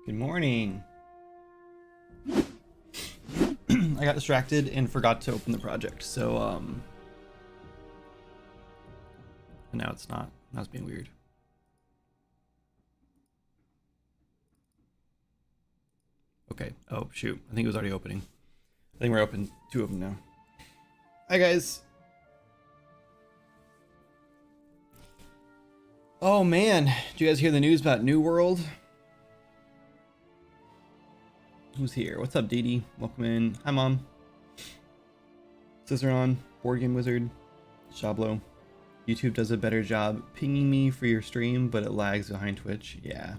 Good morning. I got distracted and forgot to open the project, so and now it's not. Now it's being weird. Okay. Oh shoot. I think it was already opening. I think we're open two of them now. Hi guys. Oh man, did you guys hear the news about New World? Who's here? What's up, Dee Dee? Welcome in. Hi, Mom. Ciceron, Board Game Wizard, Shablo. YouTube does a better job pinging me for your stream, but it lags behind Twitch. Yeah.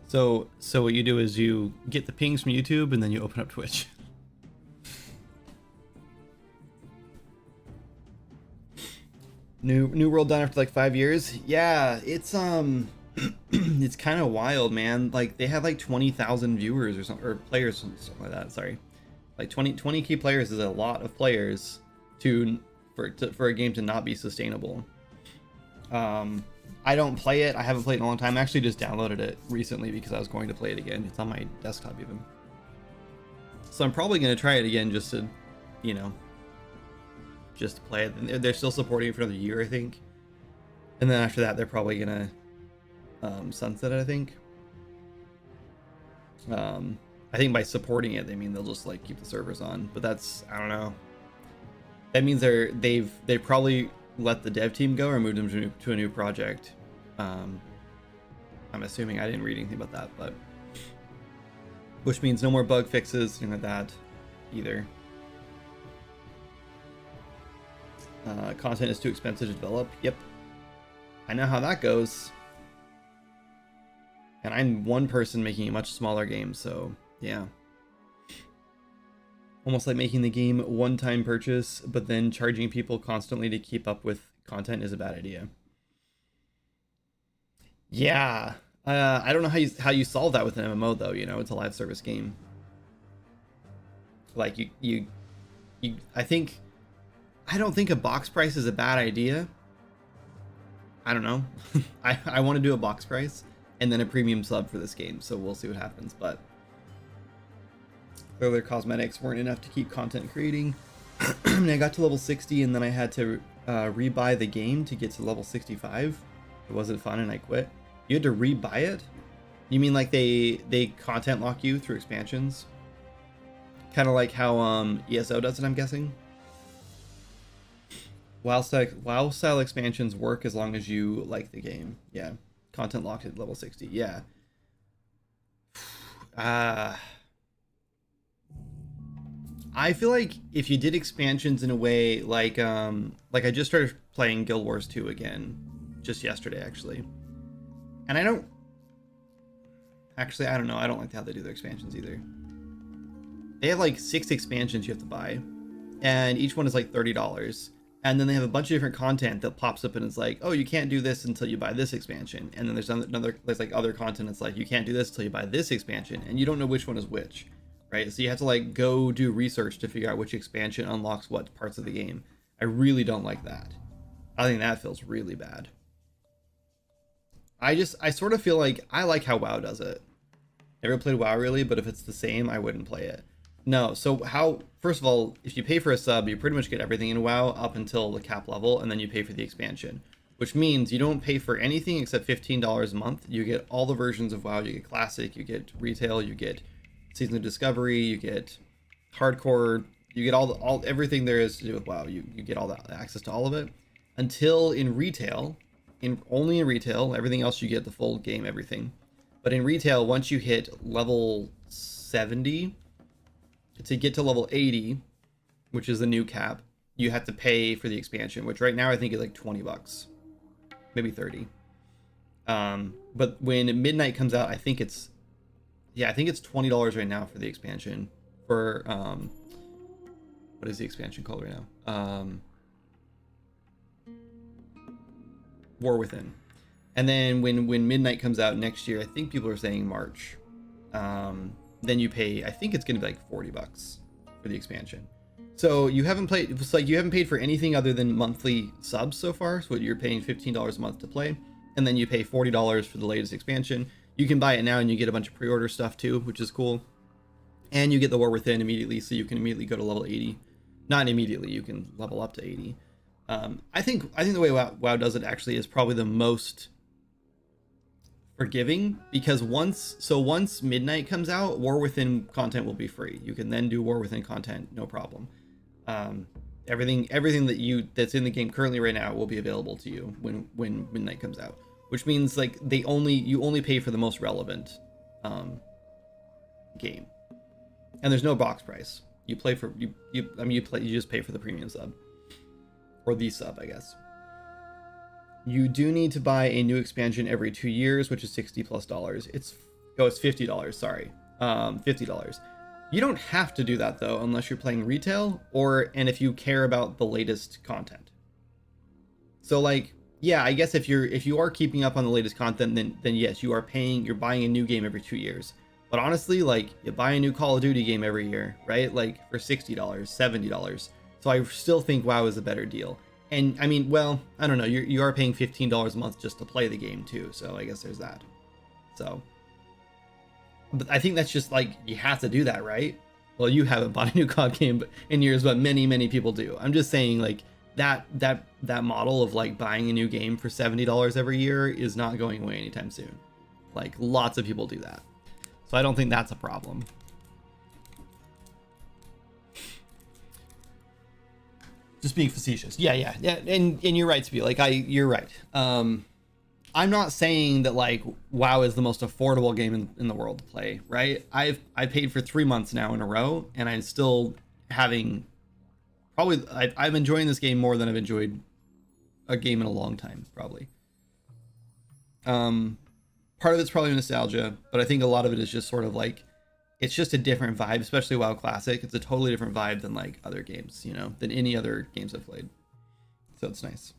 So what you do is you get the pings from YouTube and then you open up Twitch. New World done after like 5 years. Yeah, it's it's kind of wild, man. Like they have like 20,000 viewers or something, or players, something like that. Sorry, like 20 key players is a lot of players for a game to not be sustainable. I don't play it. I haven't played it in a long time. I actually just downloaded it recently because I was going to play it again. It's on my desktop even. So I'm probably going to try it again just to, you know, just to play it. They're still supporting it for another year, I think. And then after that, they're probably going to sunset it, I think. I think by supporting it, they mean they'll just like keep the servers on. But that's, I don't know. That means they probably let the dev team go or moved them to a new project. I'm assuming. I didn't read anything about that, but which means no more bug fixes, anything like that either. Content is too expensive to develop. Yep, I know how that goes. And I'm one person making a much smaller game, so yeah. Almost like making the game one-time purchase, but then charging people constantly to keep up with content is a bad idea. Yeah, I don't know how you solve that with an MMO though. You know, it's a live service game. Like you I don't think a box price is a bad idea. I don't know. I want to do a box price and then a premium sub for this game, so we'll see what happens. But clearly their cosmetics weren't enough to keep content creating. I got to level 60 and then I had to rebuy the game to get to level 65. It wasn't fun and I quit. You had to rebuy it? You mean like they content lock you through expansions? Kind of like how ESO does it, I'm guessing. WoW style expansions work as long as you like the game. Yeah. Content locked at level 60. Yeah. I feel like if you did expansions in a way like I just started playing Guild Wars 2 again just yesterday actually. And I don't know. I don't like how they do their expansions either. They have like 6 expansions you have to buy and each one is like $30. And then they have a bunch of different content that pops up and it's like, oh, you can't do this until you buy this expansion. And then there's like other content that's like, you can't do this until you buy this expansion. And you don't know which one is which, right? So you have to like go do research to figure out which expansion unlocks what parts of the game. I really don't like that. I think that feels really bad. I sort of feel like I like how WoW does it. Never played WoW really, but if it's the same, I wouldn't play it. No, so first of all, if you pay for a sub, you pretty much get everything in WoW up until the cap level, and then you pay for the expansion, which means you don't pay for anything except $15 a month. You get all the versions of WoW. You get Classic, you get Retail, you get Season of Discovery, you get Hardcore, you get everything there is to do with WoW. You get all that access to all of it until in Retail, only in Retail. Everything else you get the full game, everything. But in Retail, once you hit level 70. To get to level 80, which is the new cap, you have to pay for the expansion, which right now I think is like $20, maybe 30. But when Midnight comes out, I think it's $20 right now for the expansion. For what is the expansion called right now? War Within. And then when Midnight comes out next year, I think people are saying March. Then you pay, I think it's going to be like $40 for the expansion. So you haven't paid for anything other than monthly subs so far. So you're paying $15 a month to play, and then you pay $40 for the latest expansion. you can buy it now and you get a bunch of pre-order stuff too, which is cool. And you get the War Within immediately, so you can immediately go to level 80. Not immediately, you can level up to 80. I think the way WoW does it actually is probably the most forgiving, because once Midnight comes out, War Within content will be free. You can then do War Within content, no problem. Everything that's in the game currently right now will be available to you when Midnight comes out, which means like you only pay for the most relevant game, and there's no box price. You play for you just pay for the premium sub, or the sub, I guess. You do need to buy a new expansion every 2 years, which is $60+. It's $50. Sorry, $50. You don't have to do that though, unless you're playing retail and if you care about the latest content. So like, yeah, I guess if you are keeping up on the latest content, then yes, you're buying a new game every 2 years. But honestly, like, you buy a new Call of Duty game every year, right? Like for $60, $70. So I still think WoW is a better deal. And I mean, well, I don't know, you are paying $15 a month just to play the game too. So I guess there's that. So, but I think that's just like, you have to do that, right? Well, you haven't bought a new COD game in years, but many people do. I'm just saying, like, that model of like buying a new game for $70 every year is not going away anytime soon. Like, lots of people do that. So I don't think that's a problem. Just being facetious. Yeah. And you're right, Spe. Like, you're right. I'm not saying that like WoW is the most affordable game in the world to play, right? I paid for 3 months now in a row, and I'm still having I'm enjoying this game more than I've enjoyed a game in a long time, probably. Part of it's probably nostalgia, but I think a lot of it is just sort of like, it's just a different vibe, especially WoW Classic. It's a totally different vibe than like other games, you know, than any other games I've played. So it's nice.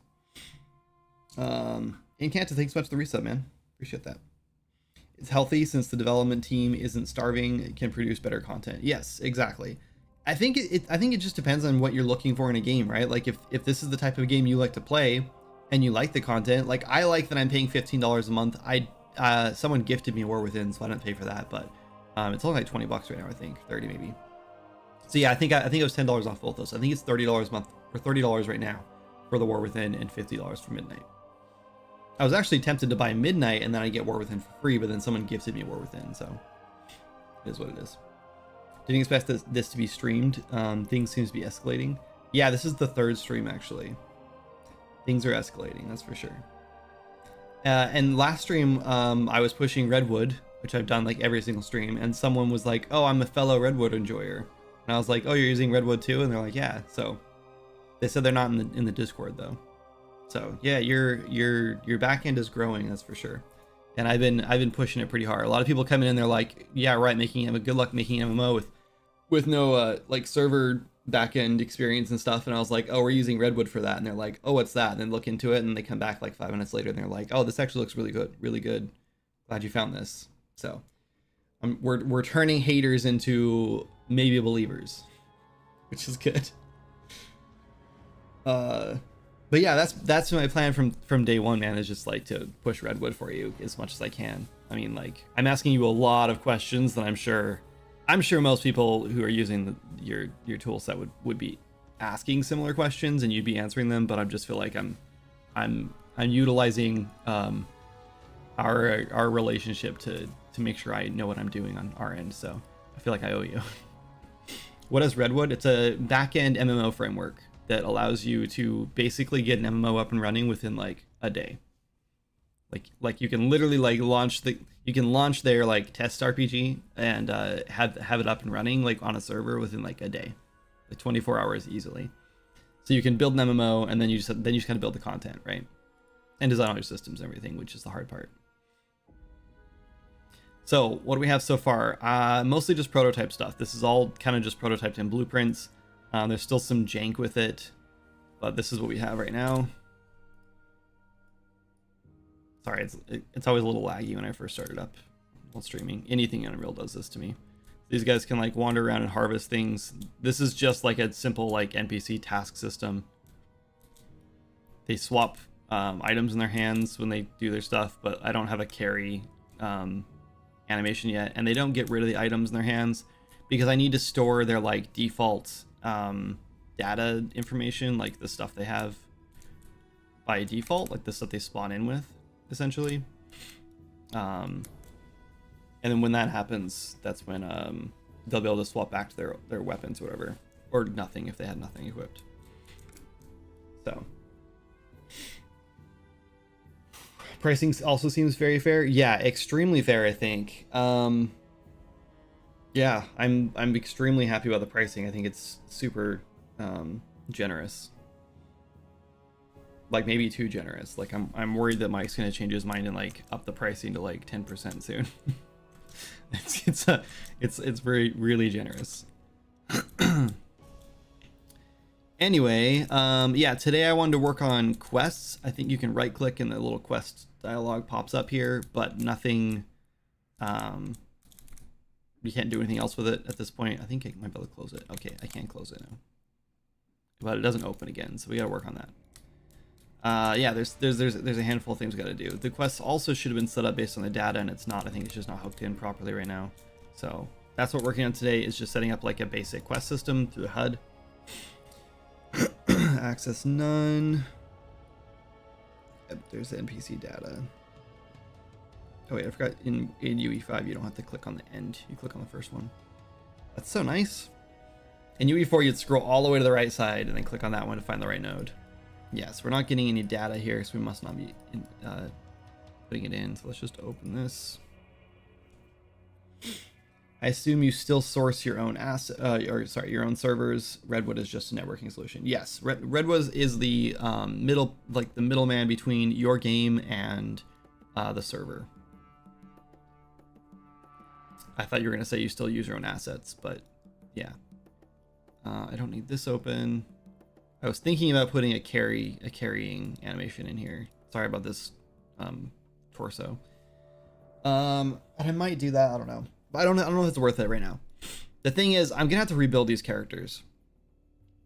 Encanto, thanks so much for the resub, man. Appreciate that. It's healthy since the development team isn't starving. It can produce better content. Yes, exactly. I think it just depends on what you're looking for in a game, right? Like if this is the type of game you like to play and you like the content, like I like that I'm paying $15 a month. Someone gifted me War Within, so I don't pay for that, but it's only like $20 right now, I think, 30 maybe. So yeah, I think it was $10 off both those. I think it's $30 a month, or $30 right now for the War Within, and $50 for Midnight. I was actually tempted to buy Midnight and then I get War Within for free, but then someone gifted me War Within, so it is what it is. Didn't expect this to be streamed. Things seems to be escalating. Yeah, this is the third stream actually. Things are escalating, that's for sure. And last stream, I was pushing Redwood, which I've done like every single stream, and someone was like, "Oh, I'm a fellow Redwood enjoyer," and I was like, "Oh, you're using Redwood too?" And they're like, "Yeah." So they said they're not in the Discord though. So yeah, your backend is growing, that's for sure. And I've been pushing it pretty hard. A lot of people come in and they're like, "Yeah, right, good luck making MMO with no like server backend experience and stuff." And I was like, "Oh, we're using Redwood for that." And they're like, "Oh, what's that?" And then look into it, and they come back like 5 minutes later and they're like, "Oh, this actually looks really good. Glad you found this." So we're turning haters into maybe believers, which is good. But yeah, that's my plan from day one, man, is just like to push Redwood for you as much as I can. I mean, like, I'm asking you a lot of questions that I'm sure most people who are using your tool set would be asking similar questions, and you'd be answering them. But I just feel like I'm utilizing our relationship to make sure I know what I'm doing on our end. So I feel like I owe you. What is Redwood? It's a back-end MMO framework that allows you to basically get an MMO up and running within like a day. Like you can literally like launch their like test RPG and have it up and running like on a server within like a day, like 24 hours easily. So you can build an MMO, and then you just kind of build the content, right? And design all your systems and everything, which is the hard part. So what do we have so far? Mostly just prototype stuff. This is all kind of just prototyped in blueprints. There's still some jank with it, but this is what we have right now. Sorry, it's always a little laggy when I first started up while streaming. Anything in Unreal does this to me. These guys can like wander around and harvest things. This is just like a simple like NPC task system. They swap items in their hands when they do their stuff, but I don't have a carry animation yet, and they don't get rid of the items in their hands because I need to store their like default data information, like the stuff they have by default, like the stuff they spawn in with, essentially. And then when that happens, that's when they'll be able to swap back to their weapons or whatever, or nothing if they had nothing equipped. So pricing also seems very fair. Yeah, extremely fair, I think. Yeah, I'm extremely happy about the pricing. I think it's super generous. Like maybe too generous. Like I'm worried that Mike's gonna change his mind and like up the pricing to like 10% soon. it's very really generous. Anyway, yeah, today I wanted to work on quests. I think you can right click and the little quest dialog pops up here, but nothing, you can't do anything else with it at this point. I think I might be able to close it. Okay, I can close it now, but it doesn't open again, so we gotta work on that. Yeah, there's a handful of things we gotta do. The quests also should have been set up based on the data, and it's not. I think it's just not hooked in properly right now. So that's what we're working on today, is just setting up like a basic quest system through the HUD. Access none. Yep, there's the NPC data. Oh wait, I forgot in UE5 you don't have to click on the end. You click on the first one. That's so nice. In UE4 you'd scroll all the way to the right side and then click on that one to find the right node. Yes, we're not getting any data here, so we must not be putting it in. So let's just open this. I assume you still source your own your own servers. Redwood is just a networking solution. Yes, Redwood is the middleman between your game and the server. I thought you were gonna say you still use your own assets, but yeah. I don't need this open. I was thinking about putting a carrying animation in here. Sorry about this torso. And I might do that. I don't know. I don't know if it's worth it right now. The thing is, I'm gonna have to rebuild these characters.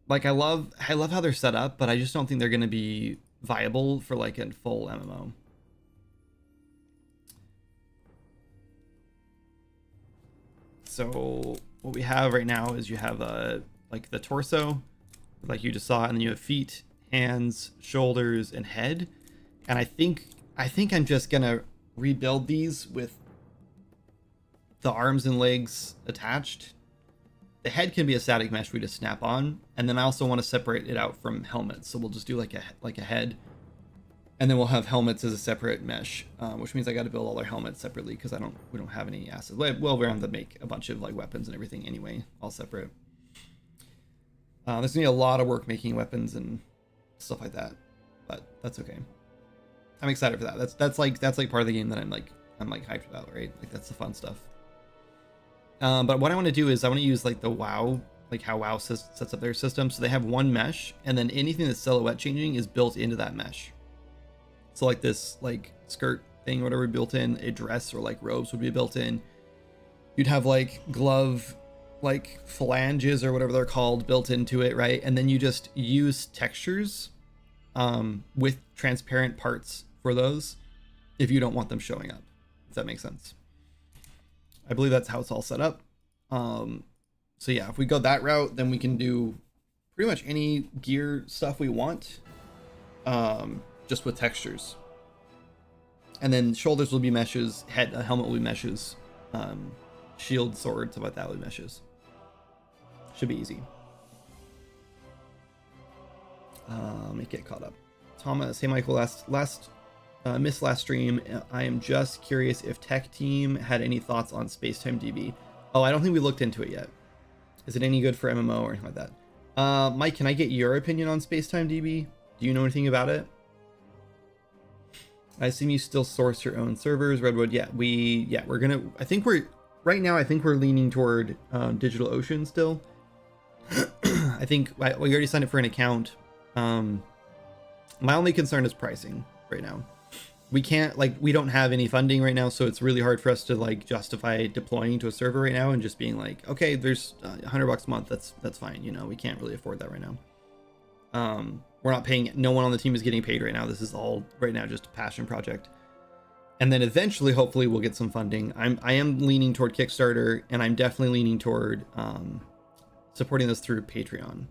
Like I love how they're set up, but I just don't think they're gonna be viable for like a full MMO. So what we have right now is you have like the torso, like you just saw, and then you have feet, hands, shoulders, and head. And I think I'm just gonna rebuild these with the arms and legs attached. The head can be a static mesh we just snap on, and then I also want to separate it out from helmets, so we'll just do like a head, and then we'll have helmets as a separate mesh, which means I got to build all our helmets separately because we don't have any assets. Well, we're going to make a bunch of like weapons and everything anyway, all separate. There's gonna be a lot of work making weapons and stuff like that, but that's okay. I'm excited for that. That's like part of the game that I'm hyped about, right? Like that's the fun stuff. But what I want to do is I want to use like the WoW, like how WoW sets up their system. So they have one mesh, and then anything that's silhouette changing is built into that mesh. So like this like skirt thing, whatever, built in, a dress or like robes would be built in. You'd have like glove, like phalanges or whatever they're called built into it, right? And then you just use textures with transparent parts for those if you don't want them showing up. If that makes sense. I believe that's how it's all set up. So yeah, if we go that route, then we can do pretty much any gear stuff we want, just with textures. And then shoulders will be meshes, a helmet will be meshes, shield, sword, stuff like that will be meshes. Should be easy. Let me get caught up. Thomas, hey Michael, missed last stream. I am just curious if Tech Team had any thoughts on Spacetime DB. Oh, I don't think we looked into it yet. Is it any good for MMO or anything like that? Mike, can I get your opinion on Spacetime DB? Do you know anything about it? I assume you still source your own servers, Redwood. Yeah, we're gonna. Right now I think we're leaning toward DigitalOcean still. I think we already signed up for an account. My only concern is pricing right now. We don't have any funding right now, so it's really hard for us to like justify deploying to a server right now and just being like, okay, there's $100 a month. That's fine. You know, we can't really afford that right now. We're not paying. No one on the team is getting paid right now. This is all right now just a passion project. And then eventually, hopefully, we'll get some funding. I am leaning toward Kickstarter, and I'm definitely leaning toward supporting this through Patreon.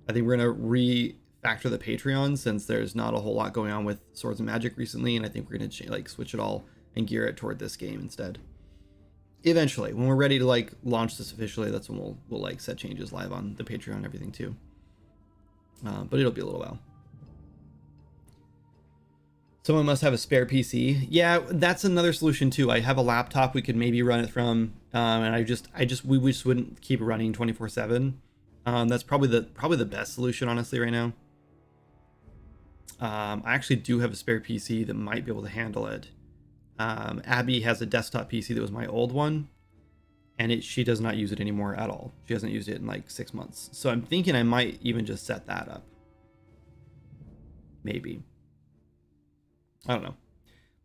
I think we're gonna refactor the Patreon since there's not a whole lot going on with Swords and Magic recently, and I think we're gonna like switch it all and gear it toward this game instead. Eventually, when we're ready to like launch this officially, that's when we'll like set changes live on the Patreon and everything too. But it'll be a little while. Someone must have a spare PC. Yeah, that's another solution too. I have a laptop we could maybe run it from, and we just wouldn't keep it running 24/7. That's probably the best solution, honestly, right now. I actually do have a spare PC that might be able to handle it. Abby has a desktop PC that was my old one, and she does not use it anymore at all. She hasn't used it in like 6 months. So I'm thinking I might even just set that up. Maybe. I don't know.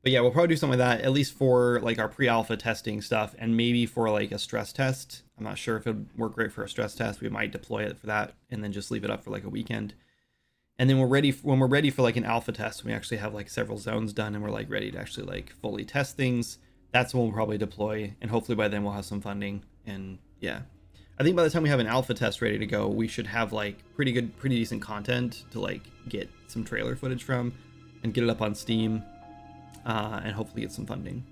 But yeah, we'll probably do something like that, at least for like our pre-alpha testing stuff, and maybe for like a stress test. I'm not sure if it would work great for a stress test. We might deploy it for that and then just leave it up for like a weekend. And then when we're ready for like an alpha test, we actually have like several zones done and we're like ready to actually like fully test things. That's when we'll probably deploy, and hopefully by then we'll have some funding. And yeah, I think by the time we have an alpha test ready to go, we should have like pretty decent content to like get some trailer footage from and get it up on Steam, and hopefully get some funding.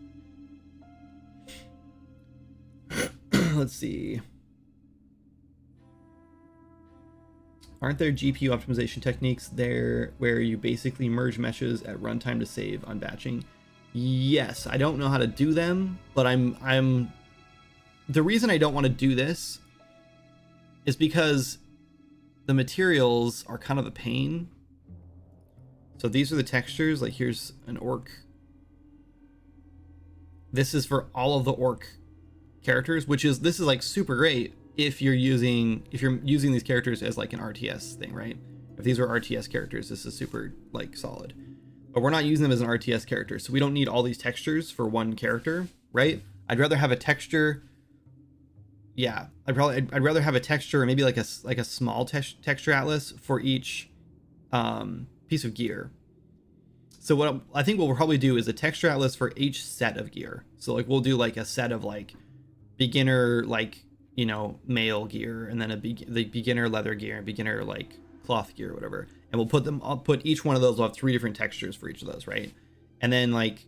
Let's see. Aren't there GPU optimization techniques there where you basically merge meshes at runtime to save on batching? Yes, I don't know how to do them, but I'm the reason I don't want to do this is because the materials are kind of a pain. So these are the textures. Like here's an orc. This is for all of the orc characters, this is like super great if you're using these characters as like an RTS thing, right? If these are RTS characters, this is super like solid. But we're not using them as an RTS character, so we don't need all these textures for one character, right? I'd rather have a texture. Yeah, I'd rather have a texture, or maybe like a small texture atlas for each piece of gear. So I think what we'll probably do is a texture atlas for each set of gear. So like we'll do like a set of like beginner, like, you know, mail gear, and then the beginner leather gear and beginner like cloth gear or whatever, and I'll put each one of those, we'll have 3 different textures for each of those, right? And then like,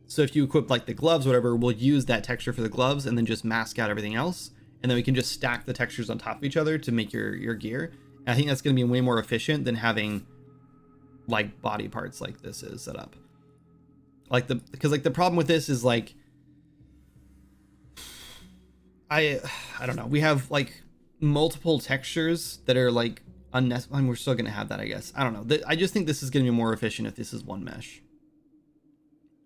so if you equip like the gloves, whatever, we'll use that texture for the gloves and then just mask out everything else, and then we can just stack the textures on top of each other to make your gear. And I think that's going to be way more efficient than having like body parts like this is set up. Like because like the problem with this is like, I don't know, we have like multiple textures that are like unnecessary. I mean, we're still gonna have that, I guess. I don't know. I just think this is gonna be more efficient if this is one mesh.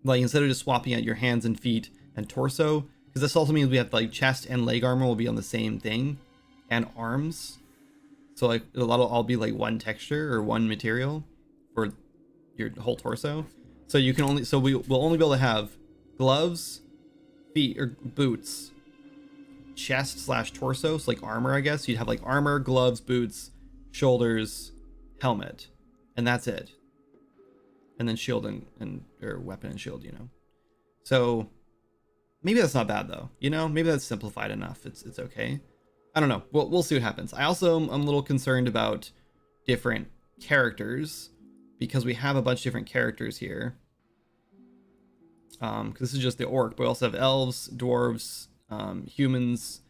Like instead of just swapping out your hands and feet and torso, because this also means we have like chest and leg armor will be on the same thing, and arms. So like it'll all be like one texture or one material for your whole torso. So we'll only be able to have gloves, feet or boots, chest/torso, so like armor, I guess. You'd have like armor, gloves, boots, shoulders, helmet, and that's it. And then shield and or weapon and shield, you know. So maybe that's not bad though, you know. Maybe that's simplified enough. It's okay. I don't know. We'll see what happens. I also am a little concerned about different characters, because we have a bunch of different characters here. Because this is just the orc, but we also have elves, dwarves, humans,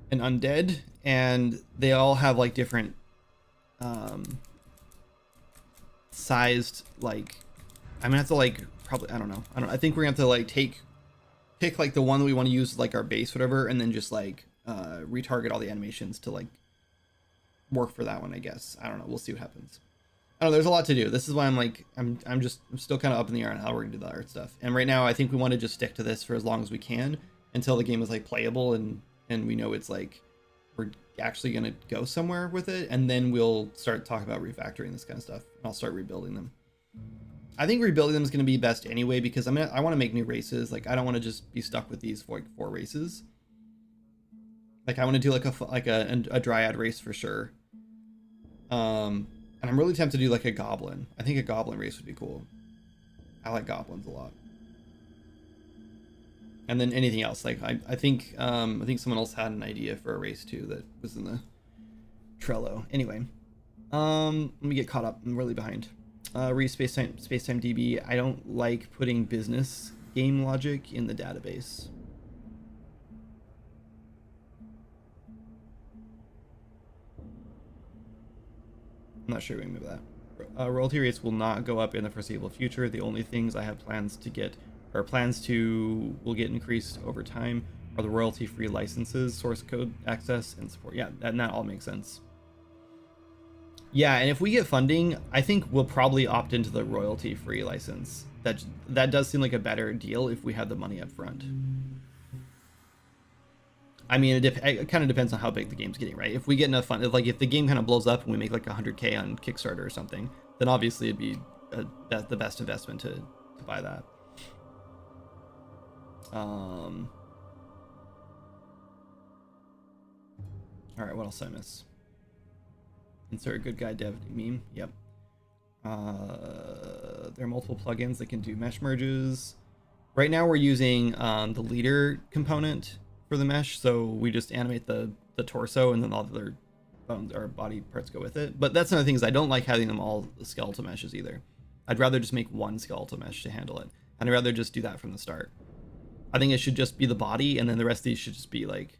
and undead, and they all have like different sized, like, I'm gonna have to like probably I think we're gonna have to like pick like the one that we want to use like our base, whatever, and then just like retarget all the animations to like work for that one, I guess. I don't know, we'll see what happens. I don't know, there's a lot to do. This is why I'm still kind of up in the air on how we're gonna do the art stuff. And right now I think we want to just stick to this for as long as we can until the game is like playable and we know it's like we're actually gonna go somewhere with it, and then we'll start talking about refactoring this kind of stuff. I'll start rebuilding them. I think rebuilding them is gonna be best anyway, because I want to make new races. Like I don't want to just be stuck with these like 4 races. Like I want to do like a dryad race for sure. And I'm really tempted to do like a goblin. I think a goblin race would be cool. I like goblins a lot. And then anything else, like I think someone else had an idea for a race too that was in the Trello. Anyway, let me get caught up. I'm really behind. Read spacetime DB. I don't like putting business game logic in the database. I'm not sure what I mean by that. Royalty rates will not go up in the foreseeable future. The only things I have plans to get, or plans to will get increased over time, are the royalty-free licenses, source code access, and support. Yeah, that all makes sense. Yeah, and if we get funding, I think we'll probably opt into the royalty-free license. That does seem like a better deal if we have the money up front. I mean, it kind of depends on how big the game's getting, right? If we get enough fun, if the game kind of blows up and we make like 100K on Kickstarter or something, then obviously it'd be the best investment to buy that. All right, what else did I miss? Insert a good guy dev meme. Yep. There are multiple plugins that can do mesh merges. Right now we're using the leader component for the mesh, so we just animate the torso and then all the other bones or body parts go with it. But that's another thing, is I don't like having them all skeletal meshes either. I'd rather just make one skeletal mesh to handle it, and I'd rather just do that from the start. I think it should just be the body, and then the rest of these should just be like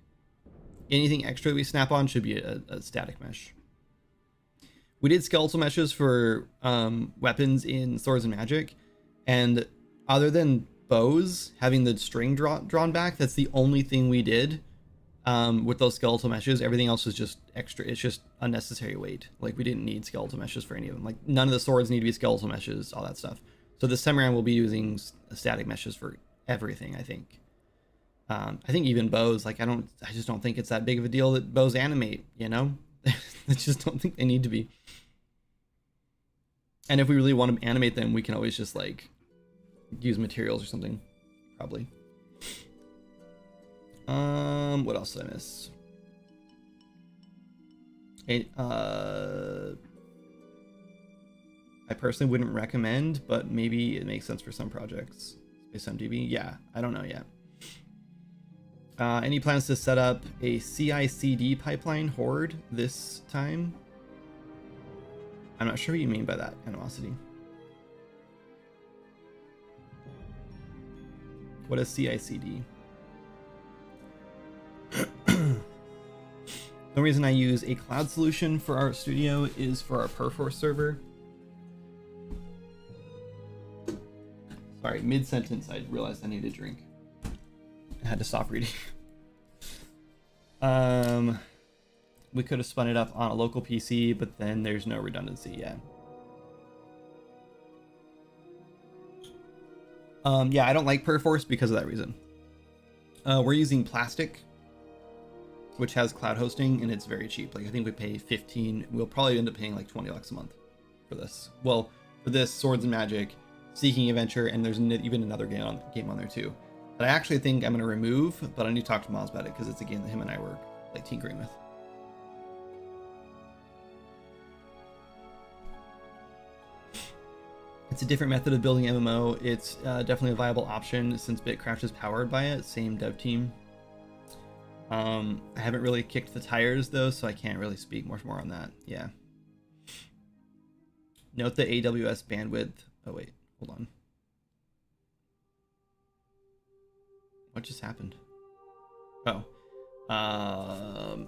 anything extra we snap on should be a static mesh. We did skeletal meshes for weapons in Swords and Magic, and other than bows having the string drawn back, that's the only thing we did with those skeletal meshes. Everything else is just extra. It's just unnecessary weight. Like, we didn't need skeletal meshes for any of them. Like, none of the swords need to be skeletal meshes, all that stuff. So this time around we'll be using static meshes for everything, I think. I think even bows, like, I just don't think it's that big of a deal that bows animate, you know? I just don't think they need to be. And if we really want to animate them, we can always just like use materials or something, probably. What else did I miss? I personally wouldn't recommend, but maybe it makes sense for some projects. SpaceMDB, yeah, I don't know yet. Any plans to set up a CI/CD pipeline horde this time? I'm not sure what you mean by that, Animosity. What is CI/CD? The reason I use a cloud solution for our studio is for our Perforce server. Sorry, mid-sentence I realized I needed a drink. I had to stop reading. We could have spun it up on a local PC, but then there's no redundancy yet. Yeah, I don't like Perforce because of that reason. We're using Plastic, which has cloud hosting, and it's very cheap. Like, I think we pay 15. We'll probably end up paying like $20 a month for this. Well, for this, Swords and Magic, Seeking Adventure, and there's even another game on there too that I actually think I'm going to remove, but I need to talk to Miles about it because it's a game that him and I were like tinkering with. It's a different method of building MMO. It's definitely a viable option since Bitcraft is powered by it. Same dev team. I haven't really kicked the tires though, so I can't really speak much more on that. Yeah. Note the AWS bandwidth. Oh wait, hold on. What just happened? Oh.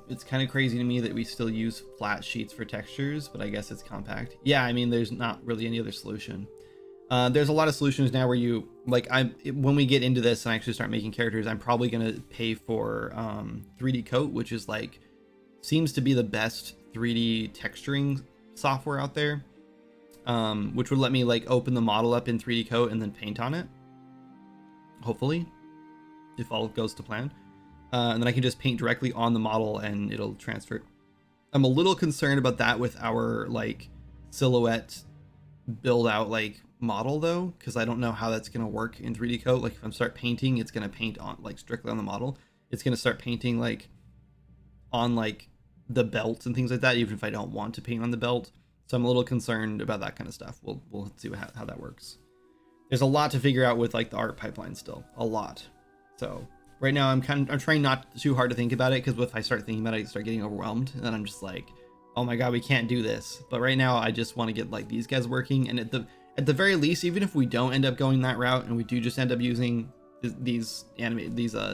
It's kind of crazy to me that we still use flat sheets for textures, but I guess it's compact. Yeah, I mean, there's not really any other solution. There's a lot of solutions now where you, like, when we get into this and I actually start making characters, I'm probably going to pay for 3D Coat, which is like, seems to be the best 3D texturing software out there, which would let me like open the model up in 3D Coat and then paint on it, hopefully, if all goes to plan. And then I can just paint directly on the model and it'll transfer. I'm a little concerned about that with our like silhouette build out like model though, because I don't know how that's going to work in 3D Coat. Like if I'm start painting, it's going to paint on like strictly on the model. It's going to start painting like on like the belt and things like that, even if I don't want to paint on the belt. So I'm a little concerned about that kind of stuff. We'll see how that works. there's a lot to figure out with like the art pipeline still, a lot. So right now I'm trying not too hard to think about it, because if I start thinking about it, I start getting overwhelmed, and then I'm just like, oh my god, we can't do this. But right now I just want to get like these guys working, and at the very least, even if we don't end up going that route and we do just end up using these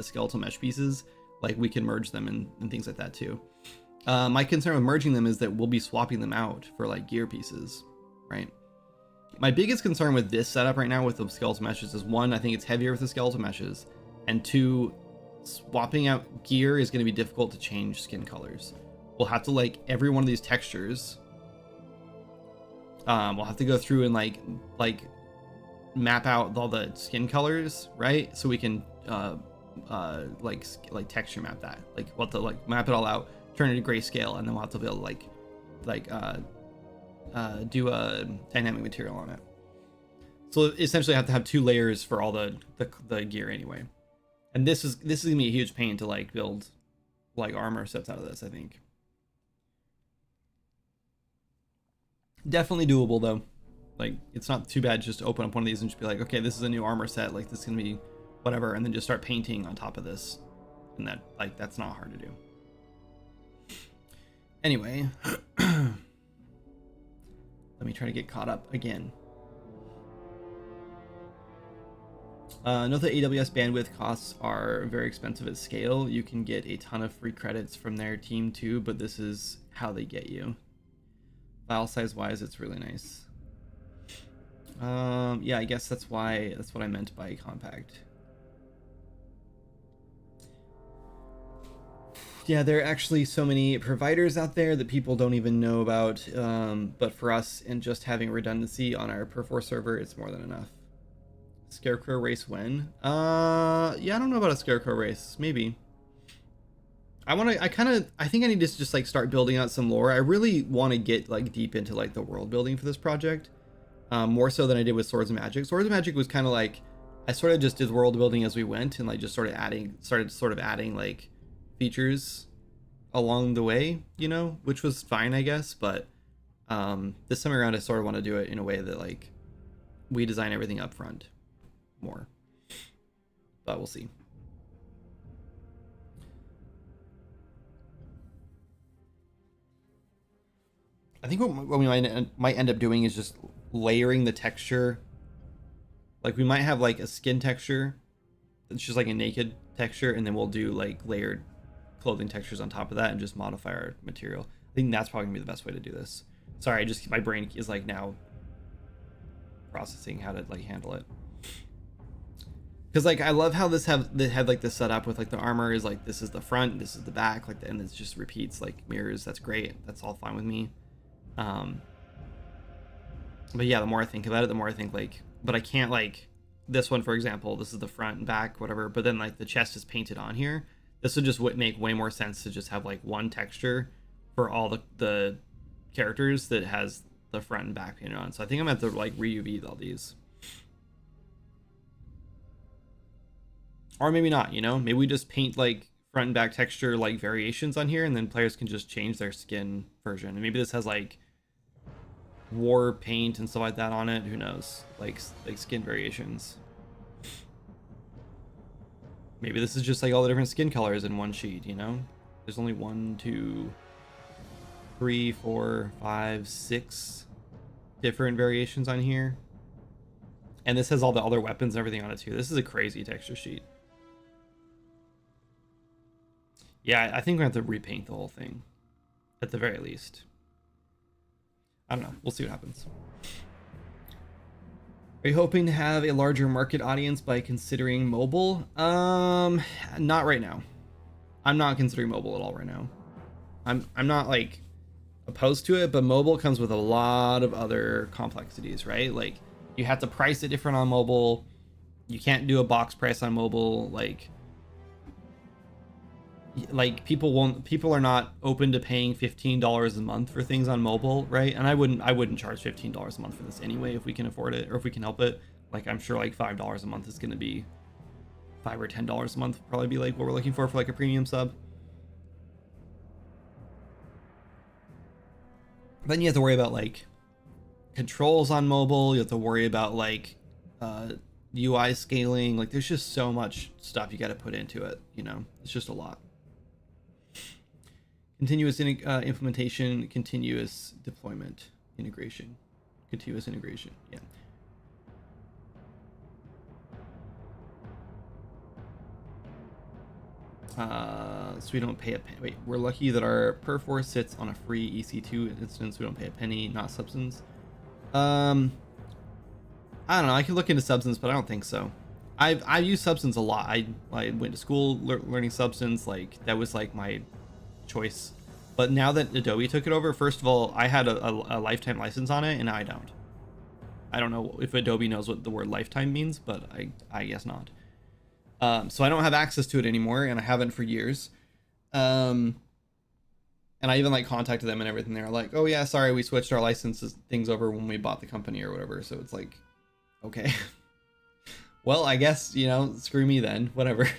skeletal mesh pieces, like we can merge them and things like that too. My concern with merging them is that we'll be swapping them out for like gear pieces, right? My biggest concern with this setup right now with the skeletal meshes is, one, I think it's heavier with the skeletal meshes, and two, swapping out gear is going to be difficult to change skin colors. We'll have to like every one of these textures. We'll have to go through and like map out all the skin colors, right? So we can like texture map that. Like we'll have to like map it all out, turn it to grayscale, and then we'll have to be able to do a dynamic material on it. So essentially I have to have 2 layers for all the gear anyway. And this is gonna be a huge pain to like build like armor sets out of this, I think. Definitely doable though. Like it's not too bad just to open up one of these and just be like, okay, this is a new armor set, like this is gonna be whatever, and then just start painting on top of this. And that's not hard to do. Anyway, let me try to get caught up again. Note that AWS bandwidth costs are very expensive at scale. You can get a ton of free credits from their team too, but this is how they get you. File size wise, it's really nice. Yeah, I guess that's what I meant by compact. Yeah, there are actually so many providers out there that people don't even know about, but for us, and just having redundancy on our per4 server, it's more than enough. Scarecrow race when? Yeah, I don't know about a scarecrow race. Maybe. I think I need to just like start building out some lore. I really want to get like deep into like the world building for this project, more so than I did with Swords of Magic. Swords of Magic was kind of like I sort of just did world building as we went, and like just started adding like features along the way, you know, which was fine, I guess. But this time around, I sort of want to do it in a way that like we design everything up front more. But we'll see. I think what we might end up doing is just layering the texture. Like we might have like a skin texture that's just like a naked texture, and then we'll do like layered clothing textures on top of that and just modify our material. I think that's probably gonna be the best way to do this. Sorry, my brain is like now processing how to like handle it. Because like I love how they had like this set up with like the armor is like this is the front, this is the back, like and it just repeats like mirrors. That's great. That's all fine with me. But yeah, the more I think about it, the more I think like, but I can't like this one, for example, this is the front and back, whatever, but then like the chest is painted on here. This would just make way more sense to just have like one texture for all the characters that has the front and back painted on. So I think I'm gonna have to like re-UV all these. Or maybe not, you know? Maybe we just paint like front and back texture like variations on here, and then players can just change their skin version. And maybe this has like war paint and stuff like that on it. Who knows? Like skin variations. Maybe this is just like all the different skin colors in one sheet, you know? There's only 1, 2, 3, 4, 5, 6 different variations on here. And this has all the other weapons and everything on it too. This is a crazy texture sheet. Yeah, I think we're going to have to repaint the whole thing. At the very least. I don't know. We'll see what happens. Are you hoping to have a larger market audience by considering mobile? Not right now. I'm not considering mobile at all right now. I'm not like opposed to it, but mobile comes with a lot of other complexities, right? Like you have to price it different on mobile. You can't do a box price on mobile. Like people are not open to paying $15 a month for things on mobile, right? And I wouldn't charge $15 a month for this anyway if we can afford it or if we can help it. Like I'm sure like $5 a month is going to be $5 or $10 a month would probably be like what we're looking for like a premium sub. Then you have to worry about like controls on mobile. You have to worry about like UI scaling. Like there's just so much stuff you got to put into it, you know. It's just a lot. Continuous implementation, continuous deployment, integration, continuous integration. Yeah. So we don't pay a penny. Wait, we're lucky that our perf4 sits on a free EC2 instance. We don't pay a penny, not substance. I don't know. I can look into substance, but I don't think so. I've used substance a lot. I went to school learning substance. Like that was like my choice. But now that Adobe took it over, first of all, I had a lifetime license on it, and now I don't. I don't know if Adobe knows what the word lifetime means, but I guess not. So I don't have access to it anymore, and I haven't for years. And I even like contacted them and everything. They're like, "Oh yeah, sorry, we switched our licenses things over when we bought the company or whatever." So it's like, okay, well, I guess, you know, screw me then. Whatever.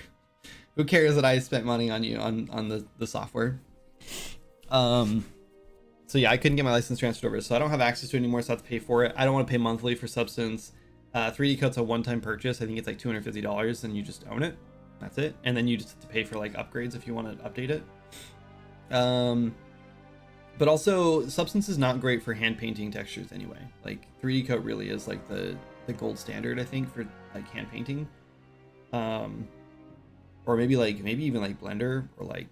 Who cares that I spent money on you on the software? So yeah, I couldn't get my license transferred over, so I don't have access to it anymore. So I have to pay for it. I don't want to pay monthly for substance. 3D Code's a one-time purchase. I think it's like $250, and you just own it. That's it. And then you just have to pay for like upgrades if you want to update it. But also substance is not great for hand painting textures anyway. Like 3D Code really is like the gold standard, I think, for like hand painting. Or maybe even like Blender or like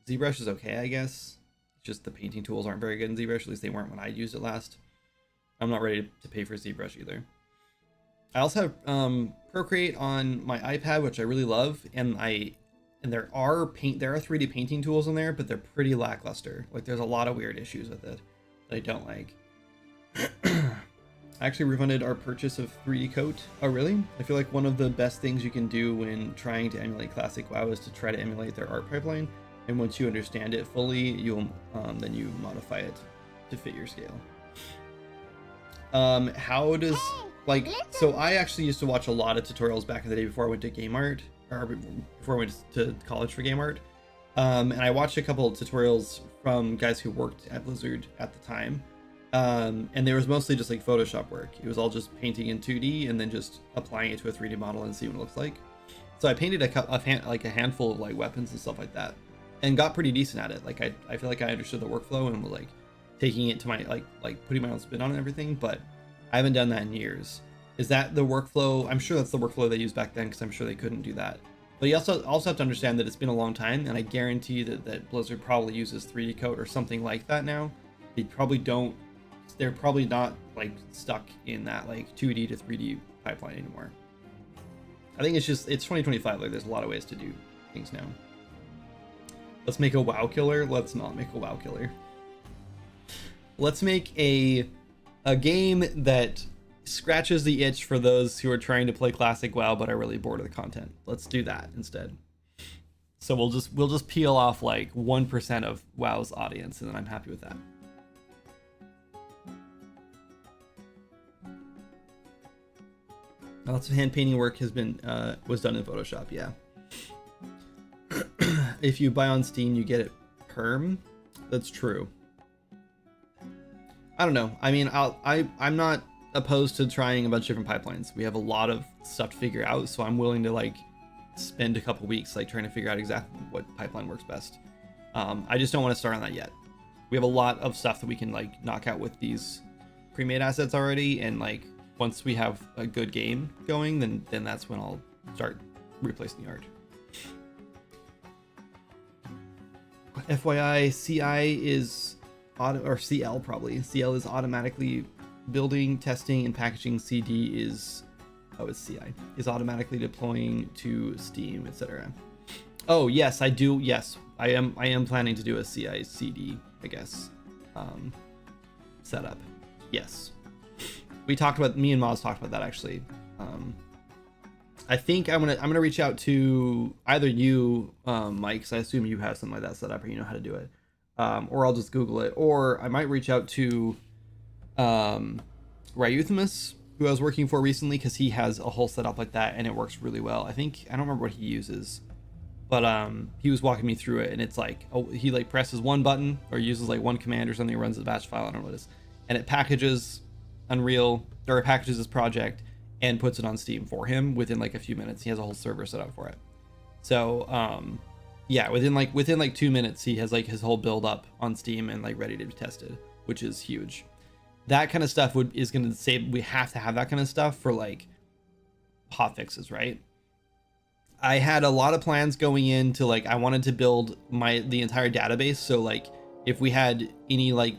ZBrush is okay, I guess. Just the painting tools aren't very good in ZBrush. At least they weren't when I used it last. I'm not ready to pay for ZBrush either. I also have Procreate on my iPad, which I really love, and there are 3D painting tools in there, but they're pretty lackluster. Like there's a lot of weird issues with it that I don't like. I actually refunded our purchase of 3D Coat. Oh really? I feel like one of the best things you can do when trying to emulate classic WoW is to try to emulate their art pipeline, and once you understand it fully, you'll then you modify it to fit your scale. How does so I actually used to watch a lot of tutorials back in the day before I went to game art, or before I went to college for game art. And I watched a couple of tutorials from guys who worked at Blizzard at the time. And there was mostly just like Photoshop work. It was all just painting in 2D and then just applying it to a 3D model and see what it looks like. So I painted a handful of like weapons and stuff like that, and got pretty decent at it. Like I feel like I understood the workflow and was like taking it to my like putting my own spin on it and everything, but I haven't done that in years. Is that the workflow? I'm sure that's the workflow they used back then, because I'm sure they couldn't do that. But you also have to understand that it's been a long time, and I guarantee that Blizzard probably uses 3D Code or something like that now. They probably don't. They're probably not like stuck in that like 2D to 3D pipeline anymore. I think it's 2025. Like there's a lot of ways to do things now. Let's make a WoW killer. Let's not make a WoW killer. Let's make a game that scratches the itch for those who are trying to play classic WoW but are really bored of the content. Let's do that instead. So we'll just peel off like 1% of WoW's audience, and then I'm happy with that. Lots of hand painting work was done in Photoshop, yeah. If you buy on Steam, you get it perm. That's true. I don't know. I mean, I'm not opposed to trying a bunch of different pipelines. We have a lot of stuff to figure out, so I'm willing to like spend a couple weeks like trying to figure out exactly what pipeline works best. I just don't want to start on that yet. We have a lot of stuff that we can like knock out with these pre-made assets already, and like once we have a good game going, then that's when I'll start replacing the art. FYI, CI is or CL probably. CL is automatically building, testing, and packaging. CD is it's CI is automatically deploying to Steam, etc. Oh yes, I do. Yes, I am planning to do a CI CD, I guess, setup. Yes, me and Moz talked about that actually. I think I'm gonna reach out to either you, Mike, because I assume you have something like that set up or you know how to do it, or I'll just Google it, or I might reach out to Ryuthamus, who I was working for recently, because he has a whole setup like that and it works really well. I don't remember what he uses, but he was walking me through it, and it's like, he like presses one button or uses like one command or something, runs a batch file, I don't know what it is, and it packages Unreal, or it packages this project and puts it on Steam for him within like a few minutes. He has a whole server set up for it. So yeah, within like 2 minutes he has like his whole build up on Steam and like ready to be tested, which is huge. That kind of stuff is going to save. We have to have that kind of stuff for like hot fixes, right? I had a lot of plans going into like, I wanted to build the entire database, so like if we had any like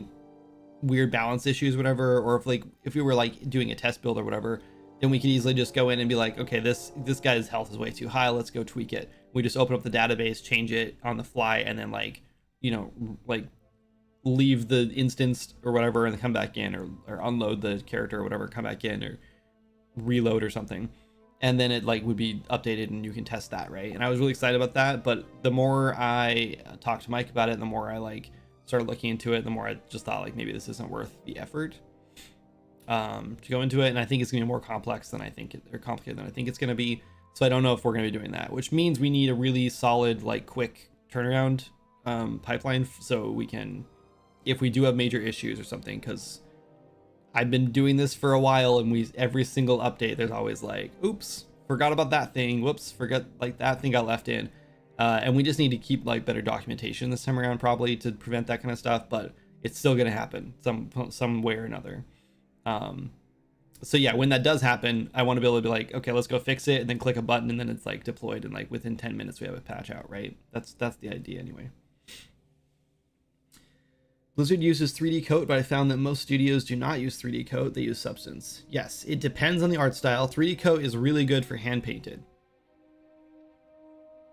weird balance issues, whatever, or if we were like doing a test build or whatever, then we could easily just go in and be like, okay, this guy's health is way too high, let's go tweak it. We just open up the database, change it on the fly, and then like, you know, like leave the instance or whatever and come back in, or unload the character or whatever, come back in, or reload or something, and then it like would be updated and you can test that, right? And I was really excited about that, but the more I talked to Mike about it, the more I like started looking into it, the more I just thought like maybe this isn't worth the effort to go into it. And I think it's gonna be more complex than I think or complicated than I think it's gonna be. So I don't know if we're gonna be doing that, which means we need a really solid, like quick turnaround pipeline, so we can, if we do have major issues or something, because I've been doing this for a while and every single update there's always like, oops, forgot about that thing, whoops, forgot, like that thing got left in, and we just need to keep like better documentation this time around probably to prevent that kind of stuff, but it's still going to happen some way or another. So yeah, when that does happen, I want to be able to be like, okay, let's go fix it, and then click a button and then it's like deployed, and like within 10 minutes we have a patch out, right? That's the idea anyway. Blizzard uses 3D coat, but I found that most studios do not use 3D coat, they use Substance. Yes, it depends on the art style. 3D coat is really good for hand painted.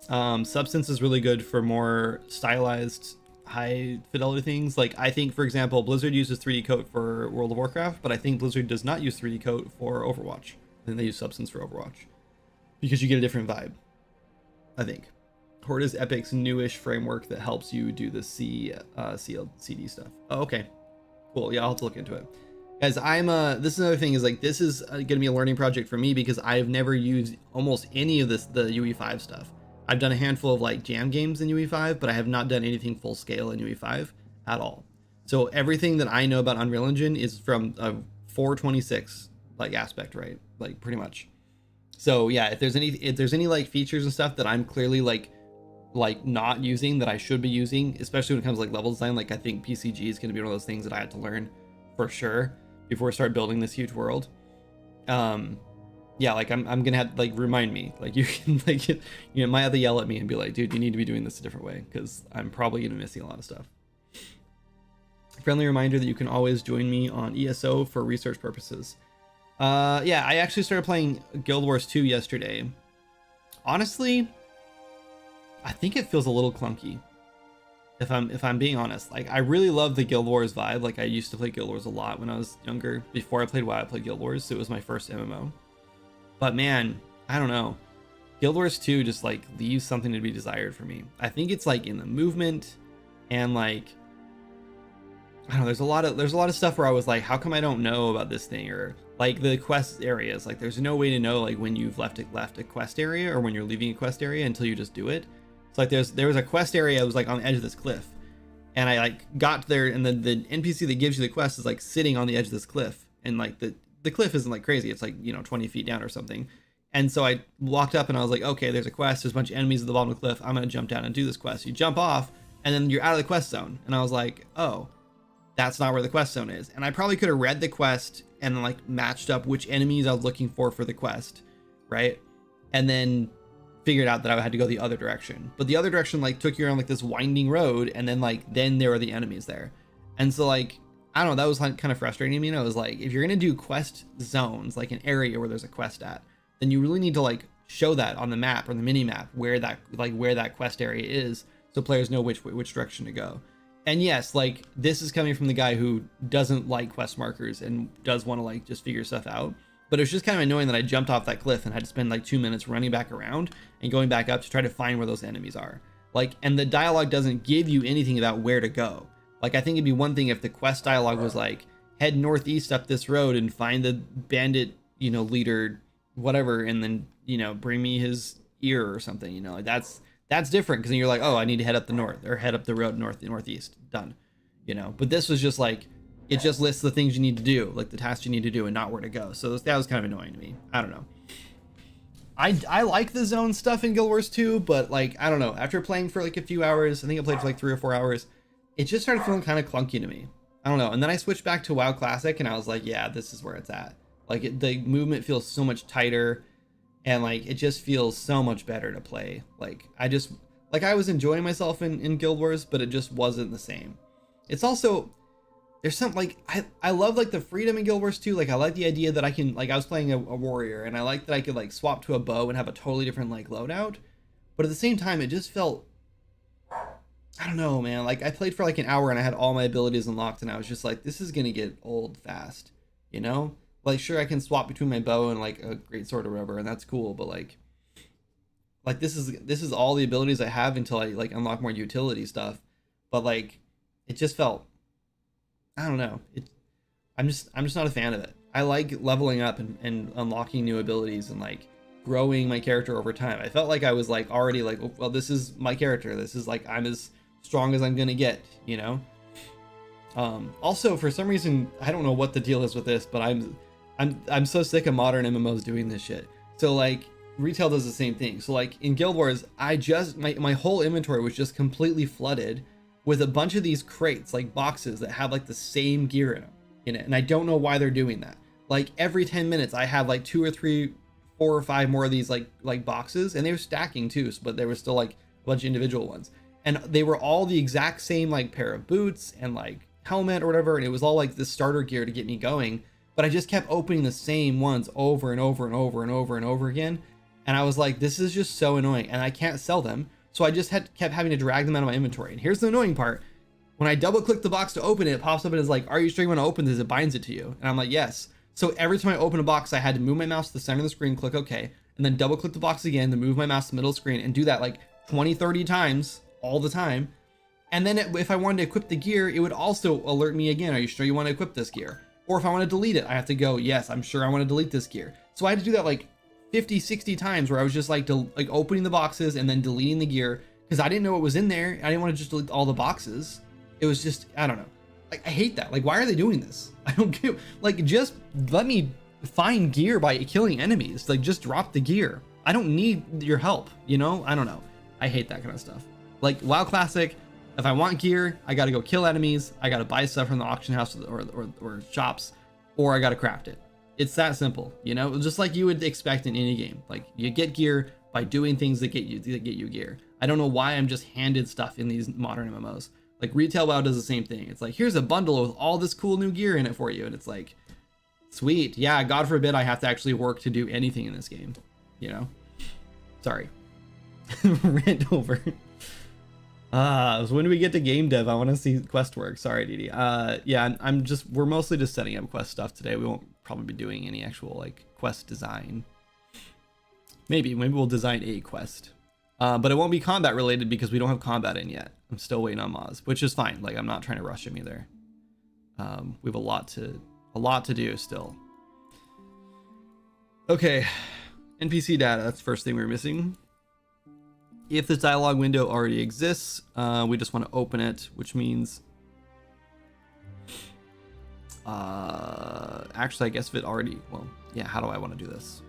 Substance is really good for more stylized, high fidelity things. Like I think, for example, Blizzard uses 3D coat for World of Warcraft, but I think Blizzard does not use 3D coat for Overwatch. I think they use Substance for Overwatch because you get a different vibe, I think. Horde is Epic's newish framework that helps you do the CLCD stuff. Oh, okay, cool. Yeah, I'll have to look into it, guys. This is another thing, is like, this is gonna be a learning project for me because I've never used almost any of the UE5 stuff. I've done a handful of like jam games in UE5, but I have not done anything full scale in UE5 at all. So everything that I know about Unreal Engine is from a 426 like aspect, right? Like pretty much. So yeah, if there's any like features and stuff that I'm clearly like not using that I should be using, especially when it comes to like level design, like I think PCG is going to be one of those things that I had to learn for sure before I start building this huge world. Yeah, like I'm gonna have to like remind me, like you can like, you might have to yell at me and be like, dude, you need to be doing this a different way, because I'm probably gonna be missing a lot of stuff. Friendly reminder that you can always join me on ESO for research purposes. Yeah, I actually started playing Guild Wars 2 yesterday. Honestly, I think it feels a little clunky, if I'm being honest. Like, I really love the Guild Wars vibe. Like, I used to play Guild Wars a lot when I was younger. Before I played WoW, I played Guild Wars, so it was my first MMO. But man, I don't know. Guild Wars 2 just like leaves something to be desired for me. I think it's like in the movement, and like, I don't know, there's a lot of stuff where I was like, how come I don't know about this thing? Or like the quest areas, like there's no way to know like when you've left a quest area or when you're leaving a quest area until you just do it. So like there was a quest area that was like on the edge of this cliff, and I like got there, and then the NPC that gives you the quest is like sitting on the edge of this cliff, and like the cliff isn't like crazy, it's like, you know, 20 feet down or something. And so I walked up and I was like, okay, there's a quest, there's a bunch of enemies at the bottom of the cliff, I'm gonna jump down and do this quest. You jump off and then you're out of the quest zone, and I was like, oh, that's not where the quest zone is. And I probably could have read the quest and like matched up which enemies I was looking for the quest, right? And then figured out that I had to go the other direction. But the other direction like took you around like this winding road, and then there were the enemies there. And so like, I don't know, that was like kind of frustrating to me. And I was like, if you're gonna do quest zones, like an area where there's a quest at, then you really need to like show that on the map or the mini map where that quest area is, so players know which direction to go. And yes, like this is coming from the guy who doesn't like quest markers and does want to like just figure stuff out. But it was just kind of annoying that I jumped off that cliff and had to spend like 2 minutes running back around and going back up to try to find where those enemies are. Like, and the dialogue doesn't give you anything about where to go. Like, I think it'd be one thing if the quest dialogue was like, head northeast up this road and find the bandit, you know, leader, whatever, and then, you know, bring me his ear or something, you know, like that's different, because then you're like, oh, I need to head up the north, or head up the road northeast, done, you know. But this was just like, it just lists the things you need to do, like the tasks you need to do, and not where to go. So that was kind of annoying to me. I don't know. I like the zone stuff in Guild Wars 2, but like, I don't know, after playing for like a few hours, I think I played for like 3 or 4 hours, it just started feeling kind of clunky to me. I don't know. And then I switched back to WoW Classic and I was like, yeah, this is where it's at. Like the movement feels so much tighter and like, it just feels so much better to play. Like I was enjoying myself in Guild Wars, but it just wasn't the same. It's also, there's some like I love like the freedom in Guild Wars 2. Like I like the idea that I can, like I was playing a warrior and I like that I could like swap to a bow and have a totally different like loadout. But at the same time, it just felt, I don't know, man. Like I played for like an hour and I had all my abilities unlocked and I was just like, this is gonna get old fast, you know? Like sure I can swap between my bow and like a great sword or whatever, and that's cool, but like this is all the abilities I have until I like unlock more utility stuff. But like it just felt, I don't know. I'm just not a fan of it. I like leveling up and unlocking new abilities and like growing my character over time. I felt like I was like already like, oh, well, this is my character. This is like, I'm as strong as I'm gonna get, you know? Also, for some reason, I don't know what the deal is with this, but I'm so sick of modern MMOs doing this shit. So like retail does the same thing. So like in Guild Wars, I just my whole inventory was just completely flooded with a bunch of these crates, like boxes that have like the same gear in it. And I don't know why they're doing that. Like every 10 minutes, I have like 2 or 3, 4 or 5 more of these like boxes, and they were stacking too, but there were still like a bunch of individual ones. And they were all the exact same like pair of boots and like helmet or whatever. And it was all like this starter gear to get me going. But I just kept opening the same ones over and over and over and over and over again. And I was like, this is just so annoying and I can't sell them. So I just kept having to drag them out of my inventory. And here's the annoying part. When I double click the box to open it, it pops up and is like, are you sure you want to open this? It binds it to you. And I'm like, yes. So every time I open a box, I had to move my mouse to the center of the screen, click OK, and then double click the box again to move my mouse to the middle of the screen and do that like 20, 30 times all the time. And then if I wanted to equip the gear, it would also alert me again. Are you sure you want to equip this gear? Or if I want to delete it, I have to go, yes, I'm sure I want to delete this gear. So I had to do that like 50, 60 times where I was just like opening the boxes and then deleting the gear because I didn't know what was in there. I didn't want to just delete all the boxes. It was just, I don't know. Like, I hate that. Like, why are they doing this? I don't get, like, just let me find gear by killing enemies. Like, just drop the gear. I don't need your help, you know? I don't know. I hate that kind of stuff. Like, WoW Classic, if I want gear, I gotta go kill enemies. I gotta buy stuff from the auction house or shops, or I gotta craft it. It's that simple, you know? Just like you would expect in any game. Like, you get gear by doing things that get you gear. I don't know why I'm just handed stuff in these modern MMOs. Like retail WoW does the same thing. It's like, here's a bundle with all this cool new gear in it for you. And it's like, sweet. Yeah, God forbid I have to actually work to do anything in this game, you know? Sorry. Rant over. So when do we get to game dev? I want to see quest work. Sorry, Didi. Yeah, we're mostly just setting up quest stuff today. We won't probably be doing any actual like quest design. Maybe we'll design a quest. But it won't be combat related because we don't have combat in yet. I'm still waiting on Moz, which is fine. Like, I'm not trying to rush him either. We have a lot to do still. Okay, NPC data. That's the first thing we're missing. If this dialogue window already exists, we just want to open it, which means, actually, I guess if it already, well, yeah. How do I want to do this?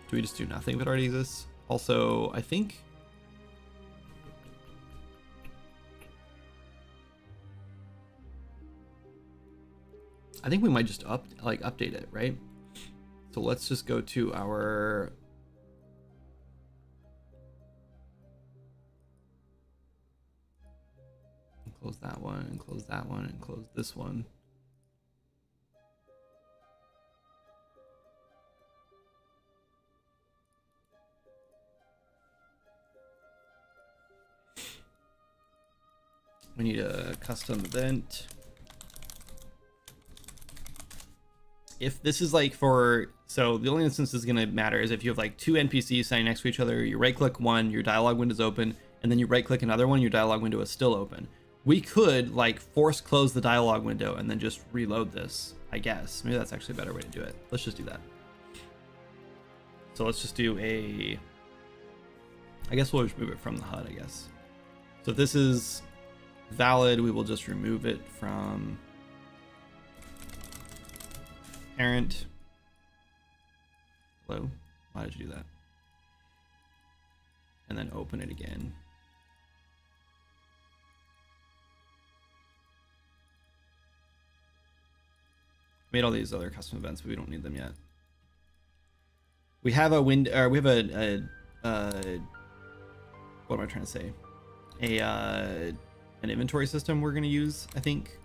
Do we just do nothing if it already exists? Also, I think we might just update it, right? So let's just go to our close that one and close that one and close this one. We need a custom event. If this is like so the only instance is going to matter is if you have like 2 NPCs standing next to each other, you right click one, your dialog window is open, and then you right click another one, your dialog window is still open. We could like force close the dialog window and then just reload this, I guess. Maybe that's actually a better way to do it. Let's just do that. So let's just do I guess we'll just move it from the HUD, I guess. So this is valid, we will just remove it from parent. Hello, why did you do that? And then open it again. Made all these other custom events, but we don't need them yet. We have a what am I trying to say? An inventory system we're gonna use, I think.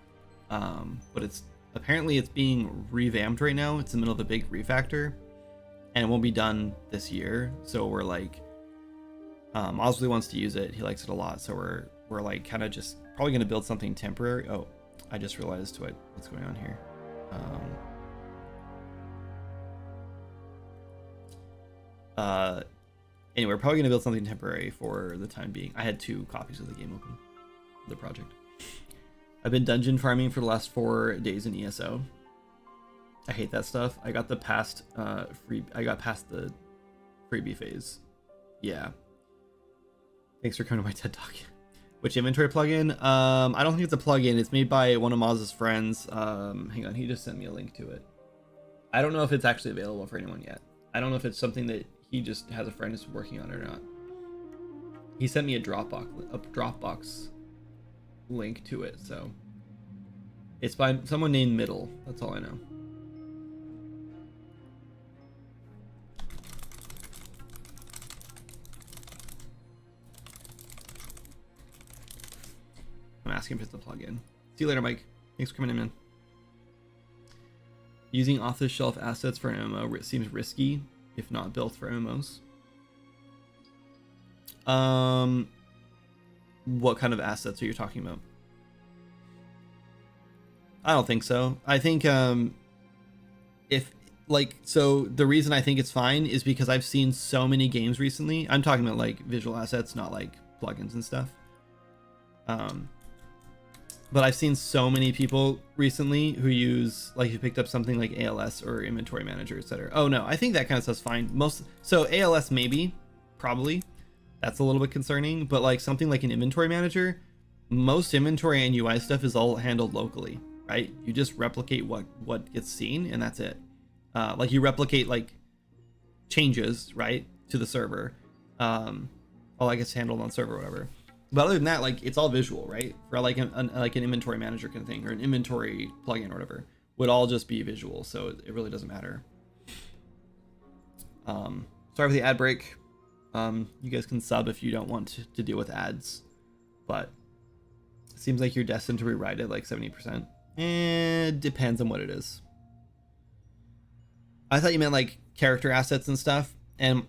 But it's apparently it's being revamped right now. It's in the middle of a big refactor, and it won't be done this year. So we're like, Osley wants to use it. He likes it a lot. So we're like kind of just probably gonna build something temporary. Oh, I just realized what's going on here. Anyway, we're probably gonna build something temporary for the time being. I had 2 copies of the game open, the project. I've been dungeon farming for the last 4 days in ESO. I hate that stuff. I got past the freebie phase. Yeah. Thanks for coming to my TED Talk. Which inventory plugin? I don't think it's a plugin. It's made by one of Maz's friends. Hang on, he just sent me a link to it. I don't know if it's actually available for anyone yet. I don't know if it's something that he just has a friend who's working on it or not. He sent me a Dropbox link to it, so it's by someone named Middle. That's all I know. I'm asking if it's a plugin. See you later, Mike. Thanks for coming in, man. Using off-the-shelf assets for an MMO seems risky if not built for MMOs. What kind of assets are you talking about? I don't think so. I think so the reason I think it's fine is because I've seen so many games recently. I'm talking about like visual assets, not like plugins and stuff. But I've seen so many people recently who use, like, who picked up something like ALS or inventory manager, etc. Oh no, I think that kind of stuff's fine. So ALS maybe, probably, that's a little bit concerning. But like something like an inventory manager, most inventory and UI stuff is all handled locally, right? You just replicate what gets seen, and that's it. Like you replicate like changes, right, to the server. All that gets handled on server or whatever. But other than that, like it's all visual, right? For like an inventory manager kind of thing, or an inventory plugin or whatever, would all just be visual, so it really doesn't matter. Sorry for the ad break. You guys can sub if you don't want to deal with ads, but it seems like you're destined to rewrite it like 70%. It depends on what it is. I thought you meant like character assets and stuff, and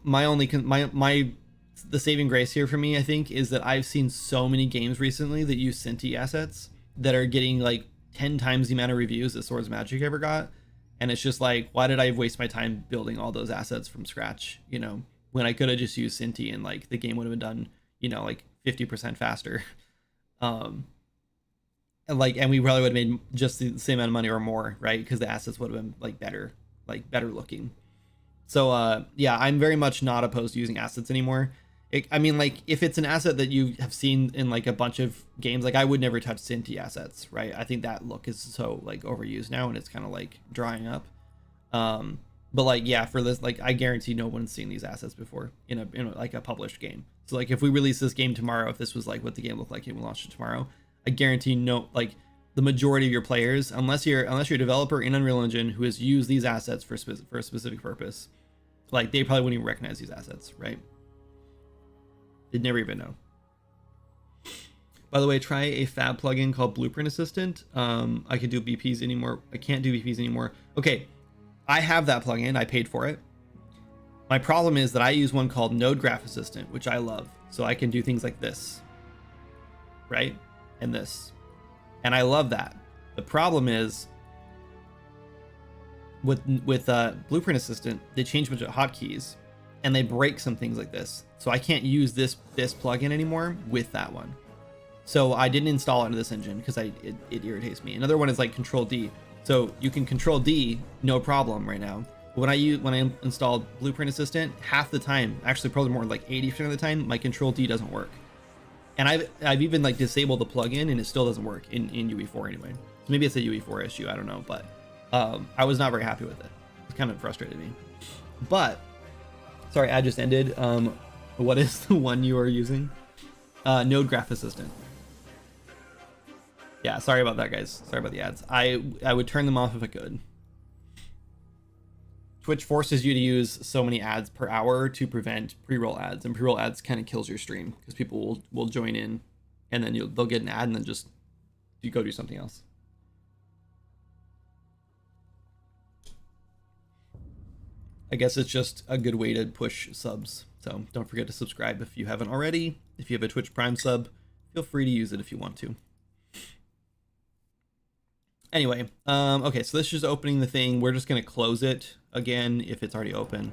the saving grace here for me, I think, is that I've seen so many games recently that use Cinti assets that are getting like 10 times the amount of reviews that Swords Magic ever got. And it's just like, why did I waste my time building all those assets from scratch, you know, when I could have just used Cinti and like the game would have been done, you know, like 50% faster. And we probably would have made just the same amount of money or more, right? Because the assets would have been like better looking. So yeah, I'm very much not opposed to using assets anymore. I mean, like, if it's an asset that you have seen in like a bunch of games, like I would never touch Cinti assets, right? I think that look is so like overused now, and it's kind of like drying up. But like, yeah, for this, like, I guarantee no one's seen these assets before in a like a published game. So like, if we release this game tomorrow, if this was like what the game looked like and we launched it tomorrow, I guarantee the majority of your players, unless you're a developer in Unreal Engine who has used these assets for a specific purpose, like they probably wouldn't even recognize these assets, right? They'd never even know. By the way, try a fab plugin called Blueprint Assistant. I can do BPs anymore. I can't do BPs anymore. Okay, I have that plugin. I paid for it. My problem is that I use one called Node Graph Assistant, which I love. So I can do things like this, right? And this. And I love that. The problem is with Blueprint Assistant, they change a bunch of hotkeys and they break some things like this. So I can't use this plugin anymore with that one. So I didn't install it into this engine because it irritates me. Another one is like Control D. So you can Control D, no problem right now. But when I installed Blueprint Assistant, half the time, actually probably more like 80% of the time, my Control D doesn't work. And I've even like disabled the plugin and it still doesn't work in UE4 anyway. So maybe it's a UE4 issue, I don't know, but I was not very happy with it. It kind of frustrated me. But sorry, ad just ended. What is the one you are using? Node Graph Assistant. Yeah, sorry about that, guys. Sorry about the ads. I would turn them off if I could. Twitch forces you to use so many ads per hour to prevent pre-roll ads, and pre-roll ads kind of kills your stream because people will join in, and then they'll get an ad, and then just you go do something else. I guess it's just a good way to push subs. So don't forget to subscribe if you haven't already. If you have a Twitch Prime sub, feel free to use it if you want to. Anyway, okay, so this is just opening the thing. We're just gonna close it again if it's already open.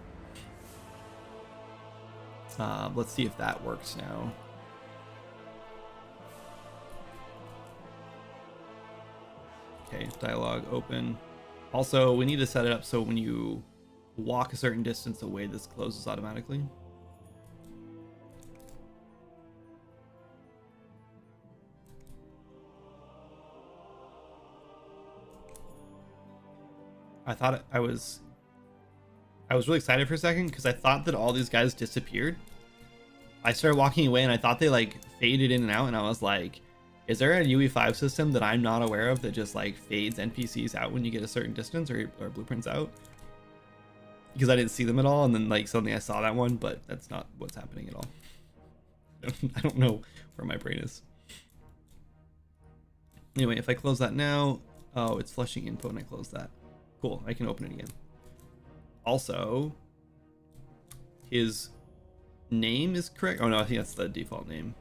Let's see if that works now. Okay, dialogue open. Also, we need to set it up so when you walk a certain distance away, this closes automatically. I thought I was really excited for a second because I thought that all these guys disappeared. I started walking away and I thought they like faded in and out, and I was like, is there a UE5 system that I'm not aware of that just like fades NPCs out when you get a certain distance or blueprints out? Because I didn't see them at all, and then like suddenly I saw that one, but that's not what's happening at all. I don't know where my brain is. Anyway, if I close that now, oh, it's flushing info and I close that. Cool, I can open it again. Also, his name is correct. Oh no, I think that's the default name.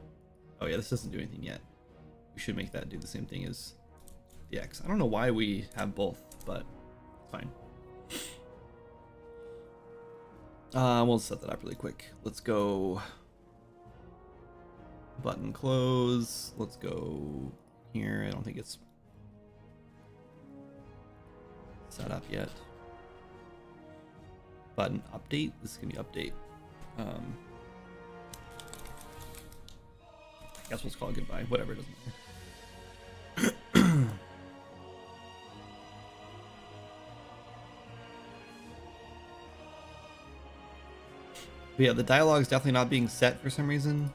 Oh yeah, this doesn't do anything yet. We should make that do the same thing as the X. I don't know why we have both, but fine. We'll set that up really quick. Let's go button close. Let's go here. I don't think it's set up yet. Button update. This is gonna be update. I guess we'll just call it goodbye. Whatever, it doesn't matter. But yeah, the dialogue is definitely not being set for some reason.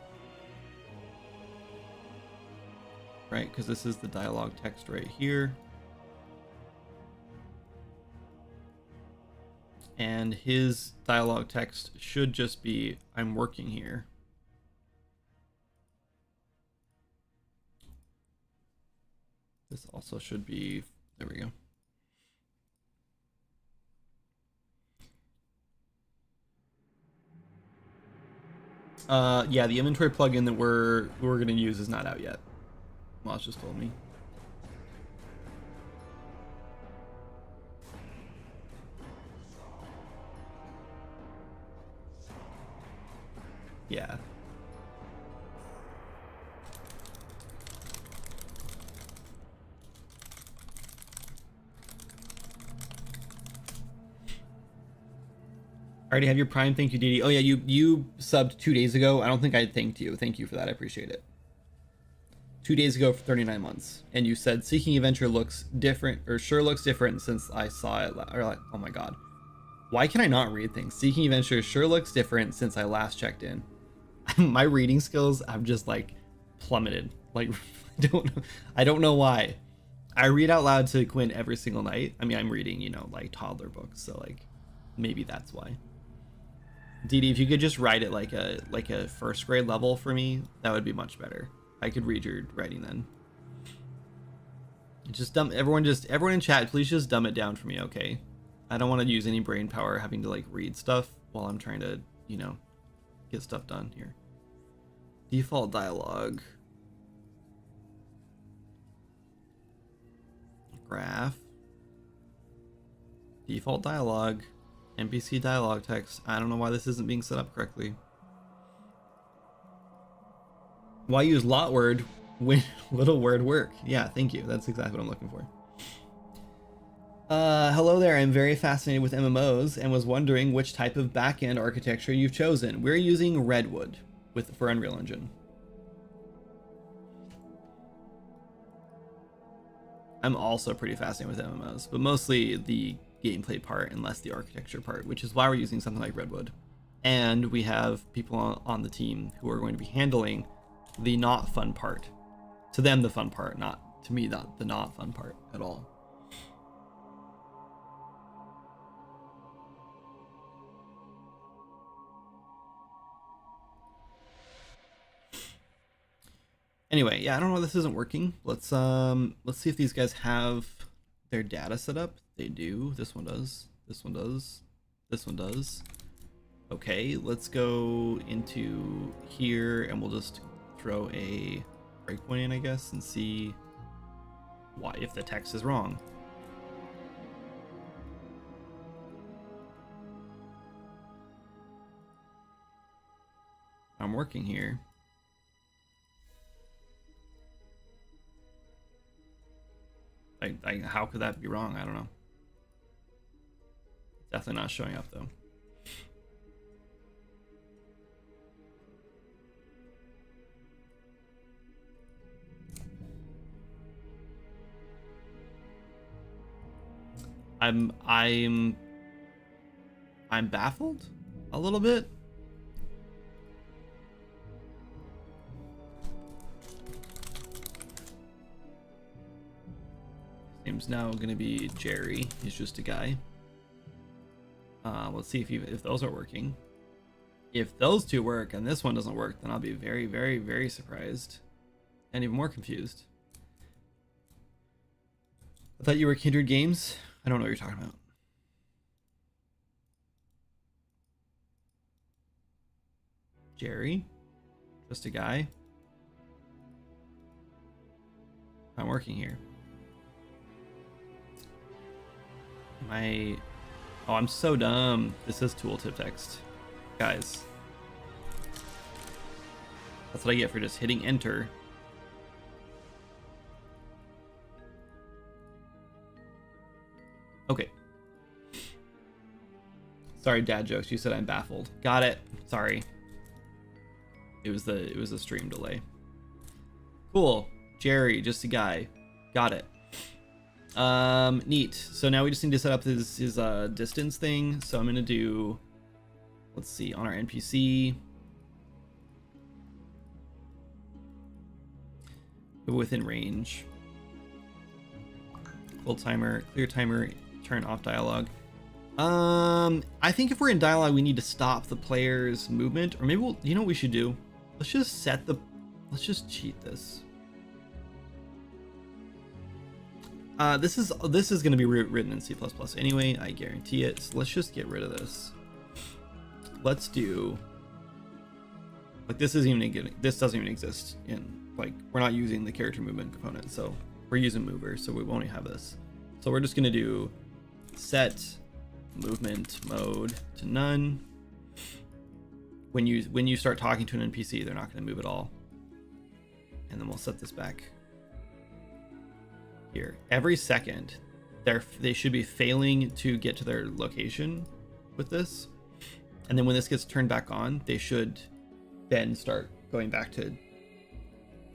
Right, because this is the dialogue text right here. And his dialogue text should just be, I'm working here. This also should be, there we go. Yeah, the inventory plugin that we're gonna use is not out yet. Moss just told me. Yeah. I already have your Prime. Thank you, Didi. Oh yeah, you subbed 2 days ago. I don't think I thanked you. Thank you for that. I appreciate it. 2 days ago for 39 months, and you said Seeking Adventure looks different, or sure looks different since I saw it. Or like, oh my god, why can I not read things? Seeking Adventure sure looks different since I last checked in. My reading skills have just like plummeted. Like I don't know why. I read out loud to Quinn every single night. I mean, I'm reading, you know, like toddler books, so like maybe that's why. Didi, if you could just write it like a first grade level for me, that would be much better. I could read your writing then. Just everyone in chat, please just dumb it down for me, okay? I don't want to use any brain power having to like read stuff while I'm trying to, you know, get stuff done here. Default dialogue. Graph. Default dialogue. NPC dialogue text. I don't know why this isn't being set up correctly. Why use lot word when little word work? Yeah, thank you. That's exactly what I'm looking for. Hello there. I'm very fascinated with MMOs and was wondering which type of backend architecture you've chosen. We're using Redwood for Unreal Engine. I'm also pretty fascinated with MMOs, but mostly the gameplay part and less the architecture part, which is why we're using something like Redwood. And we have people on the team who are going to be handling the not fun part. To them, the fun part, not to me, not the not fun part at all. Anyway, yeah, I don't know, this isn't working. Let's see if these guys have their data set up. They do. This one does. This one does. This one does. Okay, let's go into here and we'll just throw a breakpoint in, I guess, and see why if the text is wrong. I'm working here. How could that be wrong? I don't know. Definitely not showing up though. I'm baffled a little bit. His name's now gonna be Jerry. He's just a guy. Let's see if those are working. If those two work and this one doesn't work, then I'll be very, very, very surprised and even more confused. I thought you were Kindred Games. I don't know what you're talking about. Jerry, just a guy. I'm working here. Am I? Oh, I'm so dumb. This is tooltip text, guys. That's what I get for just hitting enter. Okay. Sorry, dad jokes. You said I'm baffled. Got it. Sorry. It was the stream delay. Cool. Jerry, just a guy. Got it. Neat. So now we just need to set up his distance thing. So I'm gonna do, let's see, on our NPC, within range, full timer, clear timer, turn off dialogue. I think if we're in dialogue, we need to stop the player's movement, or maybe we'll, you know what we should do? Let's just cheat this. This is going to be written in C++ anyway, I guarantee it. So let's just get rid of this. Let's do, like, this doesn't even exist in, like, we're not using the character movement component, so we're using mover, so we won't have this. So we're just going to do set movement mode to none. When you start talking to an NPC, they're not going to move at all. And then we'll set this back here. Every second, they should be failing to get to their location with this. And then when this gets turned back on, they should then start going back to,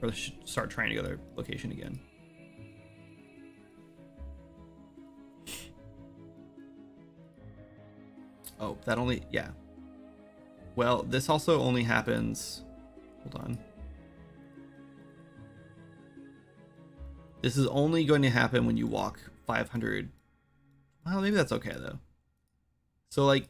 or start trying to go to their location again. Oh, that only, yeah. Well, this also only happens, hold on. This is only going to happen when you walk 500. Well, maybe that's okay though. So like,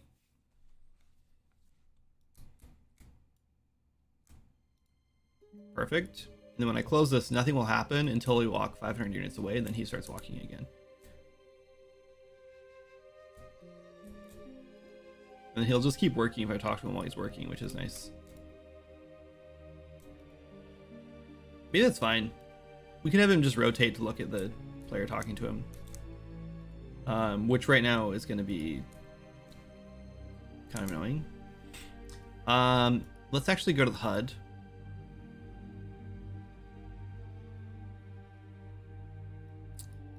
perfect. And then when I close this, nothing will happen until we walk 500 units away, and then he starts walking again. And he'll just keep working if I talk to him while he's working, which is nice. Maybe that's fine. We can have him just rotate to look at the player talking to him. Which right now is going to be kind of annoying. Let's actually go to the HUD.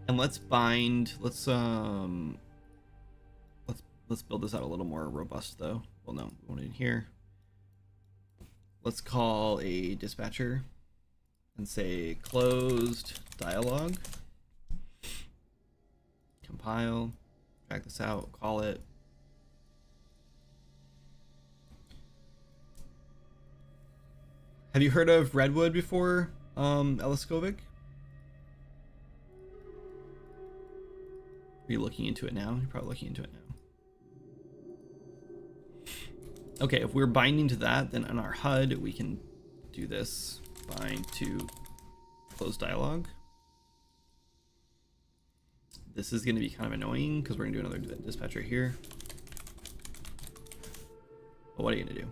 And let's bind, let's build this out a little more robust though. Well, no, we want it in here. Let's call a dispatcher and say closed dialogue. compile, drag this out, call it. Have you heard of Redwood before, Eliskovic? Are you looking into it now? You're probably looking into it now. Okay, if we're binding to that, then on our HUD, we can do this. Bind to close dialog. This is going to be kind of annoying because we're going to do another dispatcher here. But what are you going to do?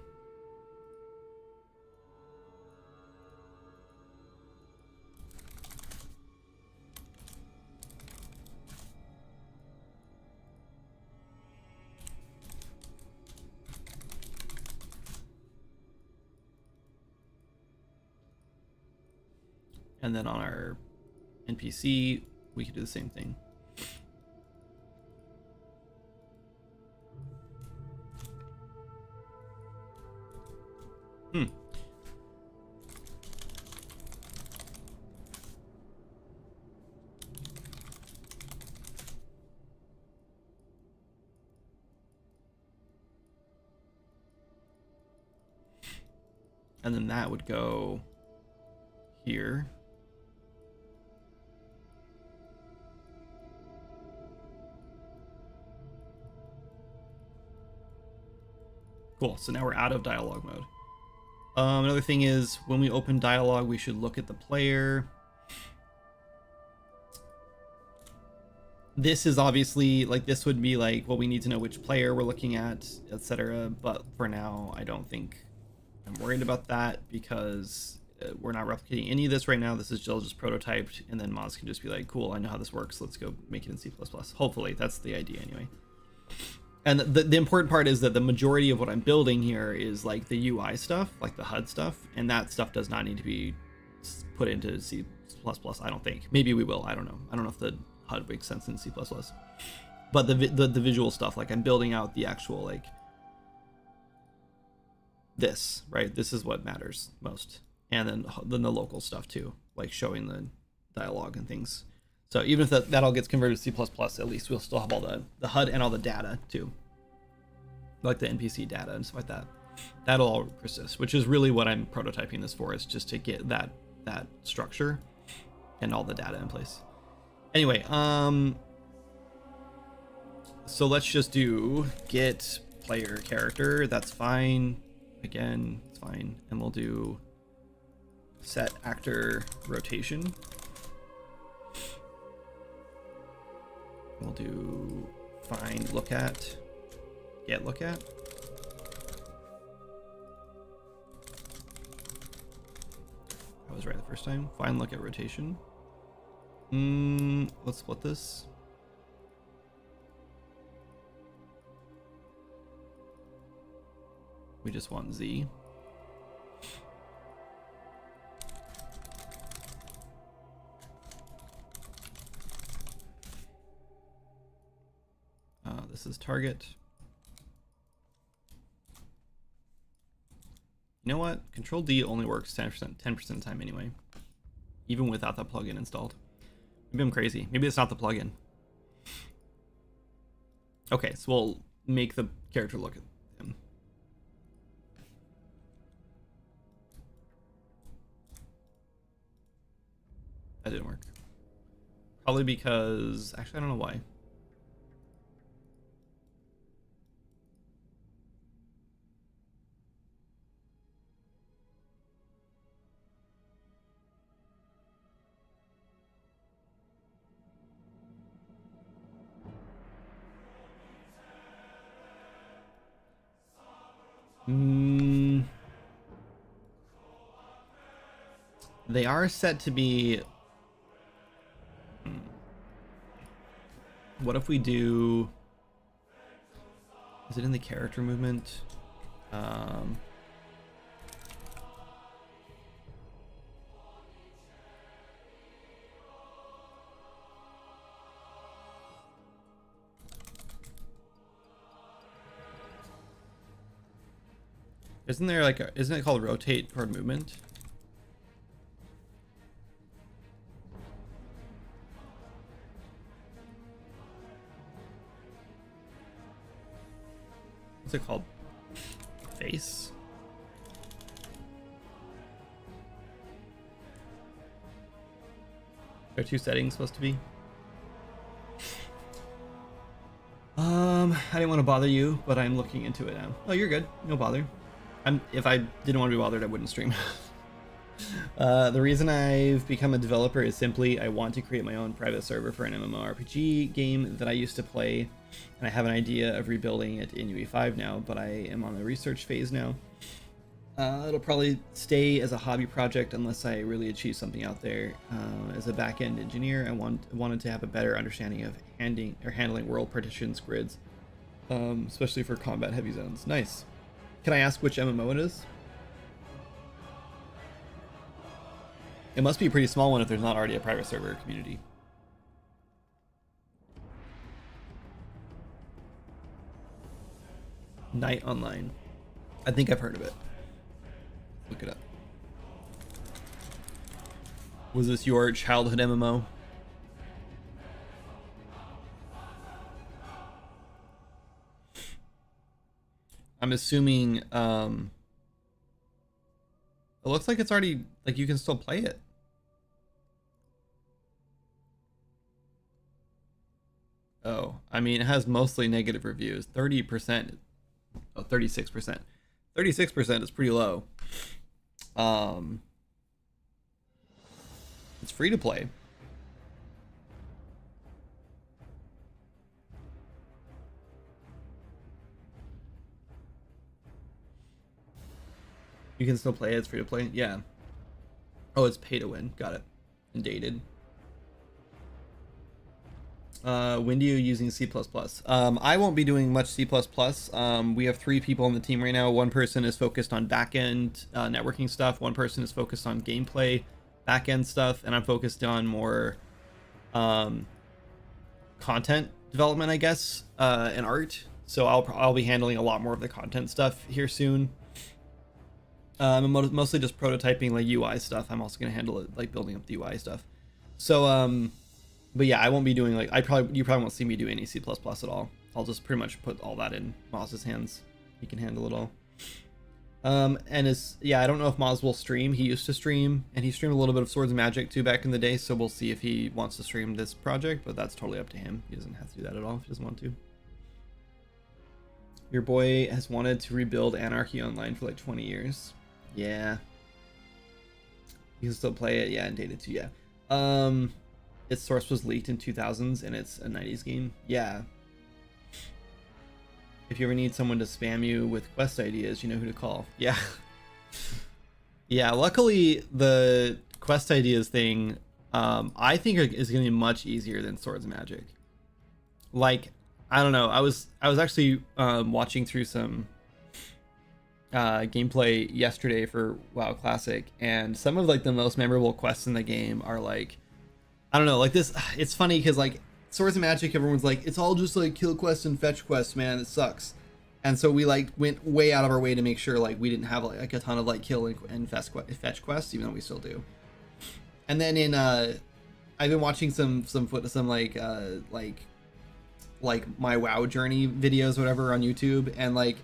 And then on our NPC, we could do the same thing. And then that would go here. Cool, so now we're out of dialogue mode. Another thing is when we open dialogue, we should look at the player. This is obviously like, this would be like, well, we need to know which player we're looking at, etc. But for now, I don't think I'm worried about that because we're not replicating any of this right now. This is still just prototyped, and then Moz can just be like, cool, I know how this works. Let's go make it in C++. Hopefully, that's the idea anyway. And the important part is that the majority of what I'm building here is like the UI stuff, like the HUD stuff, and that stuff does not need to be put into C++, I don't think. Maybe we will, I don't know. I don't know if the HUD makes sense in C++. But the visual stuff, like I'm building out the actual, like, this, right? This is what matters most. And then the local stuff too, like showing the dialogue and things. So even if that all gets converted to C++, at least we'll still have all the HUD and all the data too. Like the NPC data and stuff like that. That'll all persist, which is really what I'm prototyping this for, is just to get that structure and all the data in place. Anyway, so let's just do get player character. That's fine. Again, it's fine. And we'll do set actor rotation. We'll do find look at, get look at. I was right the first time. Find look at rotation. Let's split this. We just want Z. This is target. You know what? Control D only works 10% of the time anyway, even without that plugin installed. Maybe I'm crazy. Maybe it's not the plugin. Okay, so we'll make the character look at him. That didn't work. Probably because, actually, I don't know why. They are set to be. What if we do? Is it in the character movement? Isn't there like isn't it called rotate toward movement? What's it called? Face? There are two settings supposed to be. I didn't want to bother you, but I'm looking into it now. Oh, you're good. No bother. If I didn't want to be bothered, I wouldn't stream. The reason I've become a developer is simply I want to create my own private server for an MMORPG game that I used to play, and I have an idea of rebuilding it in UE5 now, but I am on the research phase now. It'll probably stay as a hobby project unless I really achieve something out there. As a back-end engineer, I wanted to have a better understanding of handling world partitions grids, especially for combat-heavy zones. Nice. Can I ask which MMO it is? It must be a pretty small one if there's not already a private server community. Night Online. I think I've heard of it. Look it up. Was this your childhood MMO? I'm assuming it looks like it's already, like, you can still play it. Oh, I mean, it has mostly negative reviews. 30%. Oh, 36%. 36% is pretty low. It's free to play. You can still play it. It's free to play. Yeah. Oh, it's pay to win. Got it. And dated. When do you using C++? I won't be doing much C++. We have 3 people on the team right now. One person is focused on back-end networking stuff. One person is focused on gameplay, back-end stuff, and I'm focused on more content development, I guess, and art. So I'll be handling a lot more of the content stuff here soon. Mostly just prototyping, like UI stuff. I'm also gonna handle it, like building up the UI stuff. So but yeah, I won't be doing, like, you probably won't see me do any C++ at all. I'll just pretty much put all that in Moz's hands. He can handle it all. And I don't know if Moz will stream. He used to stream, and he streamed a little bit of Swords and Magic too back in the day, so we'll see if he wants to stream this project, but that's totally up to him. He doesn't have to do that at all if he doesn't want to. Your boy has wanted to rebuild Anarchy Online for like 20 years. Yeah. You can still play it, yeah, and date it too, yeah. Its source was leaked in 2000s, and it's a 90s game. Yeah. If you ever need someone to spam you with quest ideas, you know who to call. Yeah. Yeah, luckily, the quest ideas thing, I think is going to be much easier than Swords and Magic. Like, I don't know. I was actually watching through some gameplay yesterday for WoW Classic, and some of, like, the most memorable quests in the game are, like, I don't know, like this, it's funny because, like, Swords and Magic, everyone's like, it's all just like kill quests and fetch quests, man, it sucks. And so we, like, went way out of our way to make sure, like, we didn't have like a ton of, like, kill and fetch quests, even though we still do. And then in I've been watching some my WoW journey videos, whatever, on YouTube, and, like,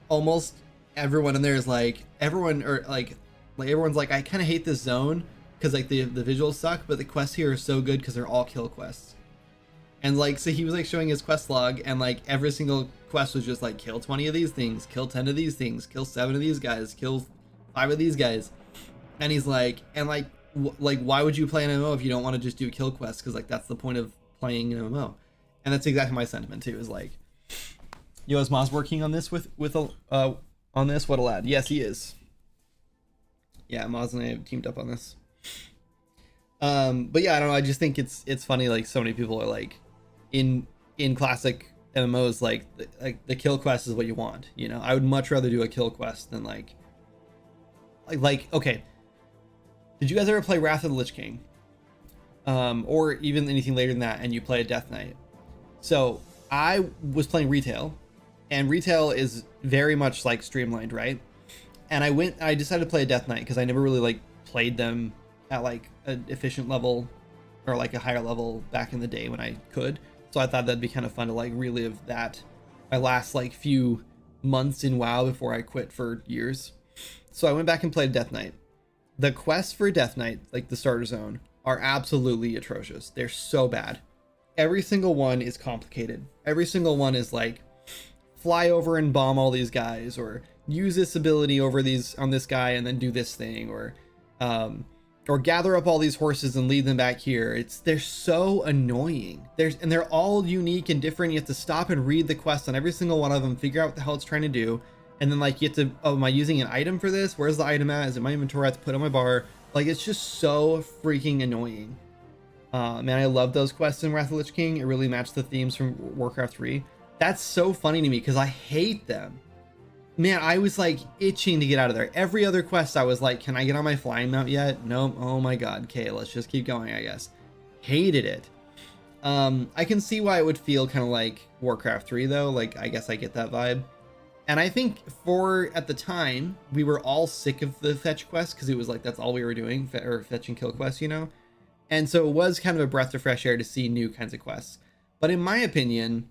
almost everyone in there is like, everyone's like, I kind of hate this zone because, like, the visuals suck, but the quests here are so good because they're all kill quests. And, like, so he was, like, showing his quest log, and, like, every single quest was just like, kill 20 of these things, kill 10 of these things, kill 7 of these guys, kill 5 of these guys. And he's like, and, like, why would you play an MMO if you don't want to just do kill quests? Because, like, that's the point of playing an MMO. And that's exactly my sentiment too, is like, yo, is Moz working on this on this? What a lad. Yes, he is. Yeah, Moz and I have teamed up on this. But yeah, I don't know, I just think it's funny, like, so many people are like, in classic MMOs, like the kill quest is what you want, you know. I would much rather do a kill quest than like okay, did you guys ever play Wrath of the Lich King, or even anything later than that, and you play a Death Knight? So I was playing retail, and retail is very much like streamlined, right? And I decided to play a Death Knight because I never really, like, played them at, like, an efficient level or, like, a higher level back in the day when I could. So I thought that'd be kind of fun to, like, relive that, my last, like, few months in WoW before I quit for years. So I went back and played Death Knight. The quests for Death Knight, like the starter zone, are absolutely atrocious. They're so bad. Every single one is complicated. Every single one is like fly over and bomb all these guys, or use this ability over these on this guy and then do this thing, or gather up all these horses and lead them back here. They're so annoying. They're all unique and different. You have to stop and read the quest on every single one of them, figure out what the hell it's trying to do, and then like you have to, oh, am I using an item for this? Where's the item at? Is it my inventory? I have to put it on my bar. Like, it's just so freaking annoying. Man, I love those quests in Wrath of the Lich King. It really matched the themes from Warcraft 3. That's so funny to me because I hate them. Man, I was like itching to get out of there. Every other quest I was like, can I get on my flying mount yet? Nope. Oh my god. Okay, let's just keep going, I guess. Hated it. I can see why it would feel kind of like Warcraft 3 though. Like, I guess I get that vibe. And I think at the time, we were all sick of the fetch quest because it was like, that's all we were doing, or fetch and kill quests, you know? And so it was kind of a breath of fresh air to see new kinds of quests. But in my opinion,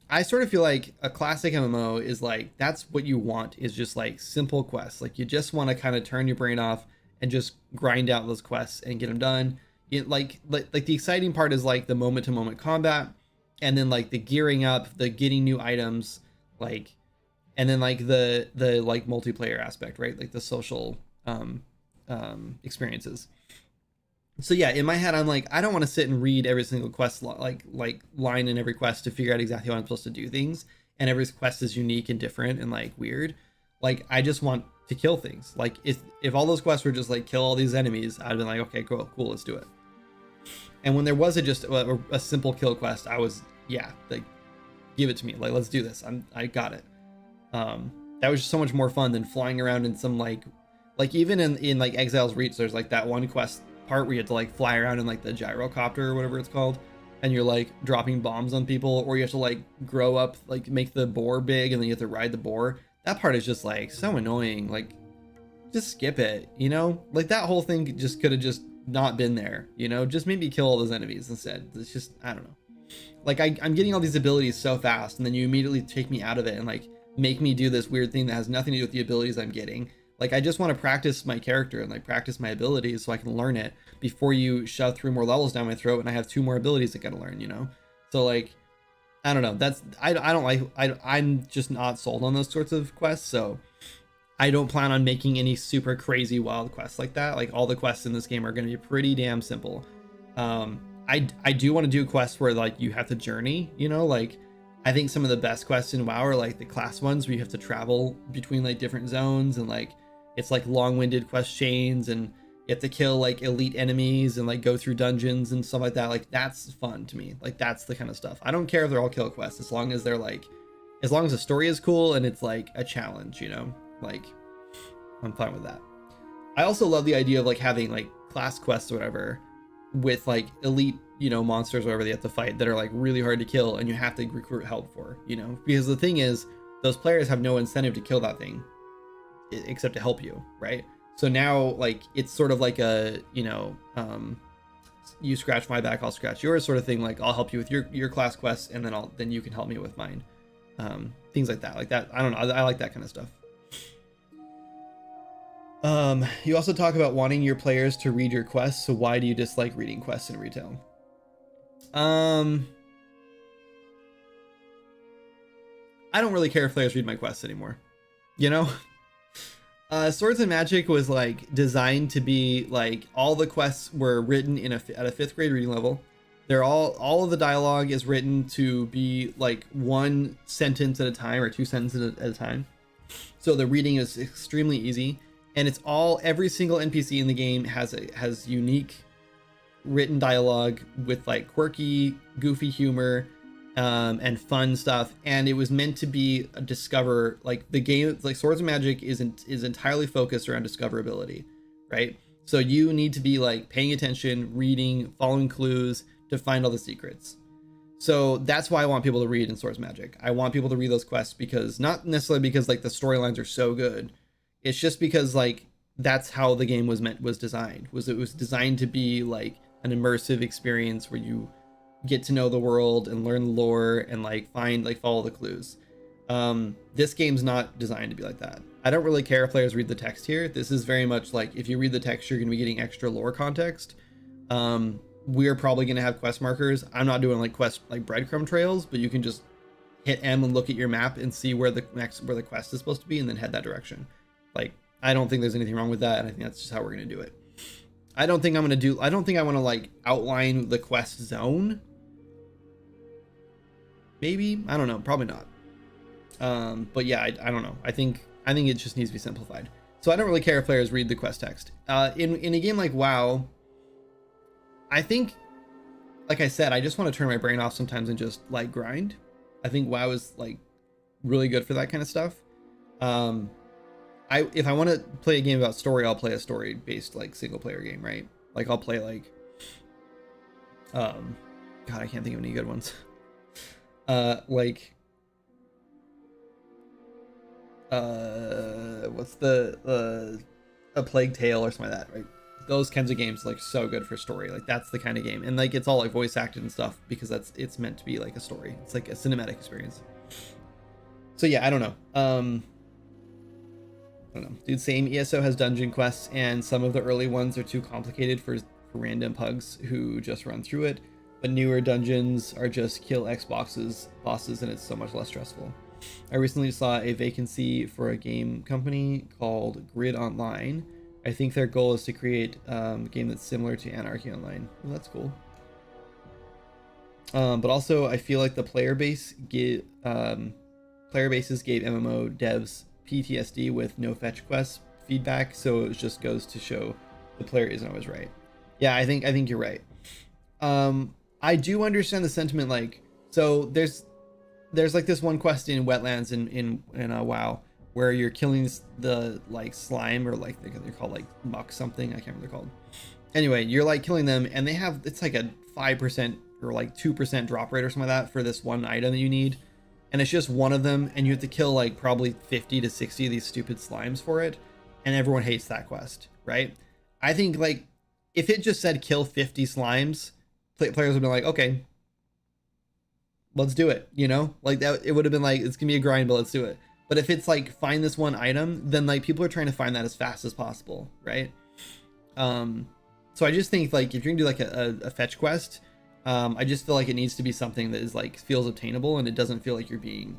I sort of feel like a classic MMO is like, that's what you want, is just like simple quests. Like, you just want to kind of turn your brain off and just grind out those quests and get them done. Like the exciting part is like the moment to moment combat, and then like the gearing up, the getting new items, like, and then like the like multiplayer aspect, right? Like the social experiences. So yeah, in my head, I'm like, I don't want to sit and read every single quest, like line in every quest to figure out exactly how I'm supposed to do things. And every quest is unique and different and like weird. Like, I just want to kill things. Like, if all those quests were just like kill all these enemies, I'd been like, okay, cool, let's do it. And when there was just a simple kill quest, I was, yeah, like, give it to me. Like, let's do this. I got it. That was just so much more fun than flying around in some like even in like Exile's Reach, there's like that one quest part where you have to like fly around in like the gyrocopter or whatever it's called, and you're like dropping bombs on people, or you have to like grow up, like make the boar big, and then you have to ride the boar. That part is just like so annoying. Like, just skip it, you know? Like, that whole thing just could have just not been there, you know? Just maybe kill all those enemies instead. It's just, I don't know. Like, I'm getting all these abilities so fast, and then you immediately take me out of it and like make me do this weird thing that has nothing to do with the abilities I'm getting. Like, I just want to practice my character and like practice my abilities so I can learn it before you shove 3 more levels down my throat and I have 2 more abilities I gotta learn, you know? So like, I don't know. That's, I don't like, I'm just not sold on those sorts of quests. So I don't plan on making any super crazy wild quests like that. Like, all the quests in this game are going to be pretty damn simple. I do want to do quests where like you have to journey, you know, like, I think some of the best quests in WoW are like the class ones where you have to travel between like different zones, and like it's like long-winded quest chains, and you have to kill like elite enemies and like go through dungeons and stuff like that. Like, that's fun to me. Like, that's the kind of stuff. I don't care if they're all kill quests, as long as they're like, as long as the story is cool and it's like a challenge, you know, like, I'm fine with that. I also love the idea of like having like class quests or whatever with like elite, you know, monsters or whatever they have to fight that are like really hard to kill and you have to recruit help for, you know, because the thing is, those players have no incentive to kill that thing except to help you, right? So now, like, it's sort of like a, you know, you scratch my back, I'll scratch yours sort of thing. Like, I'll help you with your class quests, and then you can help me with mine. Things like that. Like that. I don't know. I like that kind of stuff. You also talk about wanting your players to read your quests. So why do you dislike reading quests in retail? I don't really care if players read my quests anymore. You know? Swords and Magic was like designed to be like, all the quests were written at a 5th grade reading level. They're all of the dialogue is written to be like 1 sentence at a time, or 2 sentences at a time. So the reading is extremely easy, and it's every single NPC in the game has unique written dialogue with like quirky, goofy humor, and fun stuff. And it was meant to be a discover, like, the game, like Swords and Magic is entirely focused around discoverability, right? So you need to be like paying attention, reading, following clues to find all the secrets. So that's why I want people to read in Swords and Magic. I want people to read those quests, because not necessarily because like the storylines are so good. It's just because like that's how the game was designed. It was designed to be like an immersive experience where you get to know the world and learn the lore and like follow the clues. This game's not designed to be like that. I don't really care if players read the text here. This is very much like, if you read the text, you're going to be getting extra lore context. We're probably going to have quest markers. I'm not doing like breadcrumb trails, but you can just hit M and look at your map and see where the quest is supposed to be, and then head that direction. Like, I don't think there's anything wrong with that, and I think that's just how we're going to do it. I don't think I want to like outline the quest zone. Maybe, I don't know, probably not. But yeah, I don't know. I think it just needs to be simplified. So I don't really care if players read the quest text. In a game like WoW, I think, like I said, I just want to turn my brain off sometimes and just like grind. I think WoW is like really good for that kind of stuff. If I want to play a game about story, I'll play a story based like single player game, right? Like I'll play like, God, I can't think of any good ones. What's a Plague Tale or something like that, right? Those kinds of games like so good for story. Like that's the kind of game, and like it's all like voice acted and stuff because it's meant to be like a story. It's like a cinematic experience. So yeah, I don't know. I don't know. Dude, same. ESO has dungeon quests, and some of the early ones are too complicated for random pugs who just run through it. But newer dungeons are just kill bosses, and it's so much less stressful. I recently saw a vacancy for a game company called Grid Online. I think their goal is to create a game that's similar to Anarchy Online. Well, that's cool. But also, I feel like the player bases gave MMO devs PTSD with no fetch quest feedback, so it just goes to show the player isn't always right. Yeah, I think you're right. I do understand the sentiment. Like, so there's like this one quest in Wetlands in WoW where you're killing the like slime, or like they're called like muck something. I can't remember what they're called. Anyway, you're like killing them, and they have, it's like a 5% or like 2% drop rate or something like that for this one item that you need. And it's just one of them, and you have to kill like probably 50 to 60 of these stupid slimes for it, and everyone hates that quest, right? I think like if it just said kill 50 slimes, players would be like, okay, let's do it, you know? Like that, it would have been like, it's gonna be a grind, but let's do it. But if it's like find this one item, then like people are trying to find that as fast as possible, right? So I just think like if you're gonna do like a fetch quest, I just feel like it needs to be something that is like feels obtainable, and it doesn't feel like you're being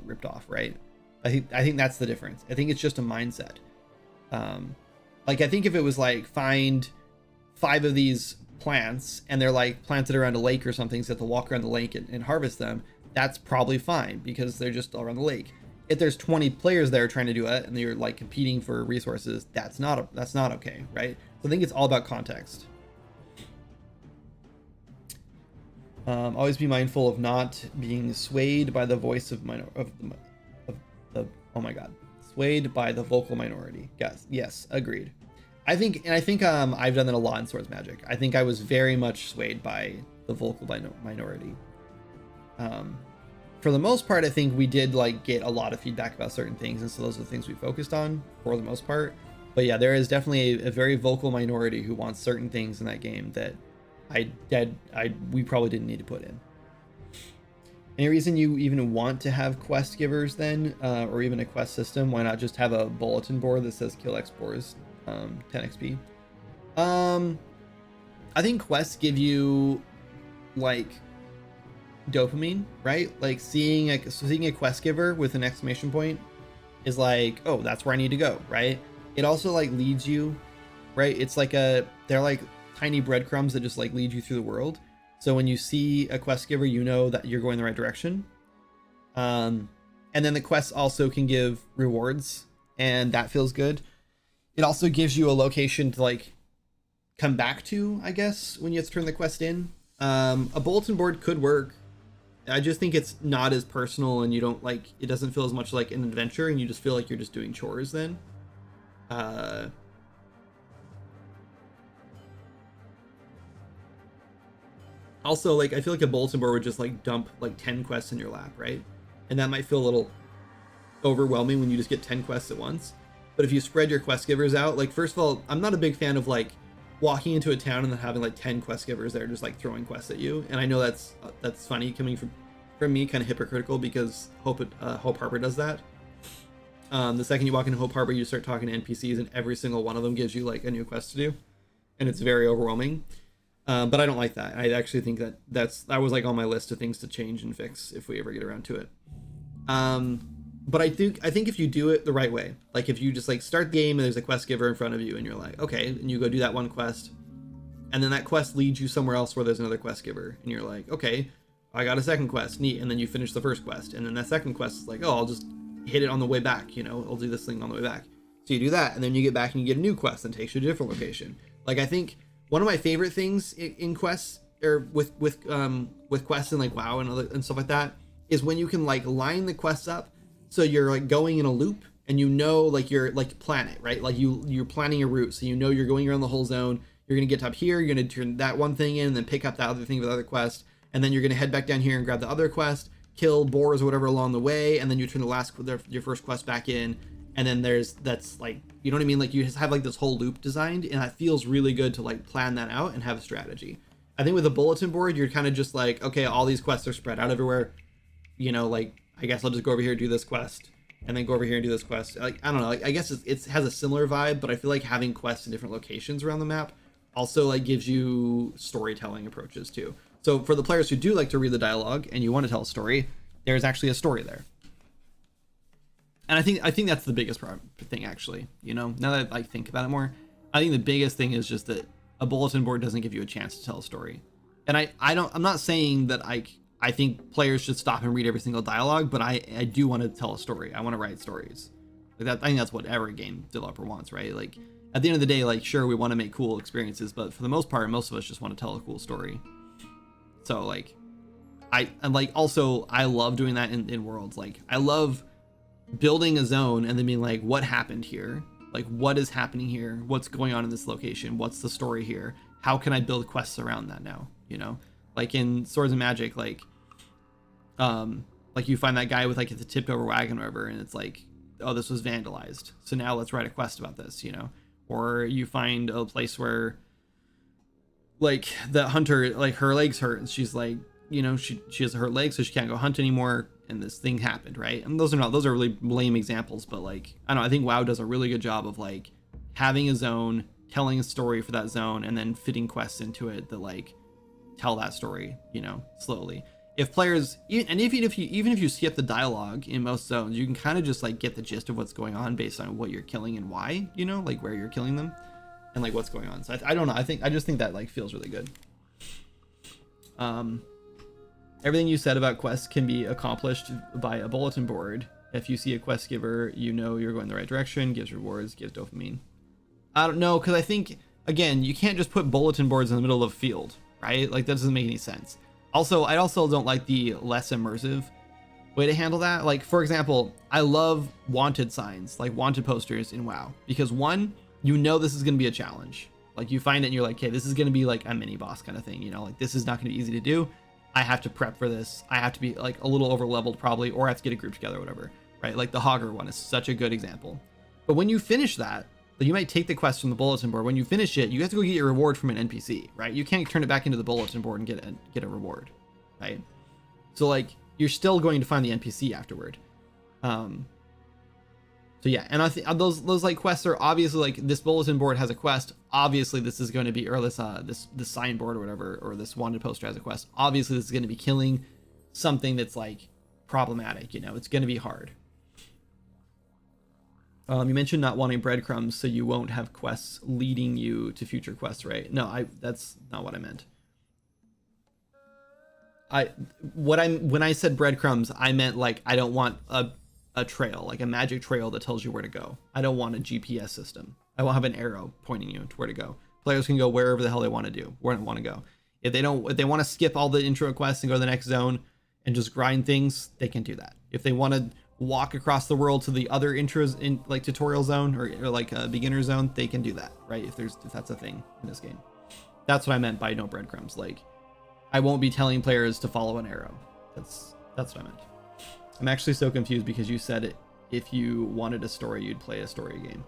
ripped off, right? I think that's the difference. I think it's just a mindset. Like I think if it was like find 5 of these plants and they're like planted around a lake or something, so you have to walk around the lake and harvest them, that's probably fine because they're just around the lake. If there's 20 players there trying to do it and you're like competing for resources, that's not okay, right? So I think it's all about context. Always be mindful of not being swayed by the voice of the oh my god, swayed by the vocal minority. Yes, agreed. I think I've done that a lot in Swords Magic. I think I was very much swayed by the vocal minority. For the most part, I think we did like get a lot of feedback about certain things, and so those are the things we focused on for the most part. But yeah, there is definitely a very vocal minority who wants certain things in that game that we probably didn't need to put in. Any reason you even want to have quest givers then, or even a quest system? Why not just have a bulletin board that says kill X boars, 10 XP? I think quests give you like dopamine, right? Like seeing a quest giver with an exclamation point is like, oh, that's where I need to go, right? It also like leads you, right? It's like they're like tiny breadcrumbs that just like lead you through the world. So when you see a quest giver, you know that you're going the right direction. And then the quests also can give rewards, and that feels good. It also gives you a location to like come back to, I guess, when you have to turn the quest in. A bulletin board could work. I just think it's not as personal, and you don't like, it doesn't feel as much like an adventure, and you just feel like you're just doing chores then. Also, like, I feel like a bulletin board would just like dump like 10 quests in your lap, right? And that might feel a little overwhelming when you just get 10 quests at once. But if you spread your quest givers out, like, first of all, I'm not a big fan of like walking into a town and then having like 10 quest givers there just like throwing quests at you. And I know that's funny coming from for me kind of hypocritical because Hope Harbor does that. The second you walk into Hope Harbor, you start talking to NPCs, and every single one of them gives you like a new quest to do, and it's very overwhelming. But I don't like that. I actually think that was like on my list of things to change and fix if we ever get around to it. But I think if you do it the right way, like if you just like start the game and there's a quest giver in front of you and you're like, okay, and you go do that one quest, and then that quest leads you somewhere else where there's another quest giver, and you're like, okay, I got a second quest, neat, and then you finish the first quest, and then that second quest is like, oh, I'll just hit it on the way back, you know, I'll do this thing on the way back. So you do that, and then you get back and you get a new quest and takes you to a different location. Like I think one of my favorite things in quests or with quests and like WoW and stuff like that is when you can like line the quests up so you're like going in a loop, and you know, like you're like plan it, right? Like you're planning a route, so you know you're going around the whole zone. You're gonna get to up here, you're gonna turn that one thing in, and then pick up that other thing with the other quest, and then you're gonna head back down here and grab the other quest, kill boars or whatever along the way, and then you turn your first quest back in, and then that's like, you know what I mean? Like you just have like this whole loop designed, and that feels really good to like plan that out and have a strategy. I think with a bulletin board, you're kind of just like, okay, all these quests are spread out everywhere, you know, like I guess I'll just go over here and do this quest, and then go over here and do this quest. Like I don't know, like I guess it has a similar vibe, but I feel like having quests in different locations around the map also like gives you storytelling approaches too. So for the players who do like to read the dialogue and you want to tell a story, there's actually a story there. And I think that's the biggest thing, actually. You know, now that I think about it more, I think the biggest thing is just that a bulletin board doesn't give you a chance to tell a story. And I'm not saying that I think players should stop and read every single dialogue, but I do want to tell a story. I want to write stories. Like that, I think that's what every game developer wants, right? Like at the end of the day, like sure, we want to make cool experiences, but for the most part, most of us just want to tell a cool story. So like I'm like, also I love doing that in worlds. Like I love building a zone and then being like, what happened here? Like what is happening here? What's going on in this location? What's the story here? How can I build quests around that now? You know, like in Swords and Magic, like you find that guy with like the tipped over wagon or whatever, and it's like, oh, this was vandalized, so now let's write a quest about this, you know. Or you find a place where like the hunter, like her legs hurt, and she's like, you know, she has hurt legs, so she can't go hunt anymore, and this thing happened, right? And those are really lame examples, but like I don't know, I think WoW does a really good job of like having a zone, telling a story for that zone, and then fitting quests into it that like tell that story, you know, slowly. If players, even if you skip the dialogue in most zones, you can kind of just like get the gist of what's going on based on what you're killing and why, you know, like where you're killing them and like what's going on. So I don't know, I just think that like feels really good. Everything you said about quests can be accomplished by a bulletin board. If you see a quest giver, you know you're going the right direction, gives rewards, gives dopamine. I don't know, because I think, again, you can't just put bulletin boards in the middle of a field, right? Like that doesn't make any sense. Also, I also don't like the less immersive way to handle that. Like, for example, I love wanted signs, like wanted posters in WoW, because one, you know this is going to be a challenge. Like you find it and you're like, okay, this is going to be like a mini boss kind of thing, you know, like this is not going to be easy to do. I have to prep for this. I have to be like a little over leveled probably, or I have to get a group together or whatever, right? Like the Hogger one is such a good example. But when you finish that, you might take the quest from the bulletin board. When you finish it, you have to go get your reward from an NPC, right? You can't turn it back into the bulletin board and get a reward, right? So like you're still going to find the NPC afterward. So yeah, and I think those like quests are obviously like this bulletin board has a quest. Obviously this is going to be, or this signboard or whatever, or this wanted poster has a quest. Obviously this is going to be killing something that's like problematic. You know, it's going to be hard. You mentioned not wanting breadcrumbs, so you won't have quests leading you to future quests, right? No, that's not what I meant. When I said breadcrumbs, I meant like I don't want a trail, like a magic trail that tells you where to go. I don't want a GPS system. I won't have an arrow pointing you to where to go. Players can go wherever the hell they want to do, where they want to go. If they want to skip all the intro quests and go to the next zone and just grind things, they can do that. If they want to walk across the world to the other intros in like tutorial zone or like a beginner zone, they can do that, right? If that's a thing in this game. That's what I meant by no breadcrumbs. Like I won't be telling players to follow an arrow. That's what I meant. I'm actually so confused because you said it, if you wanted a story, you'd play a story game.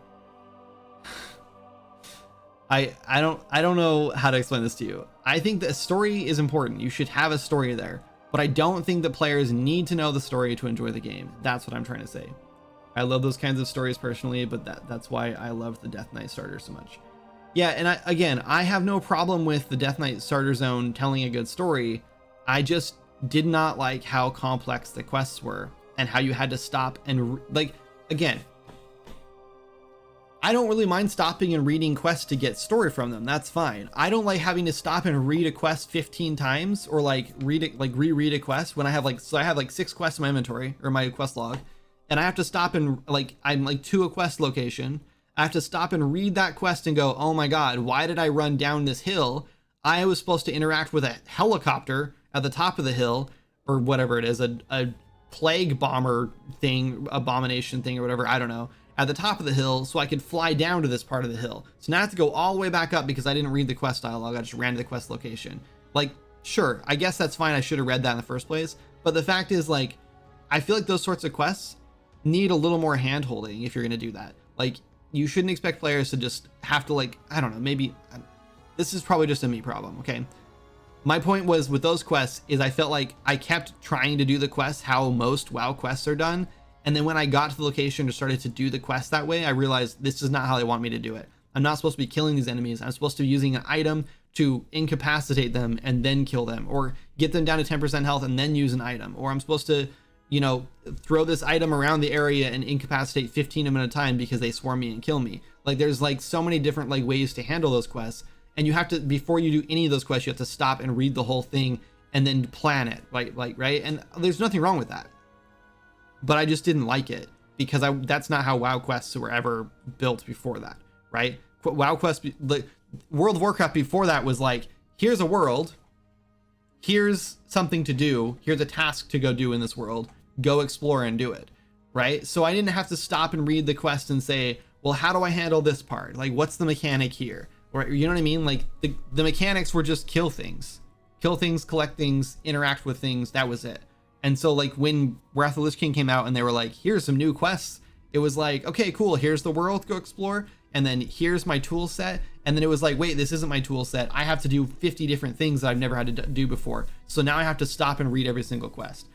I don't know how to explain this to you. I think that a story is important. You should have a story there. but I don't think that players need to know the story to enjoy the game. That's what I'm trying to say. I love those kinds of stories personally, but that's why I love the Death Knight starter so much. Yeah, and I have no problem with the Death Knight starter zone telling a good story. I just did not like how complex the quests were and how you had to stop and like, again, I don't really mind stopping and reading quests to get story from them. That's fine. I don't like having to stop and read a quest 15 times or like read it, like reread a quest when I have like, so I have like 6 quests in my inventory or my quest log, and I have to stop and like, I'm like to a quest location. I have to stop and read that quest and go, oh my God, why did I run down this hill? I was supposed to interact with a helicopter at the top of the hill or whatever it is, a plague bomber thing, abomination thing or whatever, I don't know, at the top of the hill so I could fly down to this part of the hill. So now I have to go all the way back up because I didn't read the quest dialogue. I just ran to the quest location. Like, sure, I guess that's fine. I should have read that in the first place. But the fact is, like, I feel like those sorts of quests need a little more hand holding if you're going to do that. Like, you shouldn't expect players to just have to, like, I don't know, maybe this is probably just a me problem. Okay. My point was with those quests is I felt like I kept trying to do the quests how most WoW quests are done. And then when I got to the location and started to do the quest that way, I realized this is not how they want me to do it. I'm not supposed to be killing these enemies. I'm supposed to be using an item to incapacitate them and then kill them, or get them down to 10% health and then use an item. Or I'm supposed to, you know, throw this item around the area and incapacitate 15 of them at a time because they swarm me and kill me. Like, there's like so many different like ways to handle those quests. And you have to, before you do any of those quests, you have to stop and read the whole thing and then plan it, like, right? And there's nothing wrong with that. But I just didn't like it because that's not how WoW quests were ever built before that, right? WoW quests, the World of Warcraft before that was like, here's a world, here's something to do, here's a task to go do in this world, go explore and do it, right? So I didn't have to stop and read the quest and say, well, how do I handle this part? Like, what's the mechanic here? Or, you know what I mean? Like, the mechanics were just kill things, collect things, interact with things. That was it. And so, like, when Wrath of the Lich King came out and they were like, here's some new quests, it was like, okay, cool, here's the world, go explore, and then here's my tool set. And then it was like, wait, this isn't my tool set. I have to do 50 different things that I've never had to do before. So now I have to stop and read every single quest.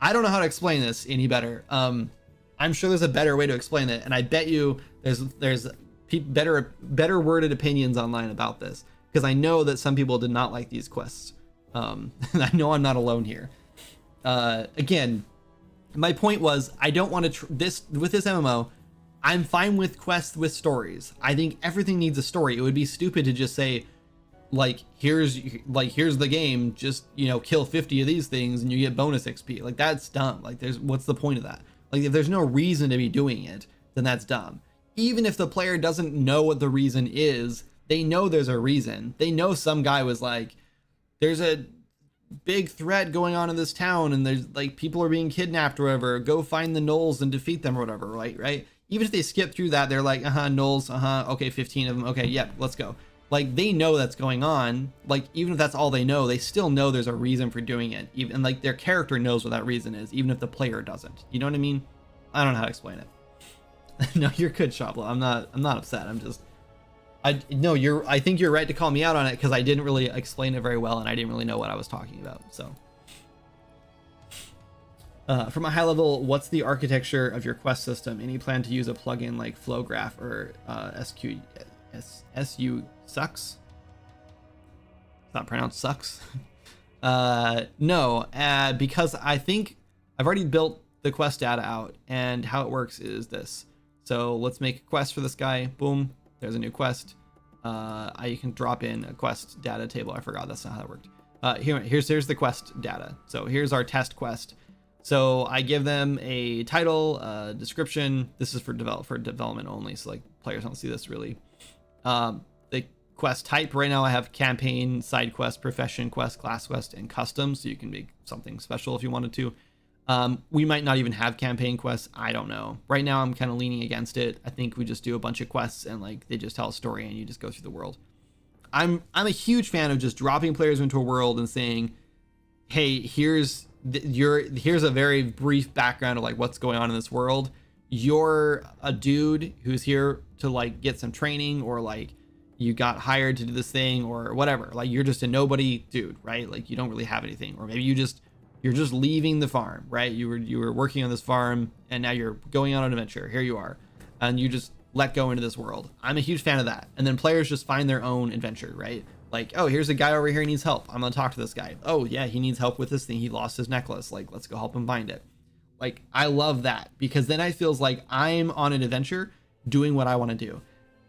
I don't know how to explain this any better. I'm sure there's a better way to explain it, and I bet you there's better worded opinions online about this, because I know that some people did not like these quests. And I know I'm not alone here. Again, my point was, I don't want to with this MMO, I'm fine with quests with stories. I think everything needs a story. It would be stupid to just say, like, here's the game, just, you know, kill 50 of these things and you get bonus XP. Like, that's dumb. Like, what's the point of that? Like, if there's no reason to be doing it, then that's dumb. Even if the player doesn't know what the reason is, they know there's a reason. They know some guy was like, there's a big threat going on in this town and there's like people are being kidnapped or whatever, go find the gnolls and defeat them or whatever, right? Even if they skip through that, they're like, gnolls, okay, 15 of them, okay, yep, let's go. Like, they know that's going on. Like, even if that's all they know, they still know there's a reason for doing it. Even like their character knows what that reason is, even if the player doesn't. You know what I mean? I don't know how to explain it. No, you're good, Shabla. I'm not upset. I think you're right to call me out on it, because I didn't really explain it very well and I didn't really know what I was talking about. So from a high level, what's the architecture of your quest system? Any plan to use a plugin like Flowgraph or SU sucks? It's not pronounced sucks. No, because I think I've already built the quest data out, and how it works is this. So let's make a quest for this guy. Boom, there's a new quest. You can drop in a quest data table. I forgot that's not how that worked. Here's the quest data. So here's our test quest. So I give them a title, description. This is for development only, so like players don't see this really. The quest type right now I have campaign, side quest, profession quest, class quest, and custom. So you can make something special if you wanted to. We might not even have campaign quests. I don't know. Right now I'm kind of leaning against it. I think we just do a bunch of quests and like they just tell a story and you just go through the world. I'm a huge fan of just dropping players into a world and saying, hey, here's a very brief background of like what's going on in this world. You're a dude who's here to like get some training, or like you got hired to do this thing or whatever. Like, you're just a nobody dude, right? Like, you don't really have anything, or maybe you just You're just leaving the farm, right? You were working on this farm, and now you're going on an adventure. Here you are, and you just let go into this world. I'm a huge fan of that. And then players just find their own adventure, right? Like, oh, here's a guy over here who needs help. I'm gonna talk to this guy. Oh yeah, he needs help with this thing. He lost his necklace. Like, let's go help him find it. Like, I love that, because then I feels like I'm on an adventure doing what I want to do.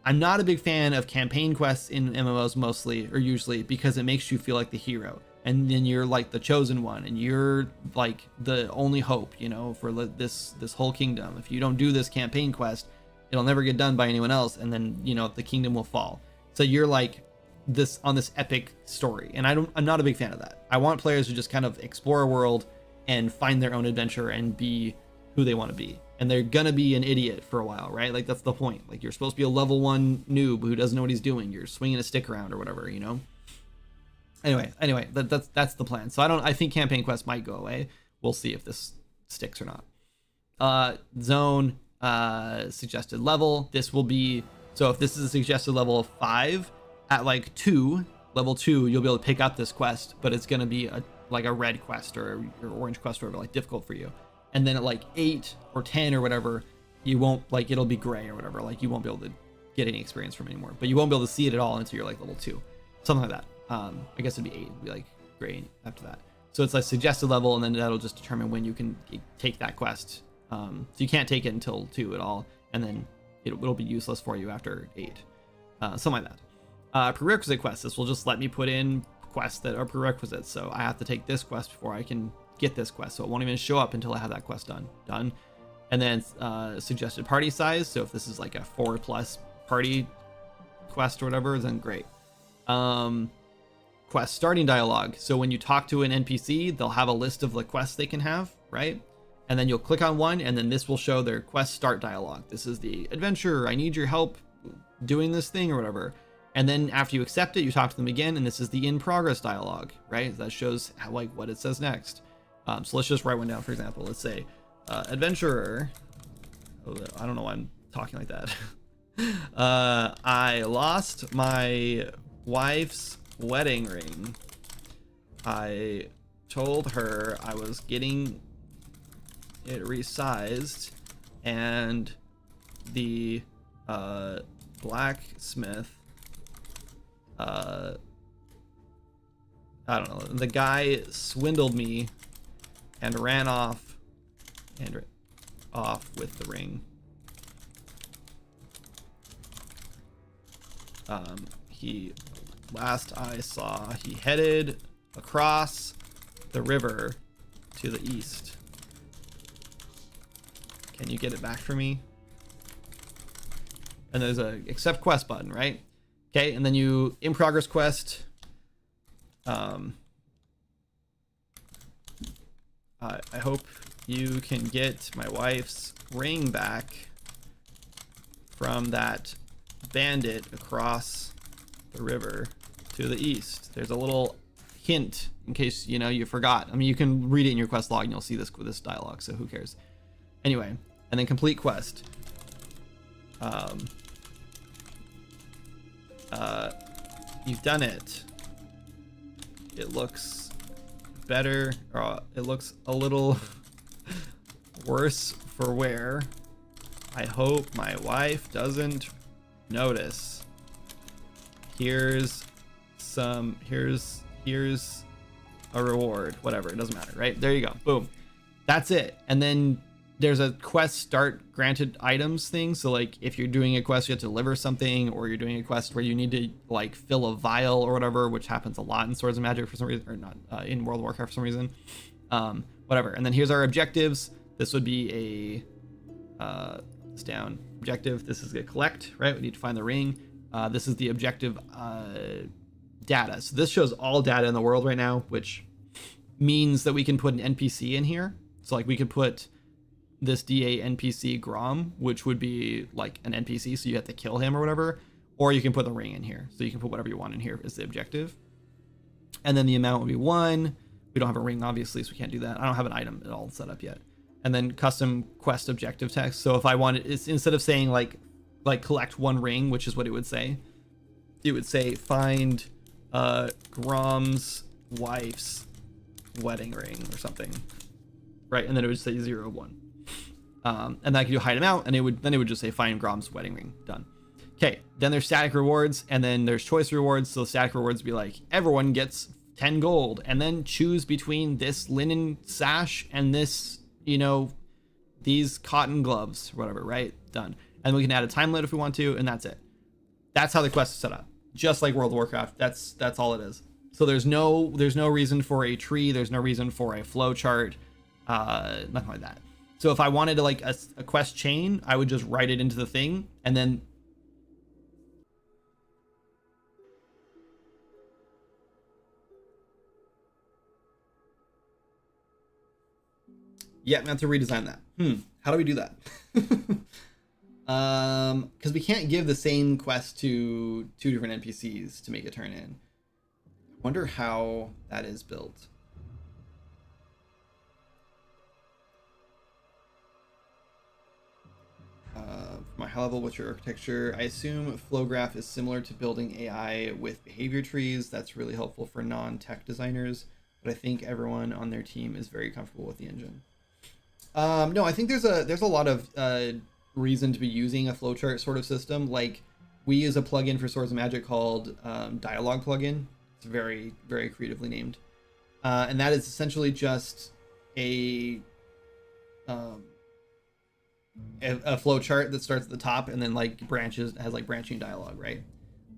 I'm not a big fan of campaign quests in MMOs mostly, or usually, because it makes you feel like the hero, and then you're like the chosen one, and you're like the only hope, you know, for this whole kingdom. If you don't do this campaign quest, it'll never get done by anyone else, and then, you know, the kingdom will fall. So you're like this on this epic story, and I'm not a big fan of that. I want players to just kind of explore a world and find their own adventure and be who they want to be. And they're gonna be an idiot for a while, right? Like, that's the point. Like, you're supposed to be a level 1 noob who doesn't know what he's doing. You're swinging a stick around or whatever, you know? Anyway, that's the plan. So I think campaign quests might go away. We'll see if this sticks or not. Zone, suggested level. This will be, so if this is a suggested level of 5, at like level 2, you'll be able to pick up this quest, but it's gonna be like a red quest or orange quest or whatever, like difficult for you. And then at like 8 or 10 or whatever, you won't, like, it'll be gray or whatever, like you won't be able to get any experience from it anymore, but you won't be able to see it at all until you're like level 2, something like that. I guess it'd be 8, it'd be like gray after that. So it's like suggested level, and then that'll just determine when you can take that quest. So you can't take it until 2 at all, and then it'll be useless for you after 8, something like that. Prerequisite quests, this will just let me put in quests that are prerequisites. So I have to take this quest before I can get this quest, so it won't even show up until I have that quest done. And then suggested party size, so if this is like a 4+ party quest or whatever, then great. Quest starting dialogue, so when you talk to an NPC, they'll have a list of the quests they can have, right? And then you'll click on one, and then this will show their quest start dialogue. This is the adventure, I need your help doing this thing or whatever. And then after you accept it, you talk to them again, and this is the in progress dialogue, right? That shows how, like, what it says next. So let's just write one down. For example, let's say adventurer, I don't know why I'm talking like that. I lost my wife's wedding ring. I told her I was getting it resized, and the blacksmith, I don't know, the guy swindled me and ran off with the ring. Last I saw, he headed across the river to the east. Can you get it back for me? And there's a accept quest button, right? Okay, and then you in progress quest. I hope you can get my wife's ring back from that bandit across the river to the east. There's a little hint in case, you know, you forgot. I mean, you can read it in your quest log and you'll see this dialogue, so who cares? Anyway, and then complete quest. You've done it. It looks better, or it looks a little worse for wear. I hope my wife doesn't notice. Here's a reward, whatever, it doesn't matter, right? There you go, boom, that's it. And then there's a quest start granted items thing. So like if you're doing a quest, you have to deliver something, or you're doing a quest where you need to like fill a vial or whatever, which happens a lot in Swords of Magic for some reason, or not in World of Warcraft for some reason. Whatever. And then here's our objectives. This would be a this down objective. This is a collect, right? We need to find the ring. This is the objective data. So this shows all data in the world right now, which means that we can put an NPC in here. So like we could put this DA NPC Grom, which would be like an NPC, so you have to kill him or whatever, or you can put the ring in here. So you can put whatever you want in here as the objective. And then the amount would be 1. We don't have a ring, obviously, so we can't do that. I don't have an item at all set up yet. And then custom quest objective text. So if I wanted, it's instead of saying like collect 1 ring, which is what it would say find Grom's wife's wedding ring or something, right? And then it would say 0, 1. And then I could do hide him out, and it would just say find Grom's wedding ring. Done. Okay, then there's static rewards, and then there's choice rewards. So static rewards would be like everyone gets 10 gold, and then choose between this linen sash and this, you know, these cotton gloves or whatever, right? Done. And we can add a time limit if we want to, and that's it. That's how the quest is set up. Just like World of Warcraft. That's all it is. So there's no reason for a tree, there's no reason for a flow chart, nothing like that. So if I wanted to like a quest chain, I would just write it into the thing, and then yeah, we have to redesign that. How do we do that? Because we can't give the same quest to 2 different NPCs to make it turn in. I wonder how that is built. For my high level, what's your architecture? I assume Flowgraph is similar to building AI with behavior trees. That's really helpful for non-tech designers, but I think everyone on their team is very comfortable with the engine. No, I think there's a lot of reason to be using a flowchart sort of system. Like we use a plugin for Swords of Magic called Dialogue plugin. It's very, very creatively named, and that is essentially just a flow chart that starts at the top and then like has like branching dialogue, right?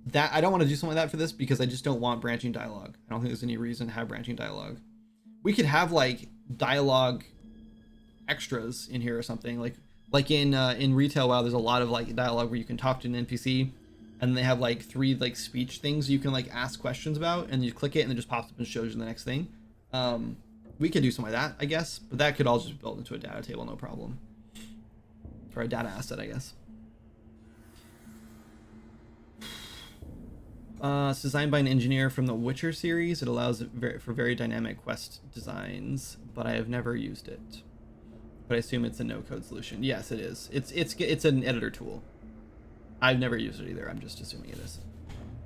That I don't want to do something like that for this because I just don't want branching dialogue. I don't think there's any reason to have branching dialogue. We could have like dialogue extras in here or something, like in retail WoW there's a lot of like dialogue where you can talk to an NPC and they have like 3 like speech things you can like ask questions about, and you click it and it just pops up and shows you the next thing. We could do something like that, I guess, but that could all just be built into a data table, no problem. Or a data asset, I guess. It's designed by an engineer from the Witcher series. It allows for very dynamic quest designs, but I have never used it. But I assume it's a no-code solution. Yes, it is. It's an editor tool. I've never used it either. I'm just assuming it is.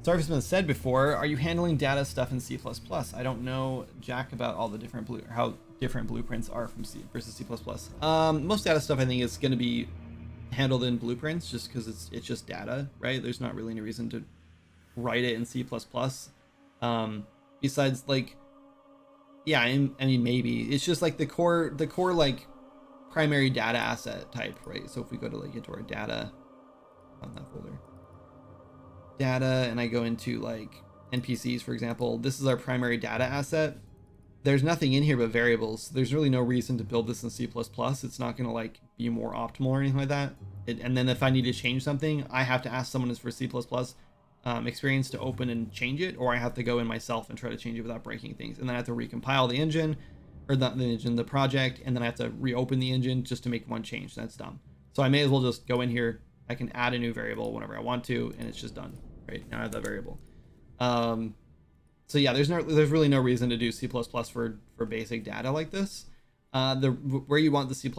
Sorry if it's been said before. Are you handling data stuff in C++? I don't know jack about all the different how different blueprints are from C versus C++. Most data stuff I think is going to be handled in blueprints just because it's just data, right? There's not really any reason to write it in C++. Besides, like, yeah, I mean maybe it's just like the core like primary data asset type, right? So if we go to like into our data on that folder, data, and I go into like NPCs, for example, this is our primary data asset. There's nothing in here but variables. There's really no reason to build this in C++. It's not going to like be more optimal or anything like that. And then if I need to change something, I have to ask someone who's for C++ experience to open and change it, or I have to go in myself and try to change it without breaking things. And then I have to recompile the engine, or not the engine, the project, and then I have to reopen the engine just to make one change. That's dumb. So I may as well just go in here. I can add a new variable whenever I want to, and it's just done. Right now I have that variable. So yeah, there's really no reason to do C++ for basic data like this. Where you want the C++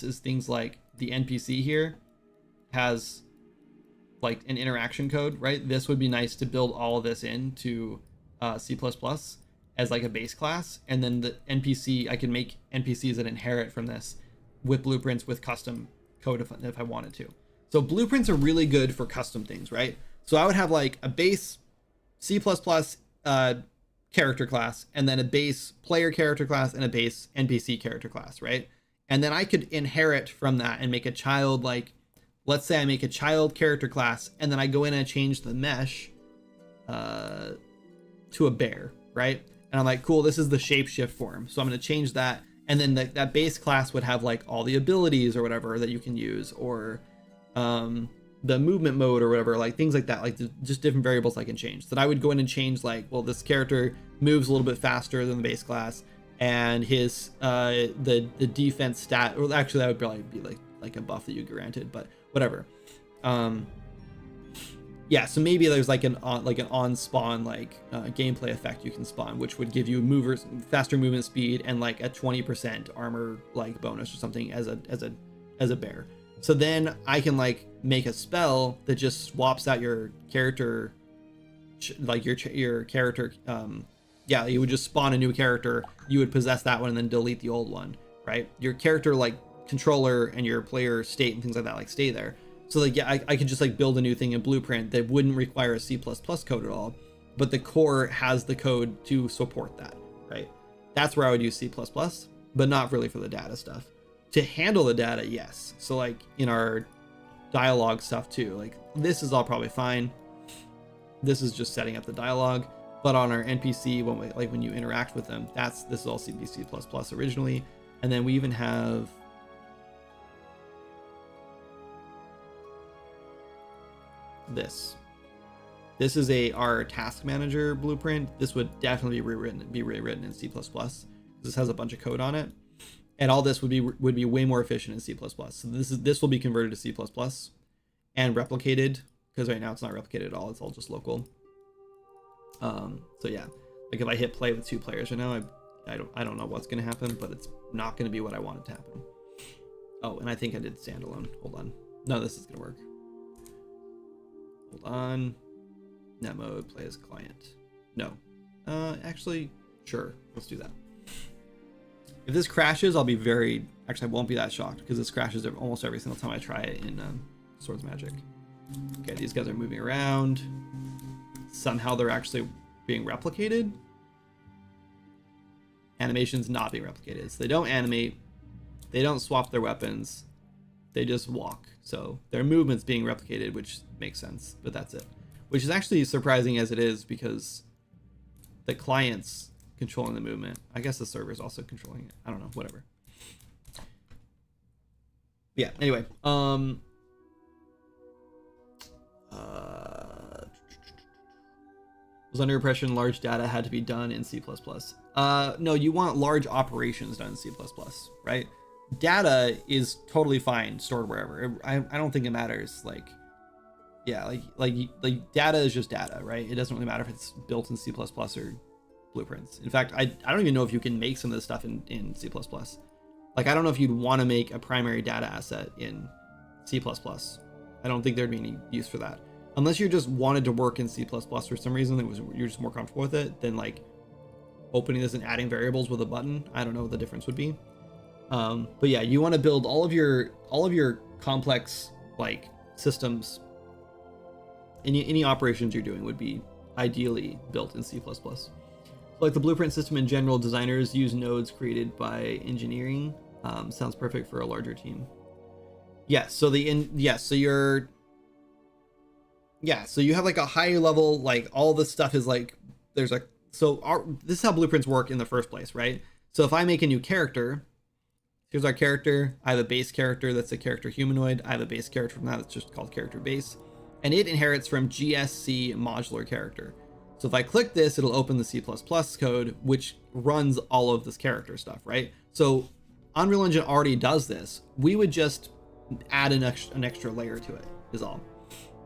is things like the NPC here has like an interaction code, right? This would be nice to build all of this into C++ as like a base class, and then the NPC, I can make NPCs that inherit from this with blueprints with custom code if I wanted to. So blueprints are really good for custom things, right? So I would have like a base C++ character class, and then a base player character class, and a base NPC character class, right? And then I could inherit from that and make a child, like, let's say I make a child character class, and then I go in and change the mesh to a bear, right? And I'm like, cool, this is the shapeshift form. So I'm going to change that. And then that base class would have like all the abilities or whatever that you can use, or the movement mode or whatever, like things like that, like just different variables I can change. So that I would go in and change, like, well, this character moves a little bit faster than the base class, and his the defense stat, or actually that would probably be like a buff that you granted, but whatever. Yeah, so maybe there's like an on spawn like gameplay effect you can spawn, which would give you faster movement speed and like a 20% armor like bonus or something as a bear. So then I can like make a spell that just swaps out your character, like your character yeah, you would just spawn a new character, you would possess that one and then delete the old one, right? Your character like controller and your player state and things like that like stay there. So like, yeah, I could just like build a new thing in Blueprint that wouldn't require a C++ code at all, but the core has the code to support that, right? That's where I would use C++, but not really for the data stuff. To handle the data, yes. So like in our dialogue stuff too, like this is all probably fine. This is just setting up the dialogue, but on our NPC, when you interact with them, this is all C++ originally. And then we even have this. This is our task manager blueprint. This would definitely be rewritten in C++. This has a bunch of code on it, and all this would be way more efficient in C++. So this will be converted to C++ and replicated, because right now it's not replicated at all. It's all just local. So yeah, like if I hit play with 2 players right now, I don't know what's gonna happen, but it's not gonna be what I want it to happen. Oh, and I think I did standalone. Hold on. No, this is gonna work. Hold on. Net mode, play as client. No. Actually, sure. Let's do that. If this crashes, I'll be actually, I won't be that shocked, because this crashes almost every single time I try it in Swords Magic. Okay, these guys are moving around. Somehow they're actually being replicated. Animation's not being replicated. So they don't animate. They don't swap their weapons. They just walk. So their movement's being replicated, which makes sense, but that's it. Which is actually surprising as it is, because the client's controlling the movement. I guess the server's also controlling it. I don't know, whatever. Yeah, anyway. Was under impression large data had to be done in C++. No, you want large operations done in C++, right? Data is totally fine stored wherever. I don't think it matters. Like, yeah, like data is just data, right? It doesn't really matter if it's built in C++ or blueprints. In fact, I don't even know if you can make some of this stuff in C++. Like, I don't know if you'd want to make a primary data asset in C++. I don't think there'd be any use for that. Unless you just wanted to work in C++ for some reason, you're just more comfortable with it, then like opening this and adding variables with a button. I don't know what the difference would be. But yeah, you want to build all of your complex like systems. Any operations you're doing would be ideally built in C++. So like the blueprint system in general, designers use nodes created by engineering. Sounds perfect for a larger team. Yeah. So so you have like a higher level, like all this stuff is like, this is how blueprints work in the first place, right? So if I make a new character, here's our character. I have a base character that's a character humanoid. I have a base character from that that's just called character base. And it inherits from GSC modular character. So if I click this, it'll open the C++ code, which runs all of this character stuff, right? So Unreal Engine already does this. We would just add an extra layer to it, is all.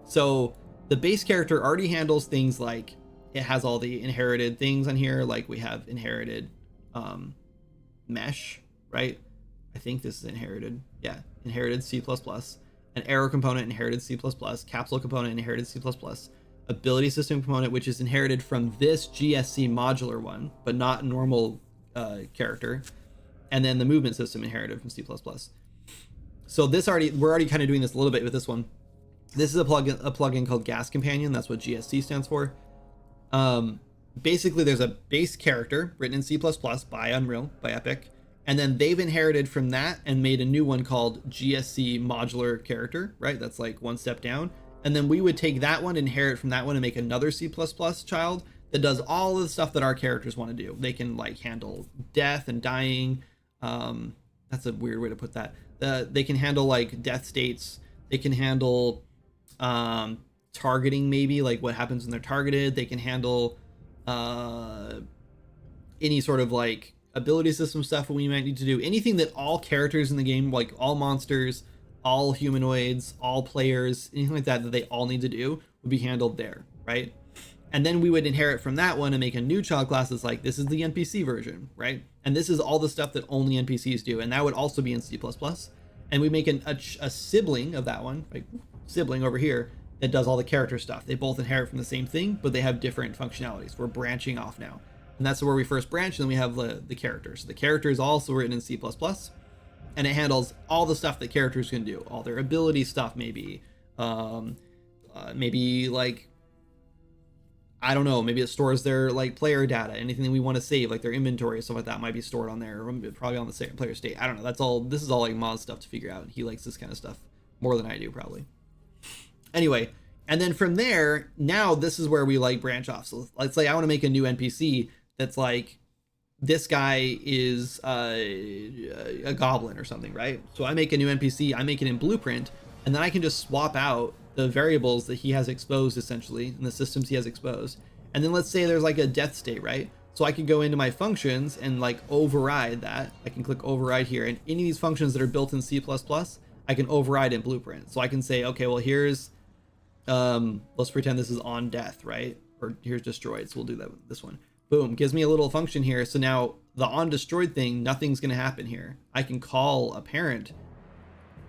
So the base character already handles things like, it has all the inherited things on here. Like we have inherited mesh, right? I think this is inherited. Yeah, inherited C++. An arrow component inherited C++. Capsule component inherited C++. Ability system component, which is inherited from this GSC modular one, but not normal character. And then the movement system inherited from C++. So we're already kind of doing this a little bit with this one. This is a plugin called Gas Companion. That's what GSC stands for. Basically, there's a base character written in C++ by Unreal, by Epic, and then they've inherited from that and made a new one called GSC modular character, right? That's like one step down. And then we would take that one, inherit from that one, and make another C++ child that does all of the stuff that our characters want to do. They can like handle death and dying. That's a weird way to put that. They can handle like death states. They can handle targeting, maybe like what happens when they're targeted. They can handle any sort of like ability system stuff we might need to do. Anything that all characters in the game, like all monsters, all humanoids, all players, anything like that they all need to do would be handled there, right? And then we would inherit from that one and make a new child class that's like, this is the NPC version, right? And this is all the stuff that only NPCs do, and that would also be in C++. And we make a sibling of that one, like sibling over here, that does all the character stuff. They both inherit from the same thing, but they have different functionalities. We're branching off now. And that's where we first branch. And then we have the characters. The character is also written in C++, and it handles all the stuff that characters can do, all their ability stuff, maybe, maybe like, I don't know, maybe it stores their like player data, anything that we want to save, like their inventory, stuff like that might be stored on there, or probably on the player state. I don't know. That's all. This is all like Moz stuff to figure out. He likes this kind of stuff more than I do, probably. Anyway, and then from there, now this is where we like branch off. So let's say I want to make a new NPC that's like, this guy is a goblin or something, right? So I make a new NPC, I make it in Blueprint, and then I can just swap out the variables that he has exposed, essentially, and the systems he has exposed. And then let's say there's like a death state, right? So I can go into my functions and like override that. I can click override here, and any of these functions that are built in C++, I can override in Blueprint. So I can say, okay, well, here's, let's pretend this is on death, right? Or here's destroyed, so we'll do that with this one. Boom, gives me a little function here. So now the on destroyed thing, nothing's going to happen here. I can call a parent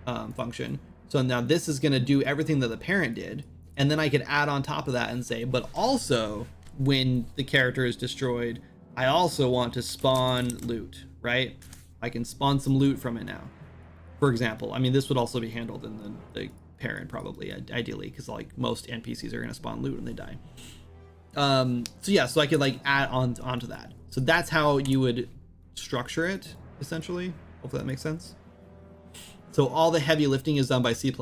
function. So now this is going to do everything that the parent did. And then I could add on top of that and say, but also when the character is destroyed, I also want to spawn loot, right? I can spawn some loot from it now. For example, I mean, this would also be handled in the parent probably, ideally, because like most NPCs are going to spawn loot when they die. So yeah, so I could like add onto that. So that's how you would structure it, essentially. Hopefully that makes sense. So all the heavy lifting is done by C++,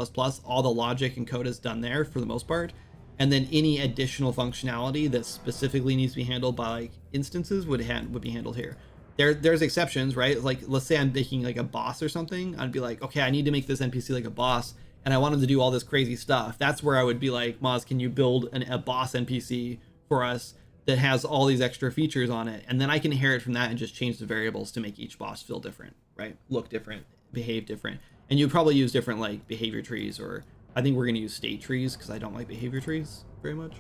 all the logic and code is done there for the most part. And then any additional functionality that specifically needs to be handled by like instances would be handled here. There's exceptions, right? Like, let's say I'm making like a boss or something. I'd be like, okay, I need to make this NPC like a boss, and I want him to do all this crazy stuff. That's where I would be like, Moz, can you build a boss NPC for us that has all these extra features on it? And then I can inherit from that and just change the variables to make each boss feel different, right? Look different, behave different. And you probably use different like behavior trees, or I think we're going to use state trees because I don't like behavior trees very much.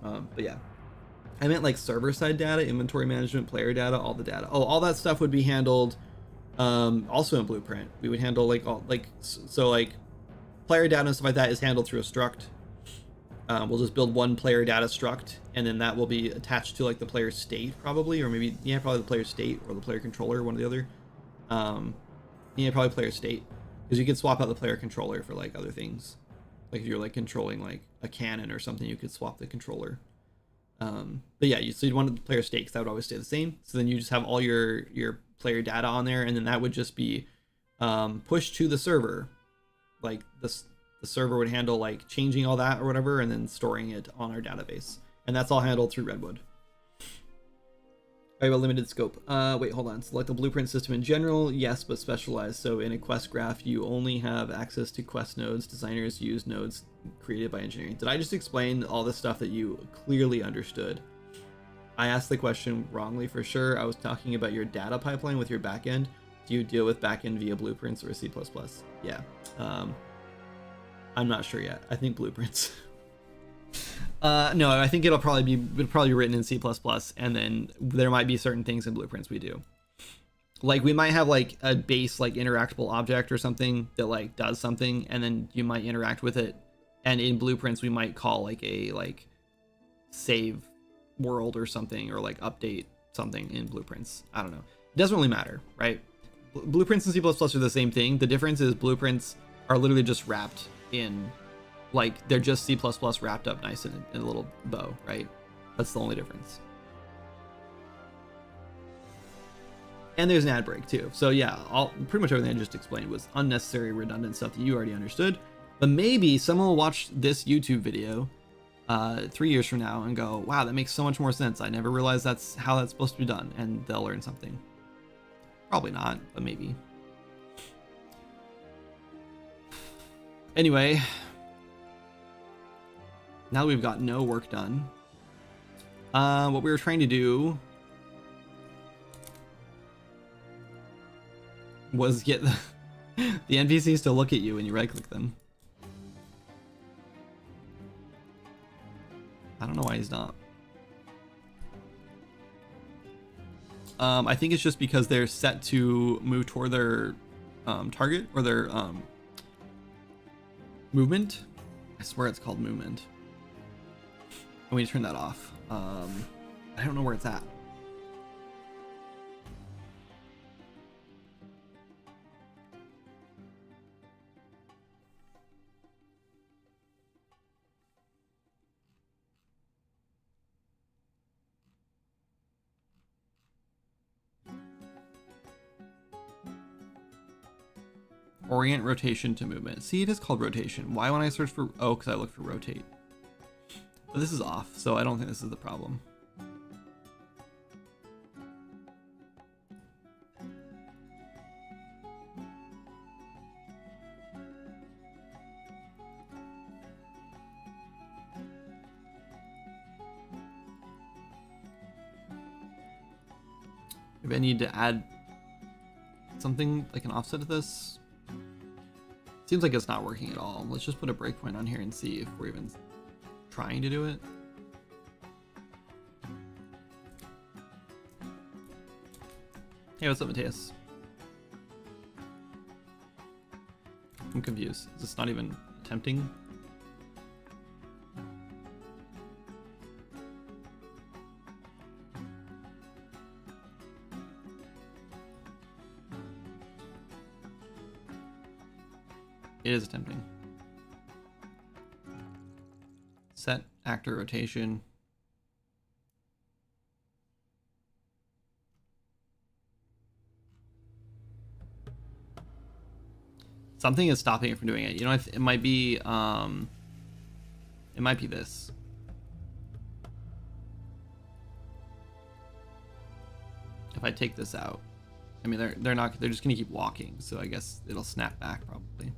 But yeah, I meant like server side data, inventory management, player data, all the data. Oh, all that stuff would be handled also in Blueprint. We would handle like all like, so like player data and stuff like that is handled through a struct. We'll just build one player data struct, and then that will be attached to like the player state probably, or maybe, yeah, probably the player state or the player controller, one or the other. Yeah, probably player state, because you could swap out the player controller for like other things. Like if you're like controlling like a cannon or something, you could swap the controller. But yeah, so you'd want the player state, because that would always stay the same. So then you just have all your player data on there, and then that would just be pushed to the server. Like the server would handle like changing all that or whatever, and then storing it on our database. And that's all handled through Redwood. I have a limited scope. Wait, hold on. Select the Blueprint system in general. Yes, but specialized. So in a quest graph, you only have access to quest nodes. Designers use nodes created by engineering. Did I just explain all this stuff that you clearly understood? I asked the question wrongly for sure. I was talking about your data pipeline with your backend. Do you deal with backend via Blueprints or C++? Yeah. I'm not sure yet. I think Blueprints. No, I think it'll probably be written in C++, and then there might be certain things in Blueprints we do. Like we might have like a base like interactable object or something that like does something, and then you might interact with it. And in Blueprints we might call like a like save world or something, or like update something in Blueprints. I don't know. It doesn't really matter, right? Blueprints and C++ are the same thing. The difference is Blueprints are literally just wrapped in, like they're just C++ wrapped up nice in a little bow, right? That's the only difference. And there's an ad break too. So yeah, pretty much everything I just explained was unnecessary, redundant stuff that you already understood. But maybe someone will watch this YouTube video 3 years from now and go, wow, that makes so much more sense. I never realized that's how that's supposed to be done. And they'll learn something. Probably not, but maybe. Anyway, now that we've got no work done, what we were trying to do was get the NPCs to look at you when you right click them. I don't know why he's not. I think it's just because they're set to move toward their target, or their movement. I swear it's called movement. And we turn that off. I don't know where it's at. Orient rotation to movement. See, it is called rotation. Why when I search for... Oh, because I look for rotate. But this is off, so I don't think this is the problem. Maybe I need to add something like an offset to this. Seems like it's not working at all. Let's just put a breakpoint on here and see if we're even trying to do it. Hey, what's up, Mateus? I'm confused. Is this not even attempting? It is attempting. Set actor rotation. Something is stopping it from doing it. You know, it might be this. If I take this out, I mean, they're just gonna keep walking. So I guess it'll snap back probably.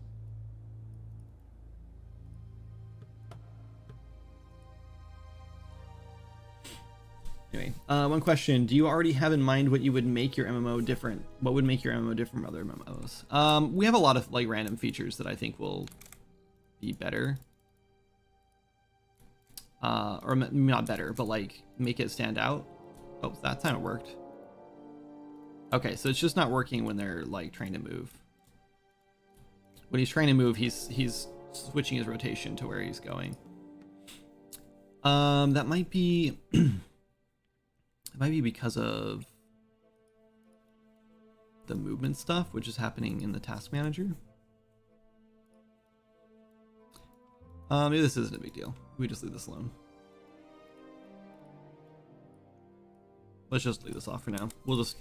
Anyway, one question. Do you already have in mind what you would make your MMO different? What would make your MMO different from other MMOs? We have a lot of like random features that I think will be better. Or not better, but like make it stand out. Oh, that time it worked. Okay, so it's just not working when they're like trying to move. When he's trying to move, he's switching his rotation to where he's going. That might be... It might be because of the movement stuff, which is happening in the task manager. Maybe this isn't a big deal. We just leave this alone. Let's just leave this off for now. We'll just...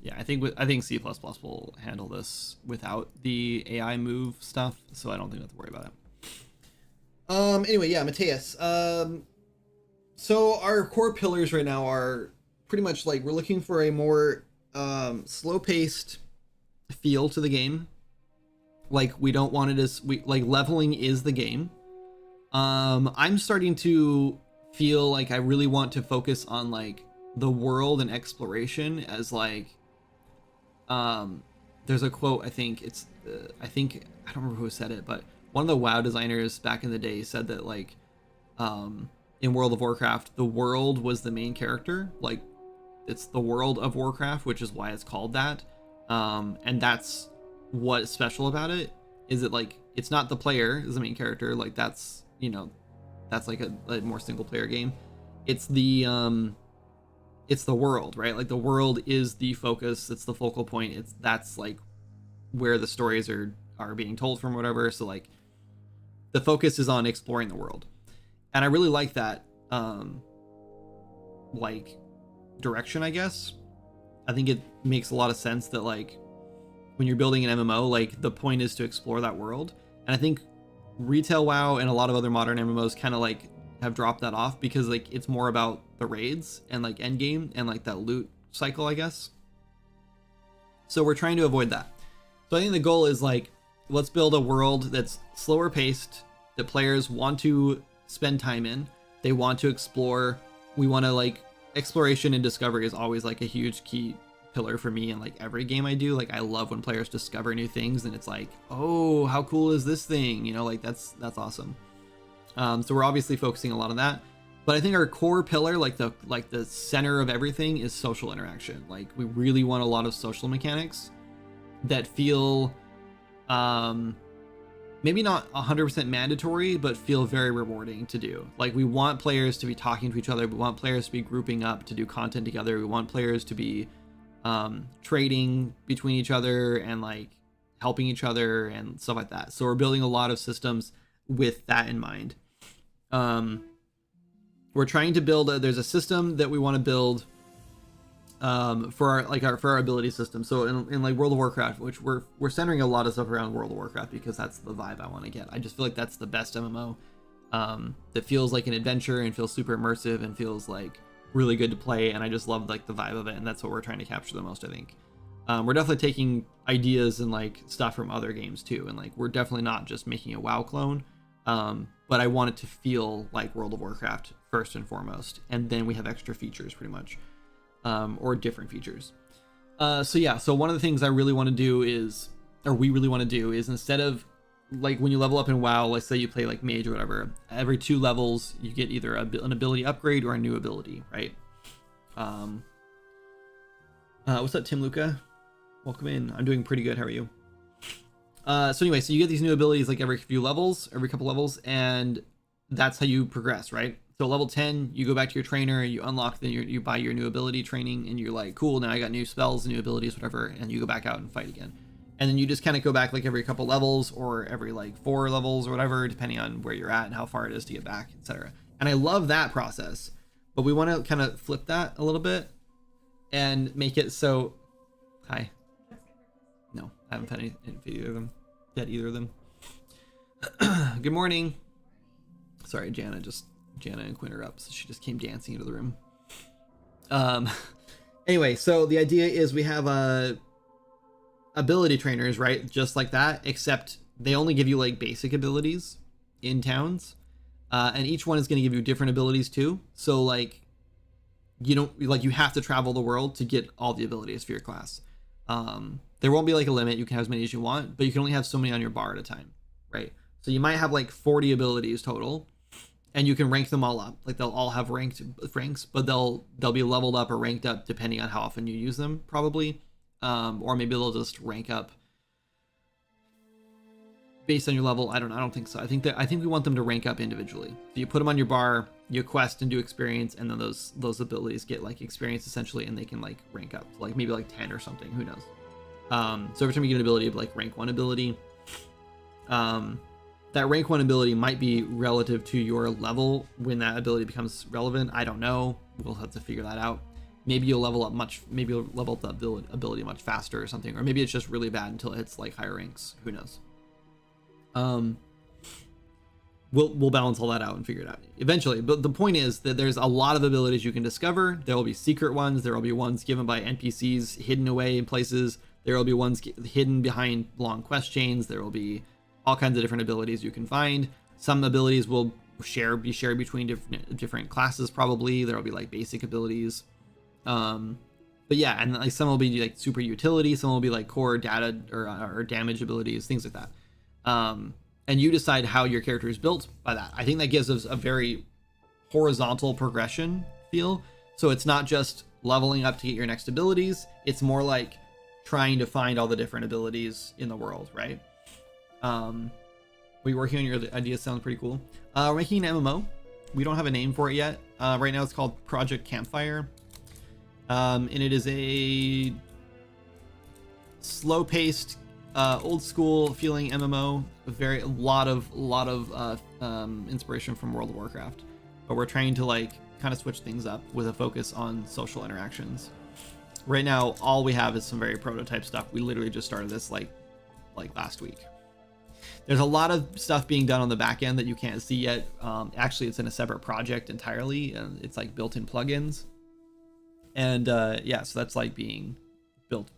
Yeah, I think C++ will handle this without the AI move stuff, so I don't think we have to worry about it. Anyway, yeah, Mateus. So our core pillars right now are pretty much like we're looking for a more slow-paced feel to the game. Like we don't want it as like leveling is the game. I'm starting to feel like I really want to focus on like the world and exploration as like there's a quote, I think I don't remember who said it, but one of the WoW designers back in the day said that like in World of Warcraft the world was the main character, like it's the world of Warcraft, which is why it's called that, and that's what's special about it, is it like it's not the player is the main character, like that's, you know, that's like a more single player game. It's the world, right? Like the world is the focus, it's the focal point, that's like where the stories are being told from, whatever. So like the focus is on exploring the world, and I really like that like direction, I guess. I think it makes a lot of sense that like when you're building an MMO, like the point is to explore that world. And I think retail WoW and a lot of other modern MMOs kind of like have dropped that off because like it's more about the raids and like end game and like that loot cycle, I guess. So we're trying to avoid that. So I think the goal is like, let's build a world that's slower paced, that players want to spend time in, they want to explore. We want to like exploration and discovery is always like a huge key pillar for me in like every game I do. Like I love when players discover new things and it's like, oh, how cool is this thing? You know, like that's awesome. So we're obviously focusing a lot on that. But I think our core pillar, like the center of everything, is social interaction. Like we really want a lot of social mechanics that feel maybe not 100% mandatory, but feel very rewarding to do. Like we want players to be talking to each other. We want players to be grouping up to do content together. We want players to be trading between each other and like helping each other and stuff like that. So we're building a lot of systems with that in mind. We're trying to build there's a system that we want to build for our ability system. So in like World of Warcraft, which we're centering a lot of stuff around World of Warcraft because that's the vibe I want to get. I just feel like that's the best MMO that feels like an adventure and feels super immersive and feels like really good to play, and I just love like the vibe of it, and that's what we're trying to capture the most, I think. We're definitely taking ideas and like stuff from other games too, and like we're definitely not just making a WoW clone, but I want it to feel like World of Warcraft first and foremost, and then we have extra features pretty much, or different features. So one of the things I really want to do is, or we really want to do is, instead of like when you level up in WoW, let's say you play like mage or whatever, every 2 levels you get either an ability upgrade or a new ability, right? What's up, Tim Luca? Welcome in. I'm doing pretty good. How are you? So anyway, so you get these new abilities like every couple levels, and that's how you progress, right? So level 10, you go back to your trainer, you unlock, then you buy your new ability training, and you're like, cool, now I got new spells, new abilities, whatever, and you go back out and fight again. And then you just kind of go back like every couple levels or every like 4 levels or whatever, depending on where you're at and how far it is to get back, etc. And I love that process, but we want to kind of flip that a little bit and make it so... Hi. No, I haven't fed either of them. Good morning. Sorry, Jana and Quinn are up, so she just came dancing into the room. Anyway, so the idea is we have ability trainers, right? Just like that, except they only give you like basic abilities in towns, and each one is going to give you different abilities too. So like you have to travel the world to get all the abilities for your class. There won't be like a limit. You can have as many as you want, but you can only have so many on your bar at a time, right? So you might have like 40 abilities total, and you can rank them all up. Like they'll all have ranks, but they'll be leveled up or ranked up depending on how often you use them, probably. Or maybe they'll just rank up based on your level. I don't think so. I think we want them to rank up individually. So you put them on your bar, you quest and do experience, and then those abilities get like experience essentially, and they can like rank up, like maybe like 10 or something, who knows. So every time you get an ability, like rank 1 ability, that rank 1 ability might be relative to your level when that ability becomes relevant. I don't know. We'll have to figure that out. Maybe you'll level up the ability much faster or something, or maybe it's just really bad until it hits like higher ranks. Who knows? We'll balance all that out and figure it out eventually. But the point is that there's a lot of abilities you can discover. There will be secret ones. There will be ones given by NPCs hidden away in places. There will be ones hidden behind long quest chains. There will be all kinds of different abilities you can find. Some abilities will be shared between different classes. Probably there will be like basic abilities. But yeah, and like some will be like super utility, some will be like core data or damage abilities, things like that. And you decide how your character is built by that. I think that gives us a very horizontal progression feel. So it's not just leveling up to get your next abilities. It's more like trying to find all the different abilities in the world, right? We're working on your ideas. Sounds pretty cool. We're making an MMO. We don't have a name for it yet. Right now it's called Project Campfire. And it is a slow-paced, old-school feeling MMO. A lot of inspiration from World of Warcraft, but we're trying to like kind of switch things up with a focus on social interactions. Right now, all we have is some very prototype stuff. We literally just started this like last week. There's a lot of stuff being done on the back end that you can't see yet. Actually, it's in a separate project entirely, and it's like built-in plugins. And yeah, so that's like being built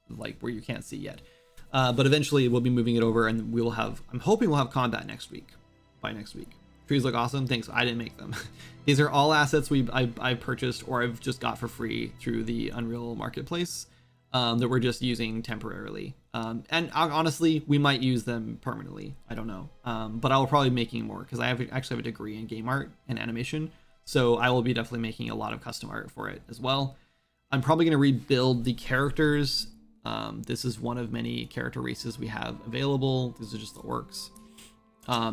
like where you can't see yet. But eventually we'll be moving it over, and I'm hoping we'll have combat by next week. Trees look awesome. Thanks. I didn't make them. These are all assets I purchased or I've just got for free through the Unreal Marketplace that we're just using temporarily. And honestly, we might use them permanently. I don't know. But I will probably be making more because I actually have a degree in game art and animation. So I will be definitely making a lot of custom art for it as well. I'm probably going to rebuild the characters. This is one of many character races we have available. These are just the orcs.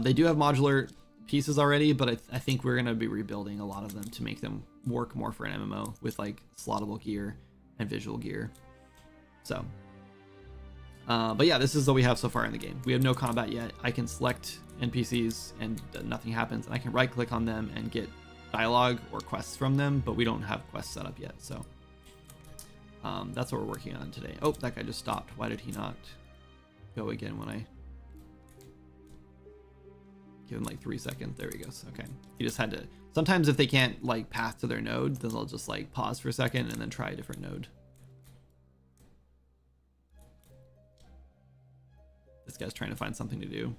They do have modular pieces already, but I think we're going to be rebuilding a lot of them to make them work more for an MMO with like slottable gear and visual gear. So, but yeah, this is what we have so far in the game. We have no combat yet. I can select NPCs and nothing happens, and I can right click on them and get dialogue or quests from them, but we don't have quests set up yet. So that's what we're working on today. Oh, that guy just stopped. Why did he not go again when I give him like 3 seconds? There he goes. Okay. He just had to, sometimes if they can't like path to their node, then they'll just like pause for a second and then try a different node. This guy's trying to find something to do.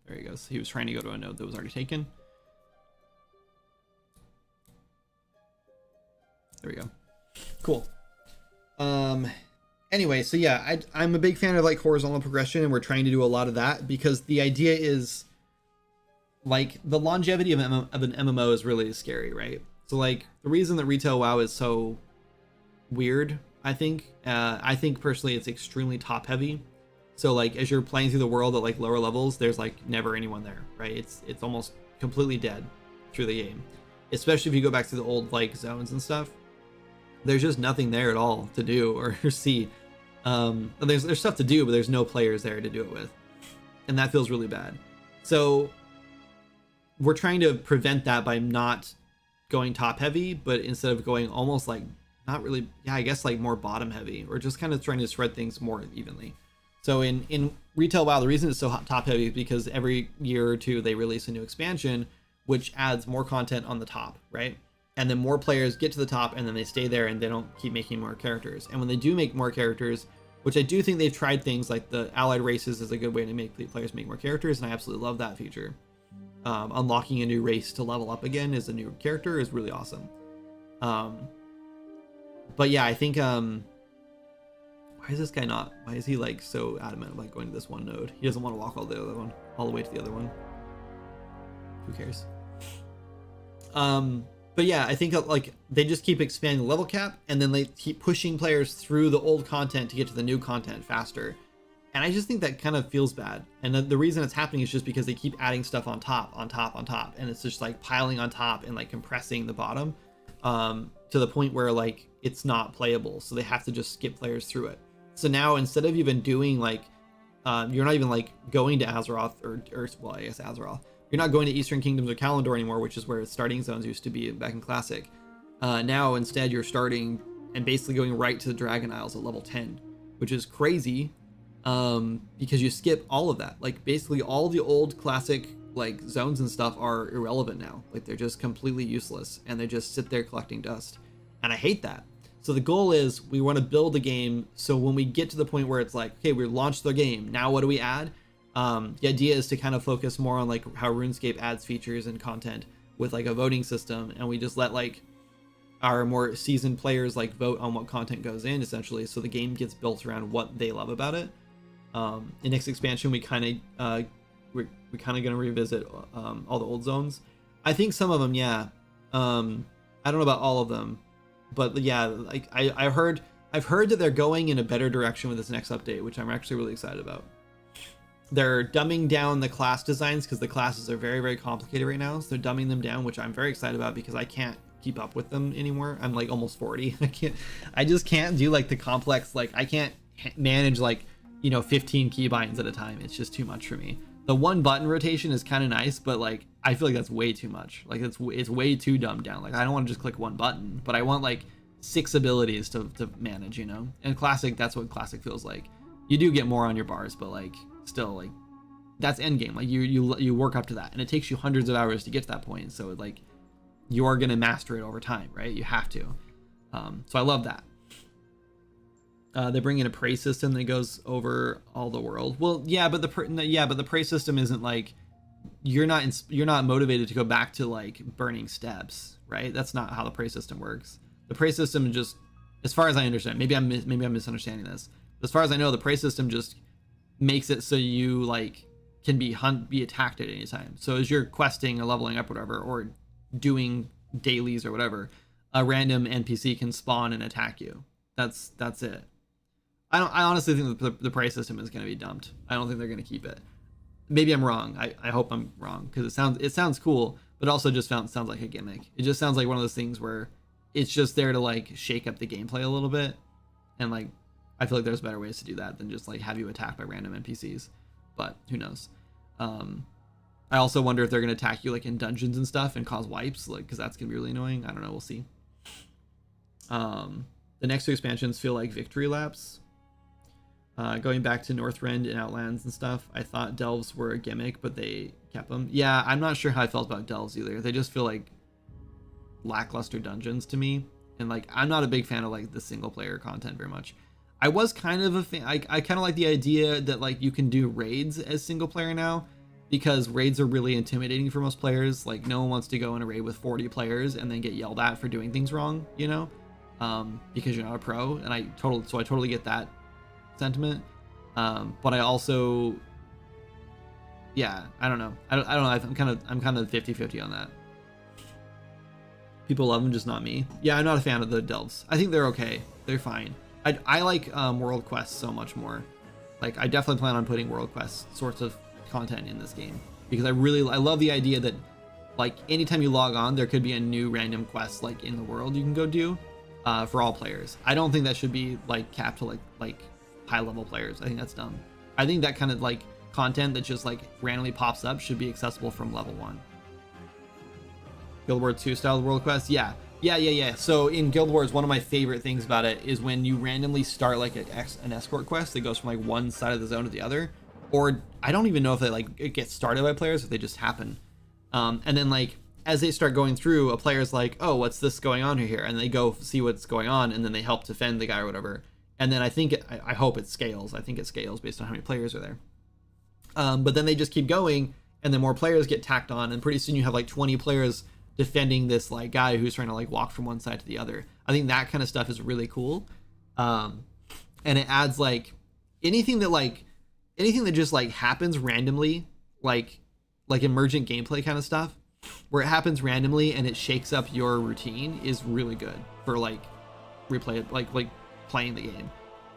There he goes. He was trying to go to a node that was already taken. There we go. Cool. Anyway, so yeah, I'm a big fan of like horizontal progression, and we're trying to do a lot of that because the idea is like the longevity of an MMO is really scary, right? So like the reason that retail WoW is so weird, I think personally it's extremely top heavy. So like as you're playing through the world at like lower levels, there's like never anyone there, right? It's almost completely dead through the game, especially if you go back to the old like zones and stuff. There's just nothing there at all to do or see. There's stuff to do, but there's no players there to do it with, and that feels really bad. So we're trying to prevent that by not going top heavy, but instead of going almost like not really, yeah, I guess like more bottom heavy, or just kind of trying to spread things more evenly. So in retail WoW, the reason it's so top heavy is because every year or two they release a new expansion, which adds more content on the top, right? And then more players get to the top and then they stay there and they don't keep making more characters. And when they do make more characters, which I do think they've tried things like the allied races is a good way to make players make more characters, and I absolutely love that feature. Unlocking a new race to level up again as a new character is really awesome. But yeah, I think why is this guy not? Why is he like so adamant about going to this one node? He doesn't want to walk all the way to the other one. Who cares? But yeah, I think like they just keep expanding the level cap, and then they keep pushing players through the old content to get to the new content faster. And I just think that kind of feels bad. And the reason it's happening is just because they keep adding stuff on top, on top, on top. And it's just like piling on top and like compressing the bottom to the point where like it's not playable. So they have to just skip players through it. So now instead of even doing like, you're not even like going to Azeroth or well, I guess Azeroth. You're not going to Eastern Kingdoms or Kalimdor anymore, which is where starting zones used to be back in Classic. Now, instead, you're starting and basically going right to the Dragon Isles at level 10, which is crazy because you skip all of that. Like, basically, all the old Classic like zones and stuff are irrelevant now. Like, they're just completely useless, and they just sit there collecting dust. And I hate that. So the goal is we want to build a game so when we get to the point where it's like, okay, we launched the game, now what do we add? The idea is to kind of focus more on like how RuneScape adds features and content with like a voting system, and we just let like our more seasoned players like vote on what content goes in essentially, so the game gets built around what they love about it. In next expansion, we kind of we're kind of going to revisit all the old zones. I think some of them, yeah. I don't know about all of them, but yeah, like I've heard that they're going in a better direction with this next update, which I'm actually really excited about. They're dumbing down the class designs because the classes are very, very complicated right now. So they're dumbing them down, which I'm very excited about because I can't keep up with them anymore. I'm like almost 40. I just can't do like the complex, like I can't manage like, 15 keybinds at a time. It's just too much for me. The one button rotation is kind of nice, but like, I feel like that's way too much. Like it's way too dumbed down. Like I don't want to just click one button, but I want like 6 abilities to manage, and Classic, that's what Classic feels like. You do get more on your bars, but like, still like that's end game. Like you work up to that, and it takes you hundreds of hours to get to that point. So like you are gonna master it over time, right? You have to. So I love that. They bring in a praise system that goes over all the world. Well, yeah, but the praise system isn't like you're not motivated to go back to like burning steps, right? That's not how the praise system works. The praise system just, as far as I understand, maybe I'm misunderstanding this. As far as I know, the praise system just makes it so you like can be attacked at any time. So as you're questing or leveling up, whatever, or doing dailies or whatever, a random NPC can spawn and attack you. That's it. I honestly think that the praise system is going to be dumped. I don't think they're going to keep it. Maybe I'm wrong. I hope I'm wrong, because it sounds cool, but also just sounds like a gimmick. It just sounds like one of those things where it's just there to like shake up the gameplay a little bit, and like I feel like there's better ways to do that than just like have you attacked by random NPCs. But who knows? I also wonder if they're gonna attack you like in dungeons and stuff and cause wipes, like, because that's gonna be really annoying. I don't know. We'll see. The next two expansions feel like victory laps. Going back to Northrend and Outlands and stuff, I thought delves were a gimmick, but they kept them. Yeah, I'm not sure how I felt about delves either. They just feel like lackluster dungeons to me, and like I'm not a big fan of like the single player content very much. I was kind of a fan. I kind of like the idea that like you can do raids as single player now, because raids are really intimidating for most players. Like no one wants to go in a raid with 40 players and then get yelled at for doing things wrong, you know, because you're not a pro. And I totally get that sentiment. But I also, yeah, I don't know. I don't know. I'm kind of 50-50 on that. People love them, just not me. Yeah, I'm not a fan of the delves. I think they're okay. They're fine. I like world quests so much more. Like I definitely plan on putting world quest sorts of content in this game, because I love the idea that like anytime you log on, there could be a new random quest like in the world you can go do for all players. I don't think that should be like capped to like high level players. I think that's dumb. I think that kind of like content that just like randomly pops up should be accessible from level 1. Guild Wars 2 style world quest. Yeah. So in Guild Wars, one of my favorite things about it is when you randomly start like an escort quest that goes from like one side of the zone to the other, or I don't even know if they like it gets started by players, if they just happen. And then like as they start going through, a player's like, oh, what's this going on here? And they go see what's going on, and then they help defend the guy or whatever. And then I hope it scales. I think it scales based on how many players are there. But then they just keep going, and then more players get tacked on, and pretty soon you have like 20 players defending this like guy who's trying to like walk from one side to the other. I think that kind of stuff is really cool. And it adds like anything that just like happens randomly, like emergent gameplay kind of stuff, where it happens randomly and it shakes up your routine, is really good for like like playing the game.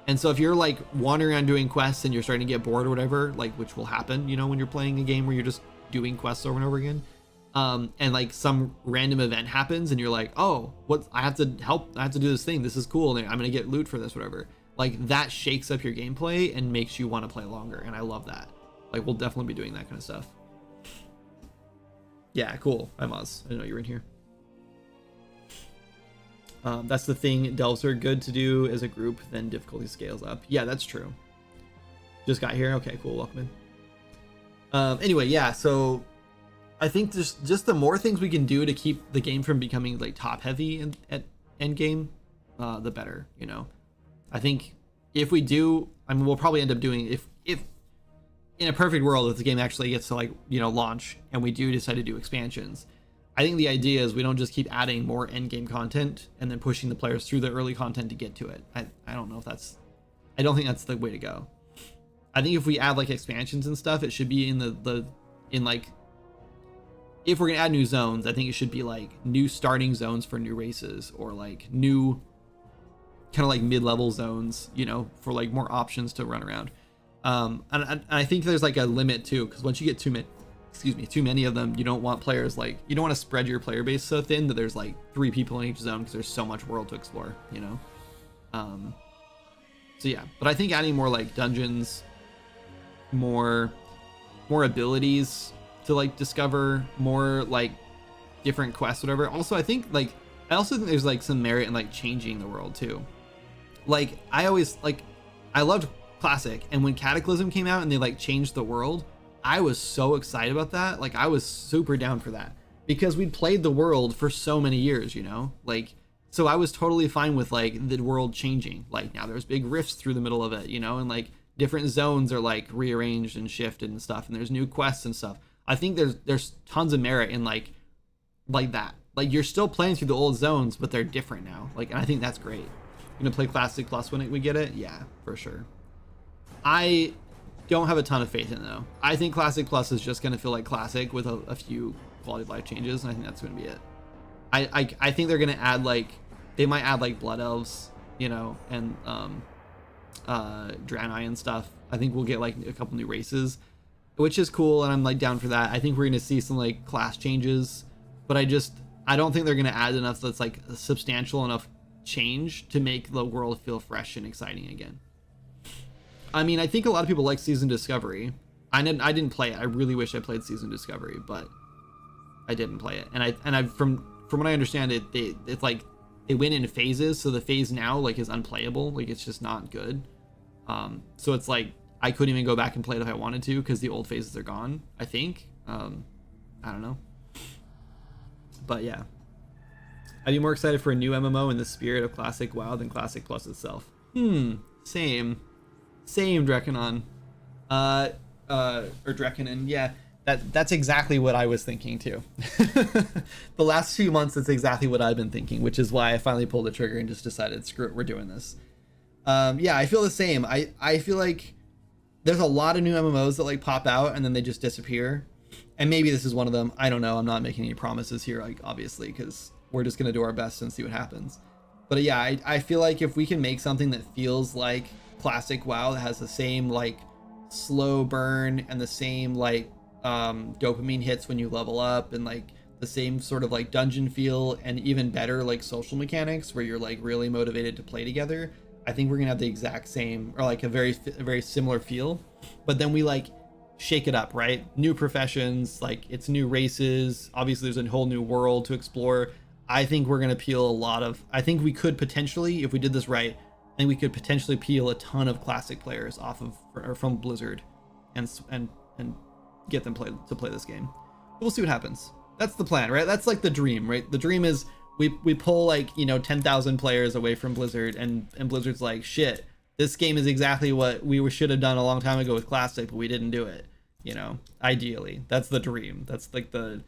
And so if you're like wandering around doing quests and you're starting to get bored or whatever, like, which will happen, you know, when you're playing a game where you're just doing quests over and over again, and like some random event happens and you're like, oh, I have to do this thing, this is cool, and I'm gonna get loot for this, whatever. Like that shakes up your gameplay and makes you want to play longer, and I love that. Like we'll definitely be doing that kind of stuff. Yeah, cool. I'm Oz. I didn't know you were in here. That's the thing. Delves are good to do as a group, then difficulty scales up. Yeah, that's true. Just got here. Okay, cool. Welcome in. Anyway, yeah. So I think just the more things we can do to keep the game from becoming like top heavy at end game, the better. You know, I think if we do, I mean, we'll probably end up doing if in a perfect world, if the game actually gets to like, you know, launch and we do decide to do expansions, I think the idea is we don't just keep adding more end game content and then pushing the players through the early content to get to it. I don't know if I don't think that's the way to go. I think if we add like expansions and stuff, it should be in like, if we're gonna add new zones, I think it should be like new starting zones for new races, or like new kind of like mid-level zones, you know, for like more options to run around. And I think there's like a limit too, because once you get too many of them, you don't want players like, you don't want to spread your player base so thin that there's like 3 people in each zone, because there's so much world to explore, you know. So yeah, but I think adding more like dungeons, more abilities to like discover, more like different quests, whatever. Also, I think there's like some merit in like changing the world too. Like I loved Classic, and when Cataclysm came out and they like changed the world, I was so excited about that. Like I was super down for that, because we'd played the world for so many years, you know, like, so I was totally fine with like the world changing. Like now there's big rifts through the middle of it, you know, and like different zones are like rearranged and shifted and stuff, and there's new quests and stuff. I think there's tons of merit in like that. Like you're still playing through the old zones, but they're different now. Like, and I think that's great. You gonna play Classic Plus when we get it? Yeah, for sure. I don't have a ton of faith in it though. I think Classic Plus is just gonna feel like Classic with a few quality of life changes, and I think that's gonna be it. I think they're gonna add like, they might add like Blood Elves, you know, and Draenei and stuff. I think we'll get like a couple new races, which is cool, and I'm like down for that. I think we're gonna see some like class changes, but I don't think they're gonna add enough that's like a substantial enough change to make the world feel fresh and exciting again. I mean, I think a lot of people like Season Discovery. I didn't play it. I really wish I played Season Discovery, but I didn't play it. And I from what I understand, it's like it went in phases. So the phase now like is unplayable. Like it's just not good. So it's like I couldn't even go back and play it if I wanted to because the old phases are gone. I think. I don't know. But yeah, I'd be more excited for a new MMO in the spirit of Classic WoW than Classic Plus itself. Same Drekinon. Or Drekinen, yeah. That's exactly what I was thinking too. The last few months, that's exactly what I've been thinking, which is why I finally pulled the trigger and just decided, screw it, we're doing this. Yeah, I feel the same. I feel like there's a lot of new MMOs that like pop out and then they just disappear. And maybe this is one of them. I don't know. I'm not making any promises here, like obviously, because we're just gonna do our best and see what happens. But yeah, I feel like if we can make something that feels like Classic WoW, that has the same like slow burn and the same like dopamine hits when you level up, and like the same sort of like dungeon feel, and even better like social mechanics where you're like really motivated to play together, I think we're gonna have the exact same, or like a very similar feel. But then we like shake it up, right? New professions, like it's new races, obviously there's a whole new world to explore. I think we're gonna peel I think we could potentially, if we did this right, I think we could potentially peel a ton of Classic players off of, or from Blizzard, and get them to play this game. We'll see what happens. That's the plan, right? That's like the dream, right? The dream is we pull like, you know, 10,000 players away from Blizzard, and Blizzard's like, shit, this game is exactly what we should have done a long time ago with Classic, but we didn't do it. You know, ideally, that's the dream. That's like the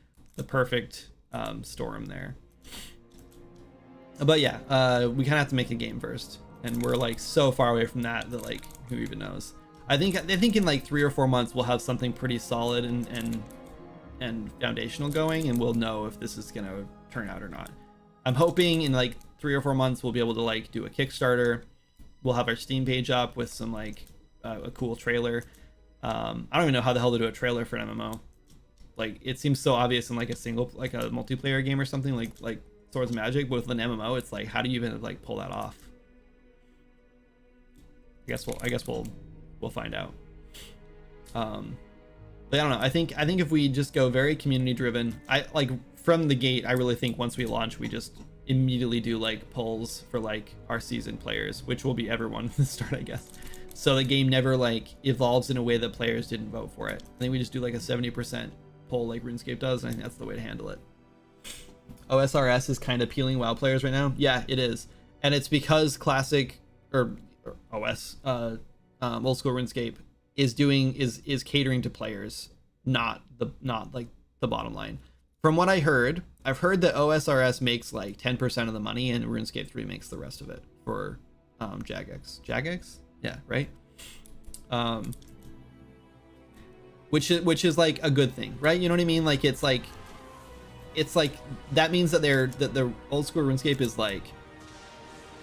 perfect storm there. But yeah, we kind of have to make a game first, and we're like so far away from that like who even knows. I think in like 3 or 4 months we'll have something pretty solid and foundational going, and we'll know if this is gonna turn out or not. I'm hoping in like 3 or 4 months we'll be able to like do a Kickstarter. We'll have our Steam page up with some like a cool trailer. I don't even know how the hell to do a trailer for an MMO. Like it seems so obvious in like a multiplayer game or something like Swords of Magic, but with an MMO, it's like, how do you even like pull that off? I guess we'll find out. But I don't know. I think if we just go very community driven, I like from the gate, I really think once we launch, we just immediately do like polls for like our seasoned players, which will be everyone at the start, I guess. So the game never like evolves in a way that players didn't vote for it. I think we just do like a 70% poll like RuneScape does, and I think that's the way to handle it. OSRS is kind of peeling WoW players right now. Yeah, it is, and it's because Classic or OS old school RuneScape is catering to players, not like the bottom line. From what I've heard that OSRS makes like 10% of the money, and RuneScape 3 makes the rest of it for Jagex. Yeah, right. Which is like a good thing, right? You know what I mean? Like it's like that means that the old school RuneScape is like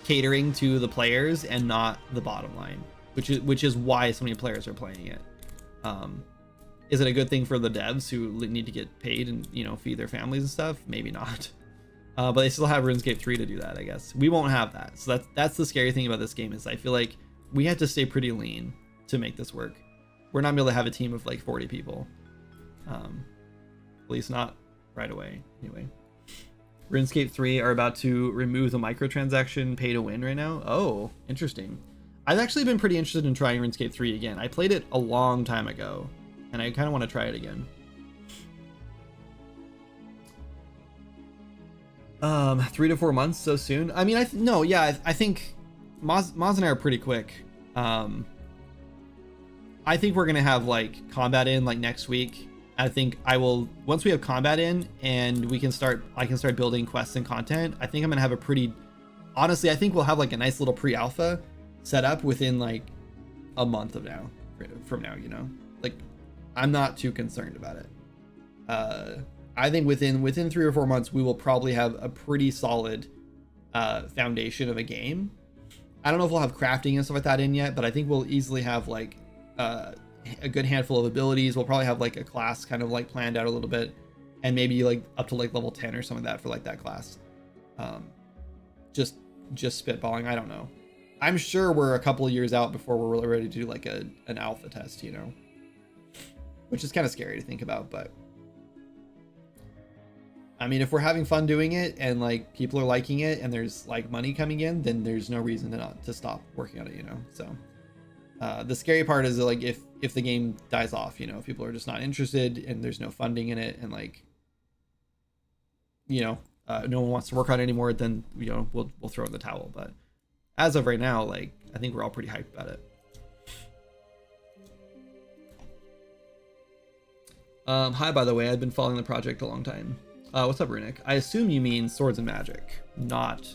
catering to the players and not the bottom line, which is why so many players are playing it. Is it a good thing for the devs who need to get paid and, you know, feed their families and stuff? Maybe not. But they still have RuneScape 3 to do that, I guess. We won't have that. So that's the scary thing about this game, is I feel like we had to stay pretty lean to make this work. We're not able to have a team of like 40 people. At least not right away. Anyway. RuneScape 3 are about to remove the microtransaction pay to win right now. Oh, interesting. I've actually been pretty interested in trying RuneScape 3 again. I played it a long time ago, and I kind of want to try it again. 3 to 4 months so soon? I mean, I think Maz and I are pretty quick. I think we're gonna have like combat in like next week, I think I will, once we have combat in and I can start building quests and content, I think I'm gonna have a pretty, honestly, I think we'll have like a nice little pre-alpha set up within like a month from now, you know? Like, I'm not too concerned about it. I think within 3 or 4 months, we will probably have a pretty solid foundation of a game. I don't know if we'll have crafting and stuff like that in yet, but I think we'll easily have like a good handful of abilities. We'll probably have like a class kind of like planned out a little bit, and maybe like up to like level 10 or something like that for like that class. Just spitballing, I don't know. I'm sure we're a couple of years out before we're really ready to do like an alpha test, you know, which is kind of scary to think about. But I mean, if we're having fun doing it and like people are liking it and there's like money coming in, then there's no reason to stop working on it, you know. So the scary part is that, like, if the game dies off, you know, if people are just not interested and there's no funding in it, and like, you know, no one wants to work on it anymore, then, you know, we'll throw in the towel. But as of right now, like, I think we're all pretty hyped about it. Hi, by the way, I've been following the project a long time. What's up, Runic? I assume you mean Swords and Magic, not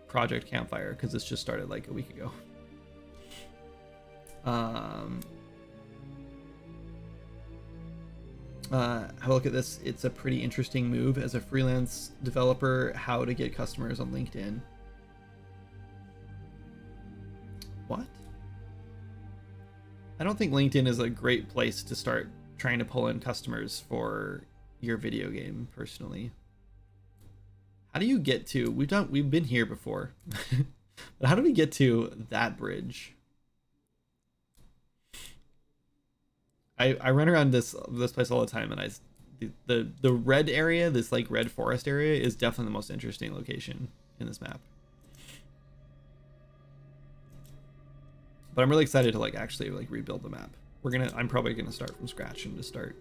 Project Campfire, because this just started like a week ago. Have a look at this. It's a pretty interesting move as a freelance developer, how to get customers on LinkedIn. What? I don't think LinkedIn is a great place to start trying to pull in customers for your video game, personally. How do you get to, we've been here before, but how do we get to that bridge? I run around this place all the time, and the red area, this like red forest area, is definitely the most interesting location in this map. But I'm really excited to like actually like rebuild the map. I'm probably gonna start from scratch and just start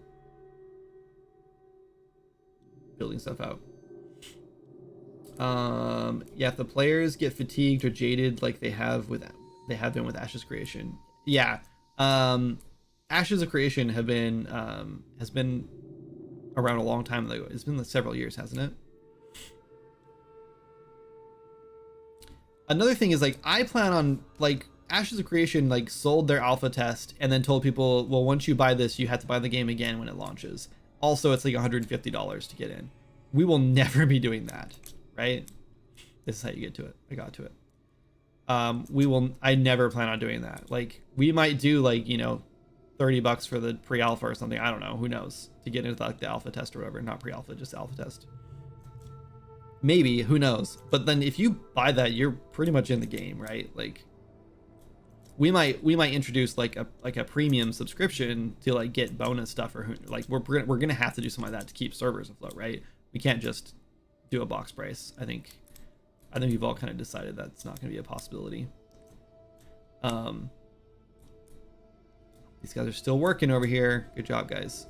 building stuff out. Yeah, if the players get fatigued or jaded like they have been with Ashes Creation. Yeah. Ashes of Creation has been around a long time ago. It's been like several years, hasn't it? Another thing is, like, I plan on, like, Ashes of Creation like sold their alpha test and then told people, well, once you buy this, you have to buy the game again when it launches. Also, it's like $150 to get in. We will never be doing that, right? This is how you get to it. I got to it. I never plan on doing that. Like, we might do, like, you know, $30 for the pre-alpha or something. I don't know. Who knows? To get into like the alpha test or whatever. Not pre-alpha, just alpha test. Maybe. Who knows? But then if you buy that, you're pretty much in the game, right? Like, we might introduce like a premium subscription to like get bonus stuff, or like we're gonna have to do something like that to keep servers afloat, right? We can't just do a box price. I think we've all kind of decided that's not gonna be a possibility. These guys are still working over here. Good job, guys.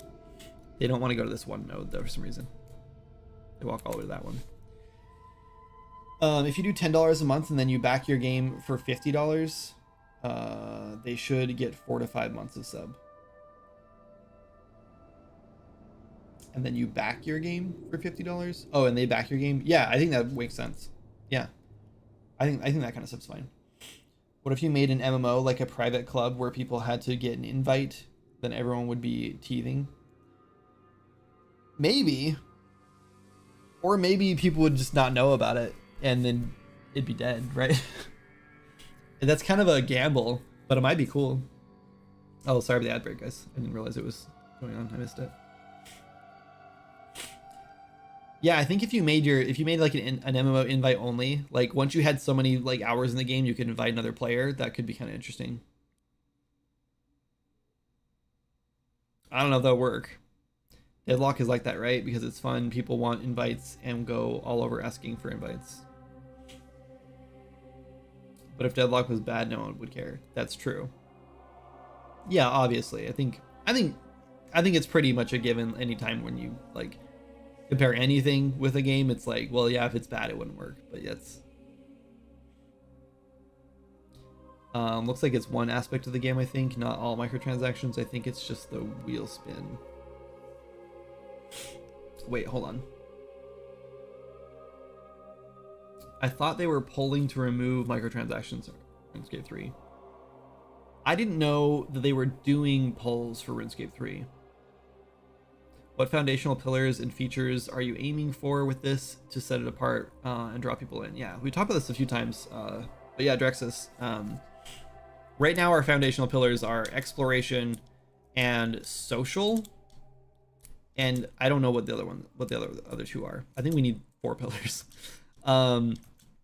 They don't want to go to this one node, though, for some reason. They walk all the way to that one. If you do $10 a month and then you back your game for $50, they should get 4 to 5 months of sub. And then you back your game for $50? Oh, and they back your game? Yeah, I think that makes sense. Yeah. I think that kind of stuff's fine. What if you made an MMO like a private club where people had to get an invite? Then everyone would be teething. Maybe. Or maybe people would just not know about it and then it'd be dead, right? And that's kind of a gamble, but it might be cool. Oh, sorry for the ad break, guys. I didn't realize it was going on. I missed it. Yeah, I think if you made like an MMO invite only, like once you had so many like hours in the game, you could invite another player. That could be kind of interesting. I don't know if that'll work. Deadlock is like that, right? Because it's fun. People want invites and go all over asking for invites. But if Deadlock was bad, no one would care. That's true. Yeah, obviously. I think it's pretty much a given anytime when you like compare anything with a game. It's like, well, yeah, if it's bad, it wouldn't work. But it's looks like it's one aspect of the game. I think not all microtransactions. I think it's just the wheel spin. Wait, hold on. I thought they were polling to remove microtransactions in RuneScape 3. I didn't know that they were doing polls for RuneScape 3. What foundational pillars and features are you aiming for with this to set it apart and draw people in? Yeah, we talked about this a few times. But yeah, Drexus. Right now, our foundational pillars are exploration and social. And I don't know what the other two are. I think we need 4 pillars.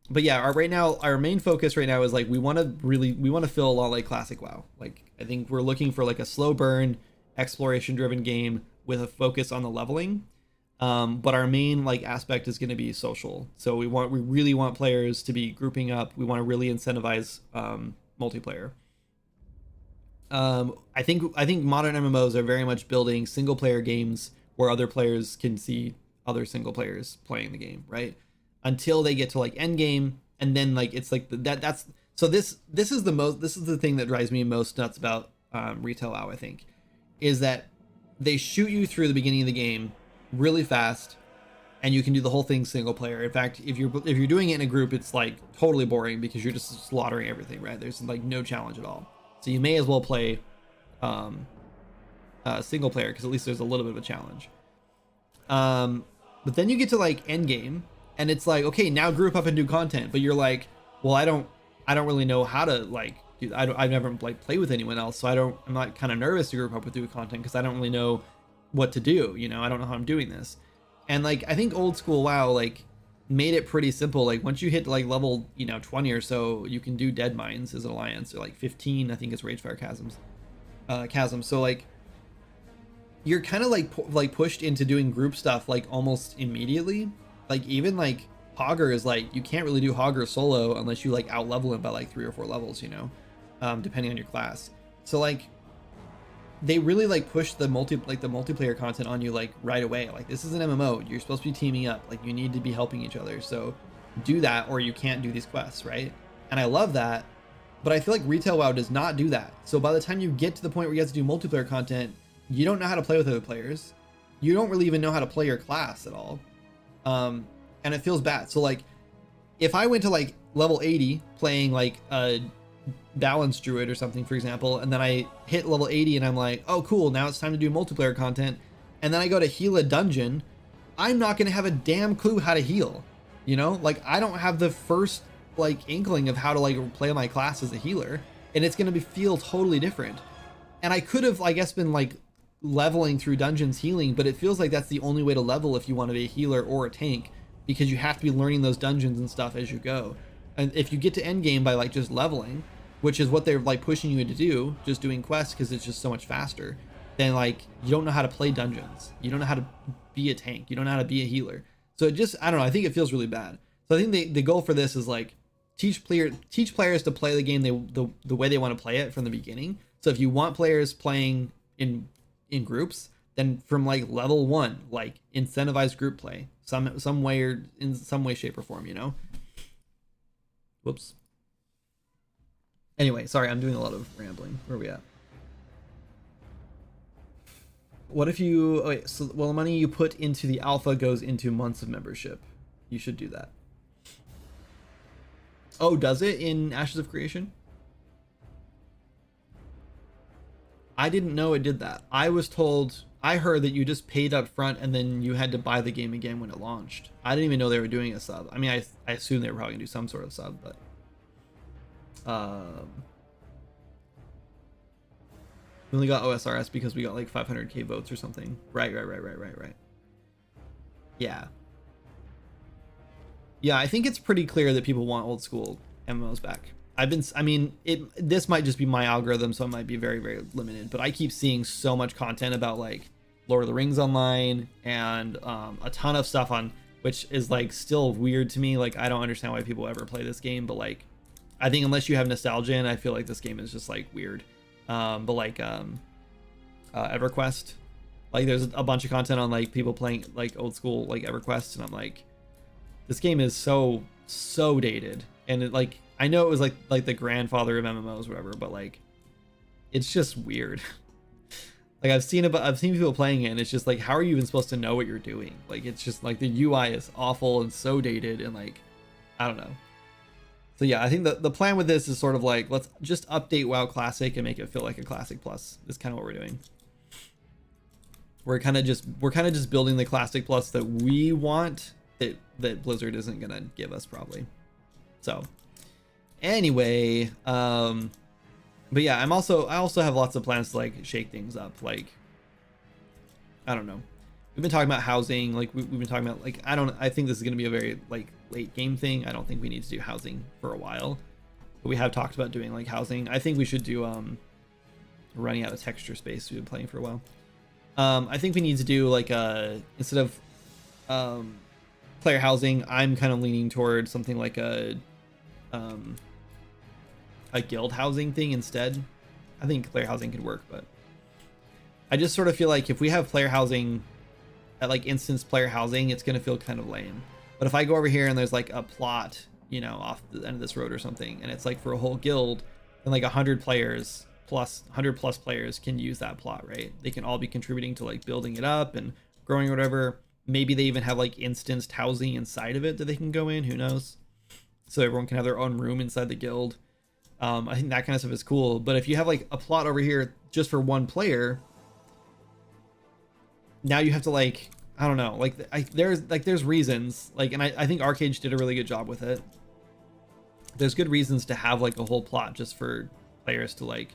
But yeah, right now our main focus right now is like we want to feel a lot like classic WoW. Like I think we're looking for like a slow burn, exploration driven game with a focus on the leveling. But our main like aspect is going to be social. So we really want players to be grouping up. We want to really incentivize multiplayer. I think modern MMOs are very much building single player games where other players can see other single players playing the game, right? Until they get to like end game, and then like it's like that's so this is the thing that drives me most nuts about retail WoW, I think, is that they shoot you through the beginning of the game really fast, and you can do the whole thing single player. In fact, if you're doing it in a group, it's like totally boring because you're just slaughtering everything, right? There's like no challenge at all. So you may as well play single player because at least there's a little bit of a challenge. But then you get to like end game, and it's like, okay, now group up and do content. But you're like, well, I don't really know how to like do. I've never like played with anyone else, so I'm not kind of nervous to group up with do content because I don't really know what to do. You know, I don't know how I'm doing this. And like I think old school WoW like made it pretty simple. Like once you hit like level 20 or so, you can do dead mines as an alliance, or like 15 I think is Ragefire chasm. So like you're kind of like pushed into doing group stuff like almost immediately. Like even like Hogger is like you can't really do Hogger solo unless you like out level him by like 3 or 4 levels, depending on your class. So like they really like push the multiplayer content on you like right away. Like this is an MMO, you're supposed to be teaming up, like you need to be helping each other, so do that or you can't do these quests, right? And I love that, but I feel like retail WoW does not do that. So by the time you get to the point where you have to do multiplayer content, you don't know how to play with other players, you don't really even know how to play your class at all, and it feels bad. So like if I went to like level 80 playing like a balance druid or something, for example, and then I hit level 80 and I'm like, oh cool, now it's time to do multiplayer content, and then I go to heal a dungeon, I'm not going to have a damn clue how to heal, like I don't have the first like inkling of how to like play my class as a healer, and it's going to feel totally different. And I could have, I guess, been like leveling through dungeons healing, but it feels like that's the only way to level if you want to be a healer or a tank, because you have to be learning those dungeons and stuff as you go. And if you get to end game by like just leveling, which is what they're like pushing you to do, just doing quests because it's just so much faster, then like you don't know how to play dungeons, you don't know how to be a tank, you don't know how to be a healer. So it just, I don't know, I think it feels really bad. So I think the goal for this is like teach players to play the game the way they want to play it from the beginning. So if you want players playing in groups, then from like level 1, like incentivize group play some way, or in some way, shape or form, Whoops. Anyway, sorry, I'm doing a lot of rambling. Where are we at? What if you... Okay, so, well, the money you put into the alpha goes into months of membership. You should do that. Oh, does it in Ashes of Creation? I didn't know it did that. I heard that you just paid up front and then you had to buy the game again when it launched. I didn't even know they were doing a sub. I mean, I assume they were probably gonna do some sort of sub, but... we only got OSRS because we got like 500k votes or something. Right. Yeah, I think it's pretty clear that people want old school MMOs back. This might just be my algorithm, so it might be very, very limited, but I keep seeing so much content about like Lord of the Rings Online and a ton of stuff on, which is like still weird to me. Like I don't understand why people ever play this game, but like I think unless you have nostalgia in, I feel like this game is just like weird. But like EverQuest, like there's a bunch of content on like people playing like old school like EverQuest, and I'm like, this game is so dated, and it like, I know it was like the grandfather of MMOs or whatever, but like it's just weird. Like I've seen people playing it, and it's just like, how are you even supposed to know what you're doing? Like it's just like the UI is awful and so dated, and like I don't know. So yeah, I think the plan with this is sort of like, let's just update WoW Classic and make it feel like a Classic Plus. Is kind of what we're doing. We're kind of just building the Classic Plus that we want, that Blizzard isn't gonna give us probably. So anyway, but yeah, I also have lots of plans to like shake things up. Like I don't know, we've been talking about housing. Like we've been talking about like I think this is gonna be a very like late game thing. I don't think we need to do housing for a while, but we have talked about doing like housing. I think we should do running out of texture space. We've been playing for a while. I think we need to do like instead of player housing, I'm kind of leaning toward something like a guild housing thing instead. I think player housing could work, but I just sort of feel like if we have player housing at like instance player housing, it's gonna feel kind of lame. But if I go over here and there's like a plot, you know, off the end of this road or something, and it's like for a whole guild, and like 100 plus players can use that plot, right? They can all be contributing to like building it up and growing or whatever. Maybe they even have like instanced housing inside of it that they can go in, who knows? So everyone can have their own room inside the guild. I think that kind of stuff is cool. But if you have like a plot over here just for one player, now you have to like, I don't know, like there's reasons, like, and I think Arcade did a really good job with it. There's good reasons to have like a whole plot just for players to like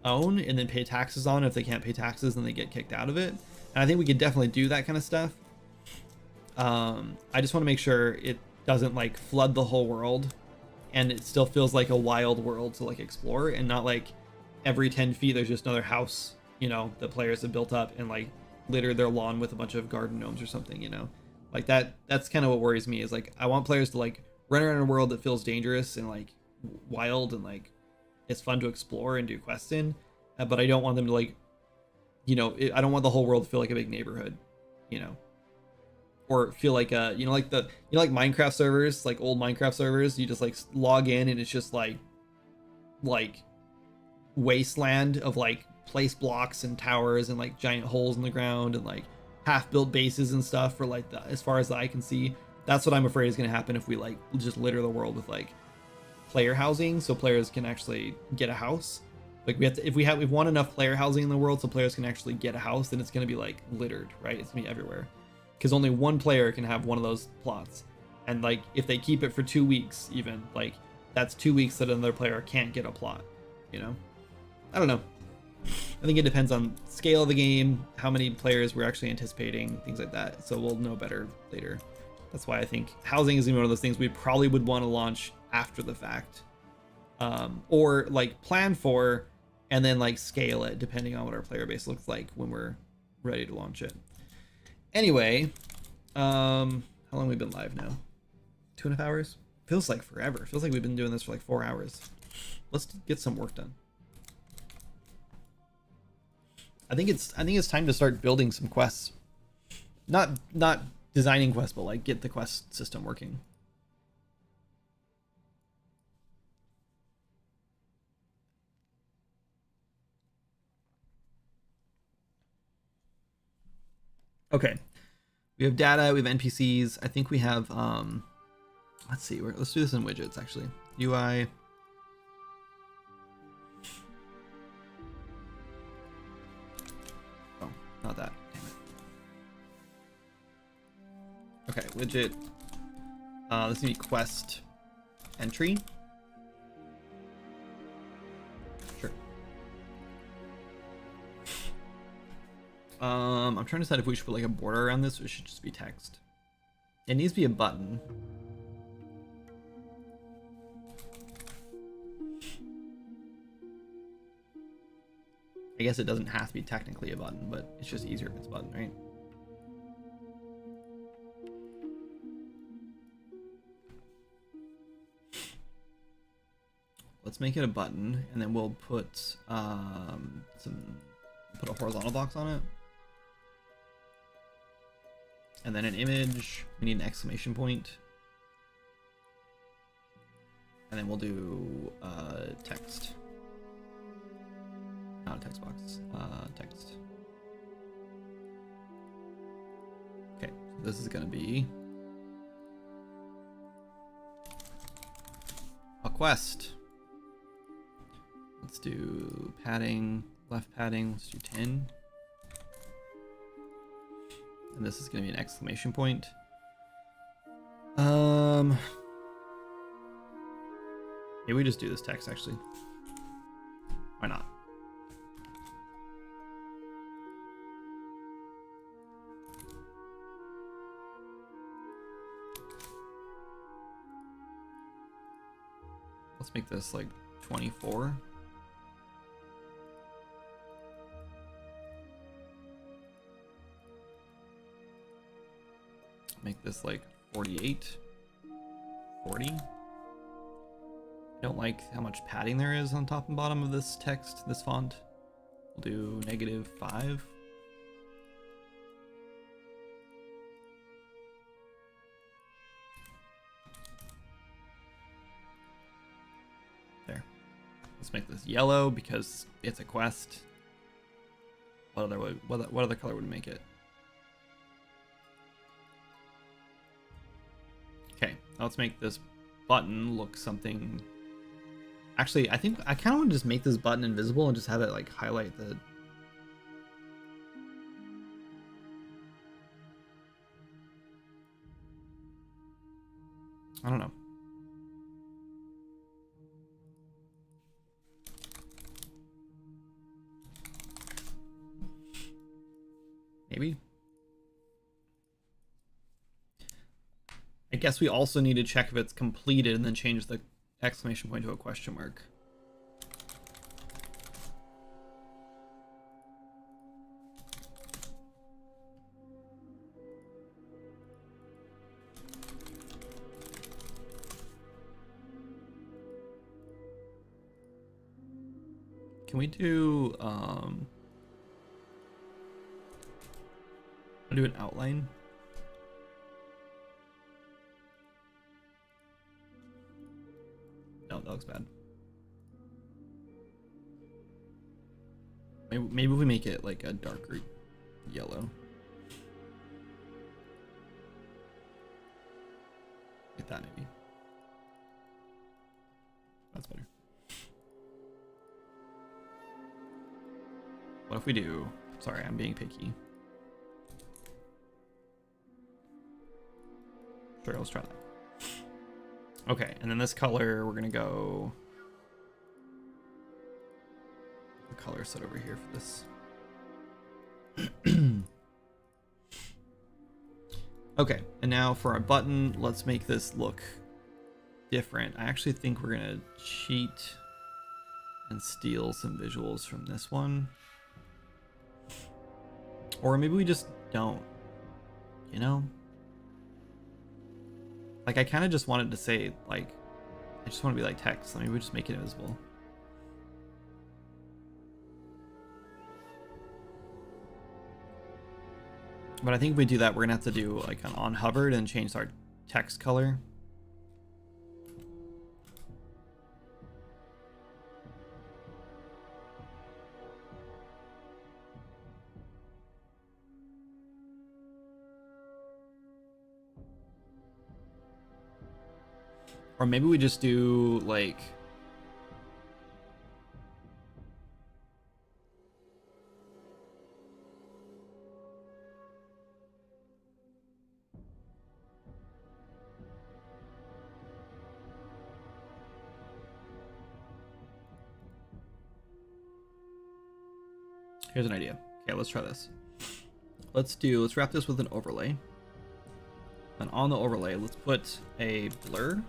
own and then pay taxes on. If they can't pay taxes, then they get kicked out of it. And I think we could definitely do that kind of stuff. I just want to make sure it doesn't like flood the whole world, and it still feels like a wild world to like explore, and not like every 10 feet there's just another house, you know, that players have built up and like litter their lawn with a bunch of garden gnomes or something, you know, like that's kind of what worries me. Is like I want players to like run around in a world that feels dangerous and like wild and like it's fun to explore and do quests in, but I don't want them to like, you know, I don't want the whole world to feel like a big neighborhood, you know, or feel like you know, like like Minecraft servers, like old Minecraft servers, you just like log in and it's just like wasteland of like place blocks and towers and like giant holes in the ground and like half-built bases and stuff for like as far as the eye can see. That's what I'm afraid is going to happen if we like just litter the world with like player housing, so players can actually get a house. Like we have to, if we want enough player housing in the world so players can actually get a house, then it's going to be like littered, right? It's going to be everywhere, because only one player can have one of those plots. And like if they keep it for 2 weeks, even like that's 2 weeks that another player can't get a plot, you know. I don't know, I think it depends on scale of the game, how many players we're actually anticipating, things like that. So we'll know better later. That's why I think housing is one of those things we probably would want to launch after the fact, or like plan for and then like scale it depending on what our player base looks like when we're ready to launch it. Anyway, how long have we been live now? 2.5 hours? Feels like forever. Feels like we've been doing this for like 4 hours. Let's get some work done. I think it's time to start building some quests. Not designing quests, but like get the quest system working. Okay, we have data, we have NPCs. I think we have let's see, let's do this in widgets actually. UI. Oh, not that. Damn it. Okay, widget. This is gonna be quest entry. Sure. I'm trying to decide if we should put like a border around this or it should just be text. It needs to be a button. I guess it doesn't have to be technically a button, but it's just easier if it's a button, right? Let's make it a button, and then we'll put put a horizontal box on it, and then an image. We need an exclamation point, and then we'll do text. Not a text box. Text. Okay, so this is gonna be a quest. Let's do padding, left padding. Let's do 10. And this is gonna be an exclamation point. Maybe we just do this text actually. Why not? Let's make this like 24. Make this like 48. 40. I don't like how much padding there is on top and bottom of this text, this font. We'll do -5. There. Let's make this yellow because it's a quest. What other color would make it? Okay, let's make this button look something. Actually, I think I kind of want to just make this button invisible and just have it like highlight the. I don't know. Maybe. I guess we also need to check if it's completed and then change the exclamation point to a question mark. Can we do I'll do an outline? No, that looks bad. Maybe we make it like a darker yellow. Like that maybe. That's better. What if we do... Sorry, I'm being picky. Sure, let's try that. Okay, and then this color, we're gonna go the color set over here for this. Okay, and now for our button, let's make this look different. I actually think we're gonna cheat and steal some visuals from this one. Or maybe we just don't, you know? Like, I kind of just wanted to say, like, I just want to be like text. Let me just make it invisible. But I think if we do that, we're going to have to do, like, an on hovered and change our text color. Or maybe we just do, like... Here's an idea. Okay, let's try this. Let's wrap this with an overlay. And on the overlay, let's put a blur.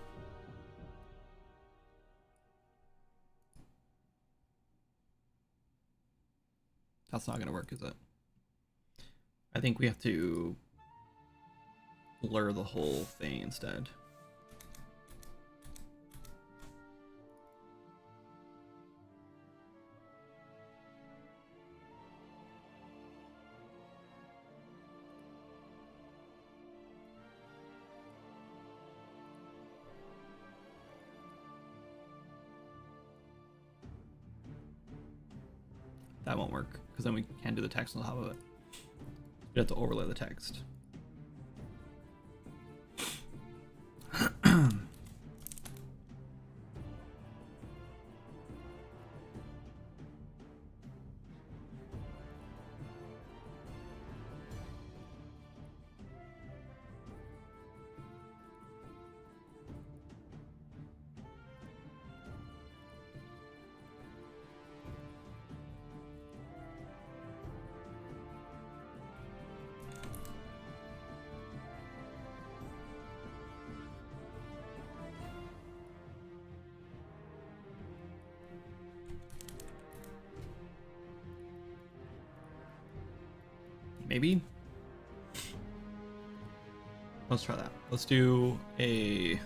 That's not going to work, is it? I think we have to blur the whole thing instead. that won't work because then we can't do the text on top of it. We have to overlay the text. Maybe. Let's try that. Let's do a...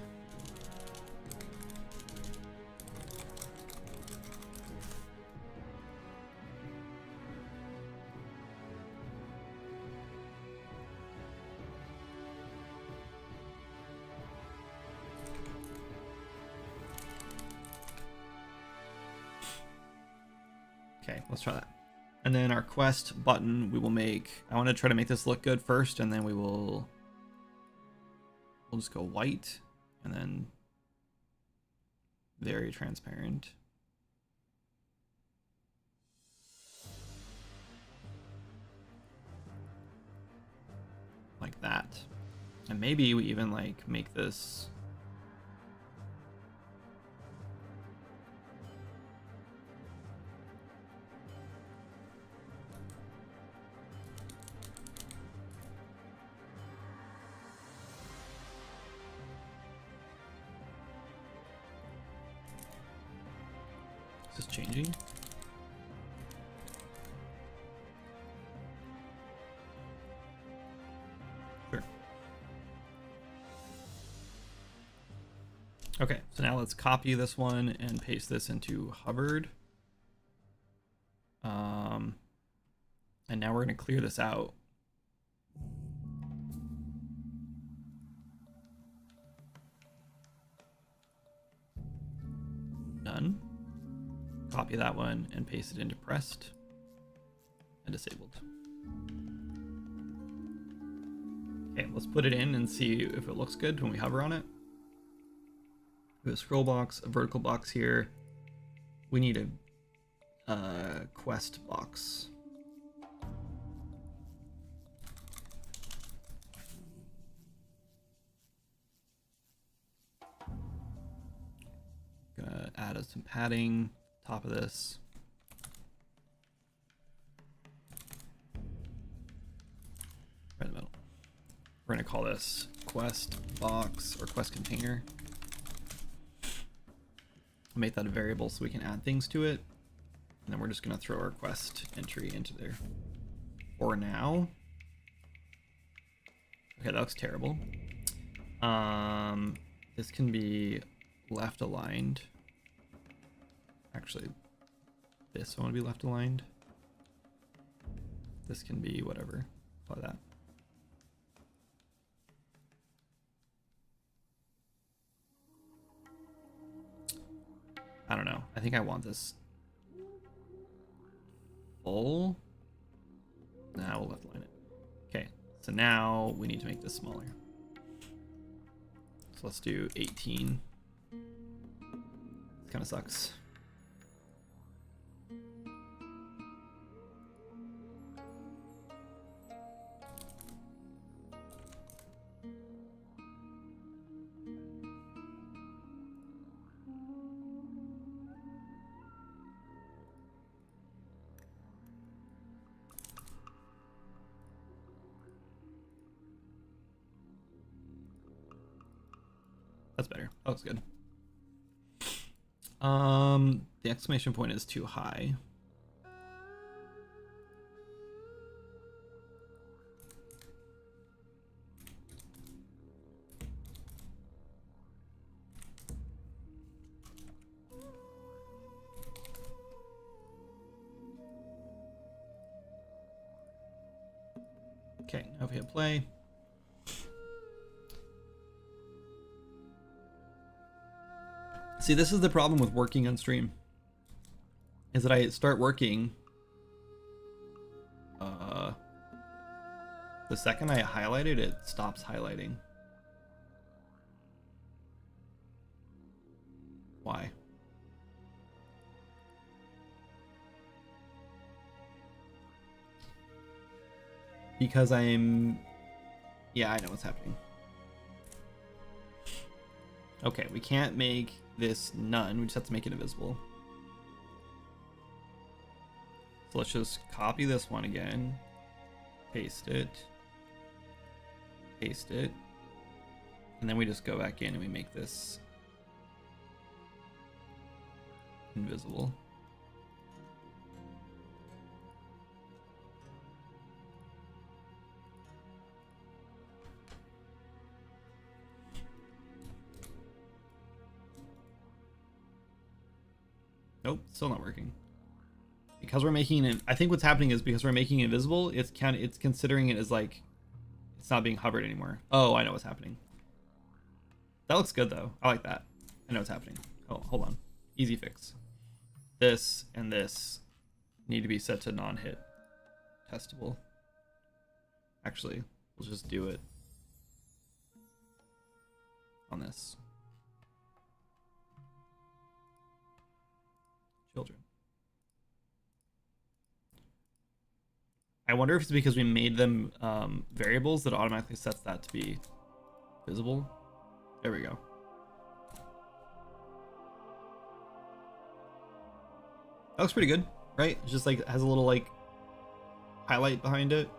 Okay, let's try that. And then our quest button, we will make, I want to try to make this look good first, and then we'll just go white, and then very transparent. Like that. And maybe we even like make this changing. Sure. Okay, so now let's copy this one and paste this into hovered. And now we're going to clear this out. Done. Copy that one and paste it into pressed and disabled. Okay, let's put it in and see if it looks good when we hover on it. We have a scroll box, a vertical box here. We need a quest box. Gonna add some padding. Top of this. Right in the middle. We're going to call this quest box or quest container. Make that a variable so we can add things to it. And then we're just going to throw our quest entry into there. For now. Okay, that looks terrible. This can be left aligned. Actually, this one would be left aligned. This can be whatever. Like that. I don't know. I think I want this full. Nah, we'll left align it. Okay, so now we need to make this smaller. So let's do 18. This kind of sucks. That's better. That looks good. The exclamation point is too high. Okay, now if we hit play. See, this is the problem with working on stream. Is that I start working The second I highlight it, it stops highlighting. Why? Because I'm... Yeah, I know what's happening. Okay, we can't make this none. We just have to make it invisible. So let's just copy this one again. Paste it. Paste it. And then we just go back in and we make this invisible. Nope, still not working. Because we're making it, I think what's happening is because we're making it invisible, it's considering it as like it's not being hovered anymore. Oh, I know what's happening. That looks good though. I like that. I know what's happening. Oh, hold on. Easy fix. This and this need to be set to non-hit testable. Actually, we'll just do it on this. Children. I wonder if it's because we made them variables that automatically sets that to be visible. There we go. That looks pretty good, right? It's just like has a little like highlight behind it.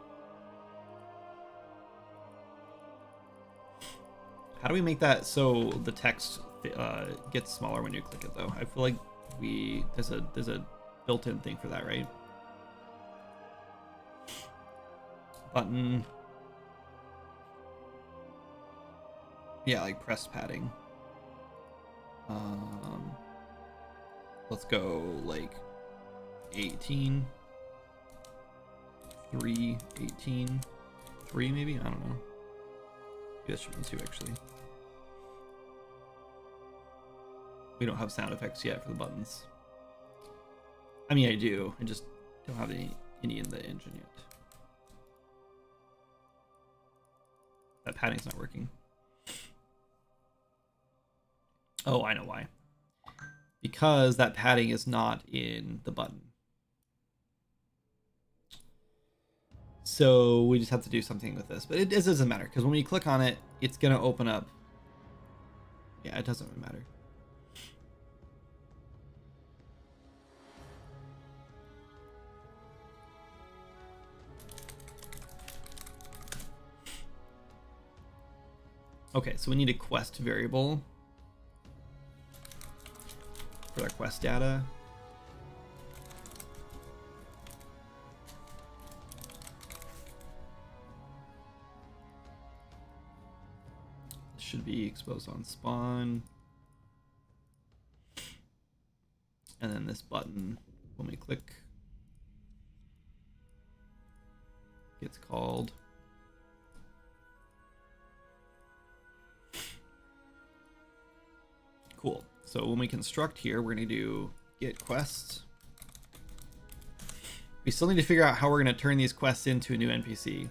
How do we make that so the text gets smaller when you click it though? I feel like there's a built-in thing for that, right? Button. Yeah, like press padding. Let's go like 18, 3, 18, 3 maybe? I don't know. Maybe that should be 2 actually. We don't have sound effects yet for the buttons. I mean, I do. I just don't have any in the engine yet. That padding's not working. Oh, I know why. Because that padding is not in the button. So we just have to do something with this. But it doesn't matter, because when we click on it, it's going to open up. Yeah, it doesn't really matter. Okay, so we need a quest variable for our quest data. This should be exposed on spawn. And then this button, when we click, gets called. Cool. So when we construct here, we're going to do get quests. We still need to figure out how we're going to turn these quests into a new NPC.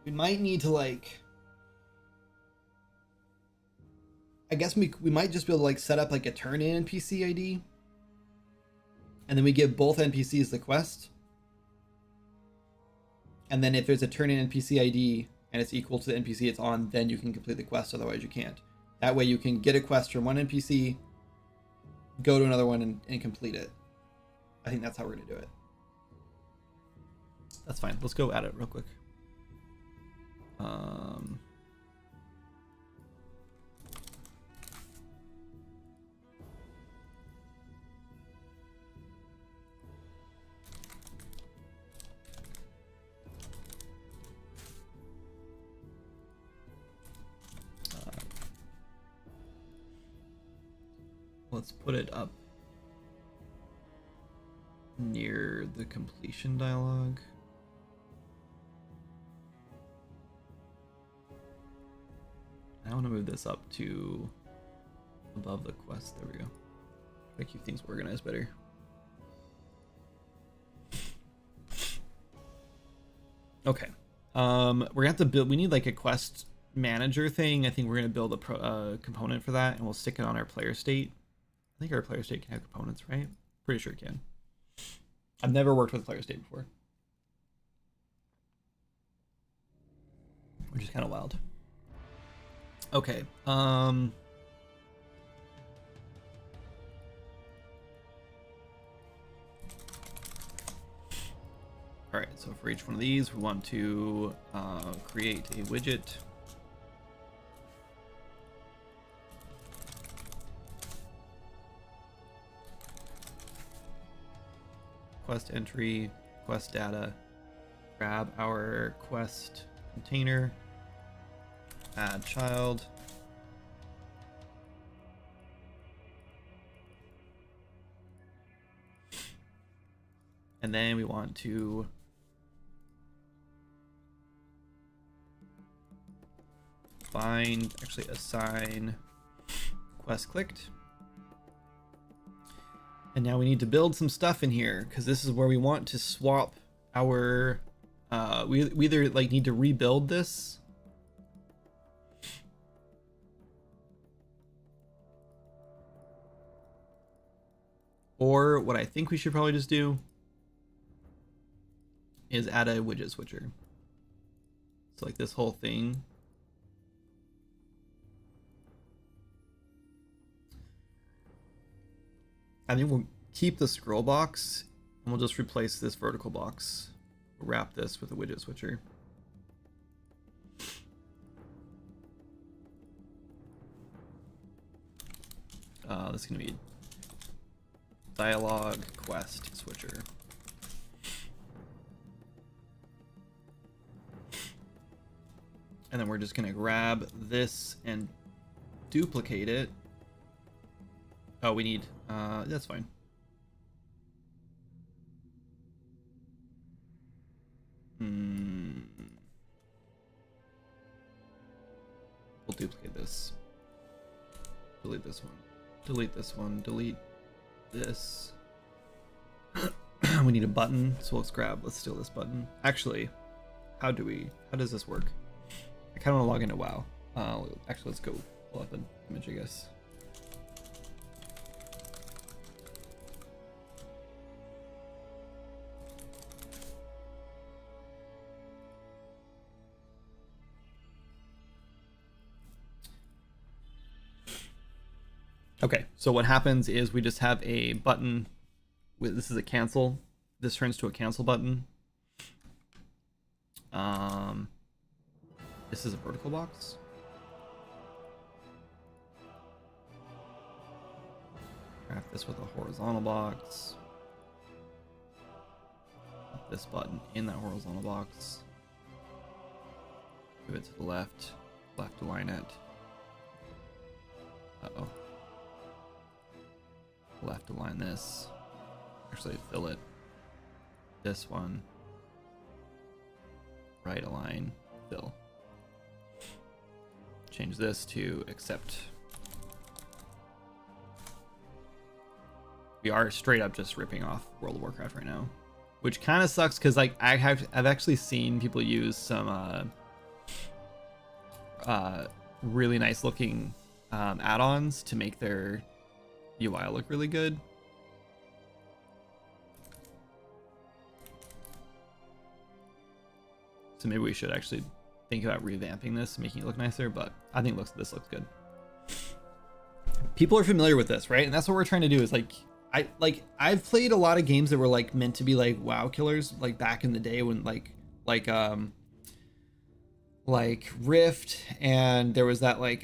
We might need to like, I guess we might just be able to like set up like a turn in NPC ID. And then we give both NPCs the quest. And then if there's a turn in NPC ID and it's equal to the NPC it's on, then you can complete the quest, otherwise you can't. That way you can get a quest from one NPC, go to another one and complete it. I think that's how we're gonna do it. That's fine, let's go at it real quick. Let's put it up near the completion dialog. I want to move this up to above the quest. There we go. I keep things organized better. Okay. We're gonna have to build. We need like a quest manager thing. I think we're gonna build a component for that, and we'll stick it on our player state. I think our player state can have components, right? Pretty sure it can. I've never worked with player state before, which is kind of wild. Okay. All right, so for each one of these, we want to create a widget. Quest entry, quest data, grab our quest container, add child. And then we want to assign quest clicked. And now we need to build some stuff in here because this is where we want to swap our we either like need to rebuild this or what I think we should probably just do is add a widget switcher. So like this whole thing. I think we'll keep the scroll box and we'll just replace this vertical box. We'll wrap this with a widget switcher. This is going to be dialogue quest switcher. And then we're just going to grab this and duplicate it. Oh, we need, that's fine. We'll duplicate this. Delete this one. Delete this one. Delete this. We need a button, so let's steal this button. Actually, how does this work? I kind of want to log into WoW. Actually, let's go pull up an image, I guess. Okay, so what happens is we just have a button. This is a cancel. This turns to a cancel button. This is a vertical box. Wrap this with a horizontal box. Put this button in that horizontal box. Move it to the left. Left align it. Uh-oh. Left align this. Actually, fill it. This one. Right align, fill. Change this to accept. We are straight up just ripping off World of Warcraft right now, which kind of sucks because like I've actually seen people use some really nice looking add-ons to make their UI look really good. So maybe we should actually think about revamping this, making it look nicer, but I think this looks good. People are familiar with this, right? And that's what we're trying to do is I've played a lot of games that were like meant to be like WoW killers, like back in the day when like Rift, and there was that like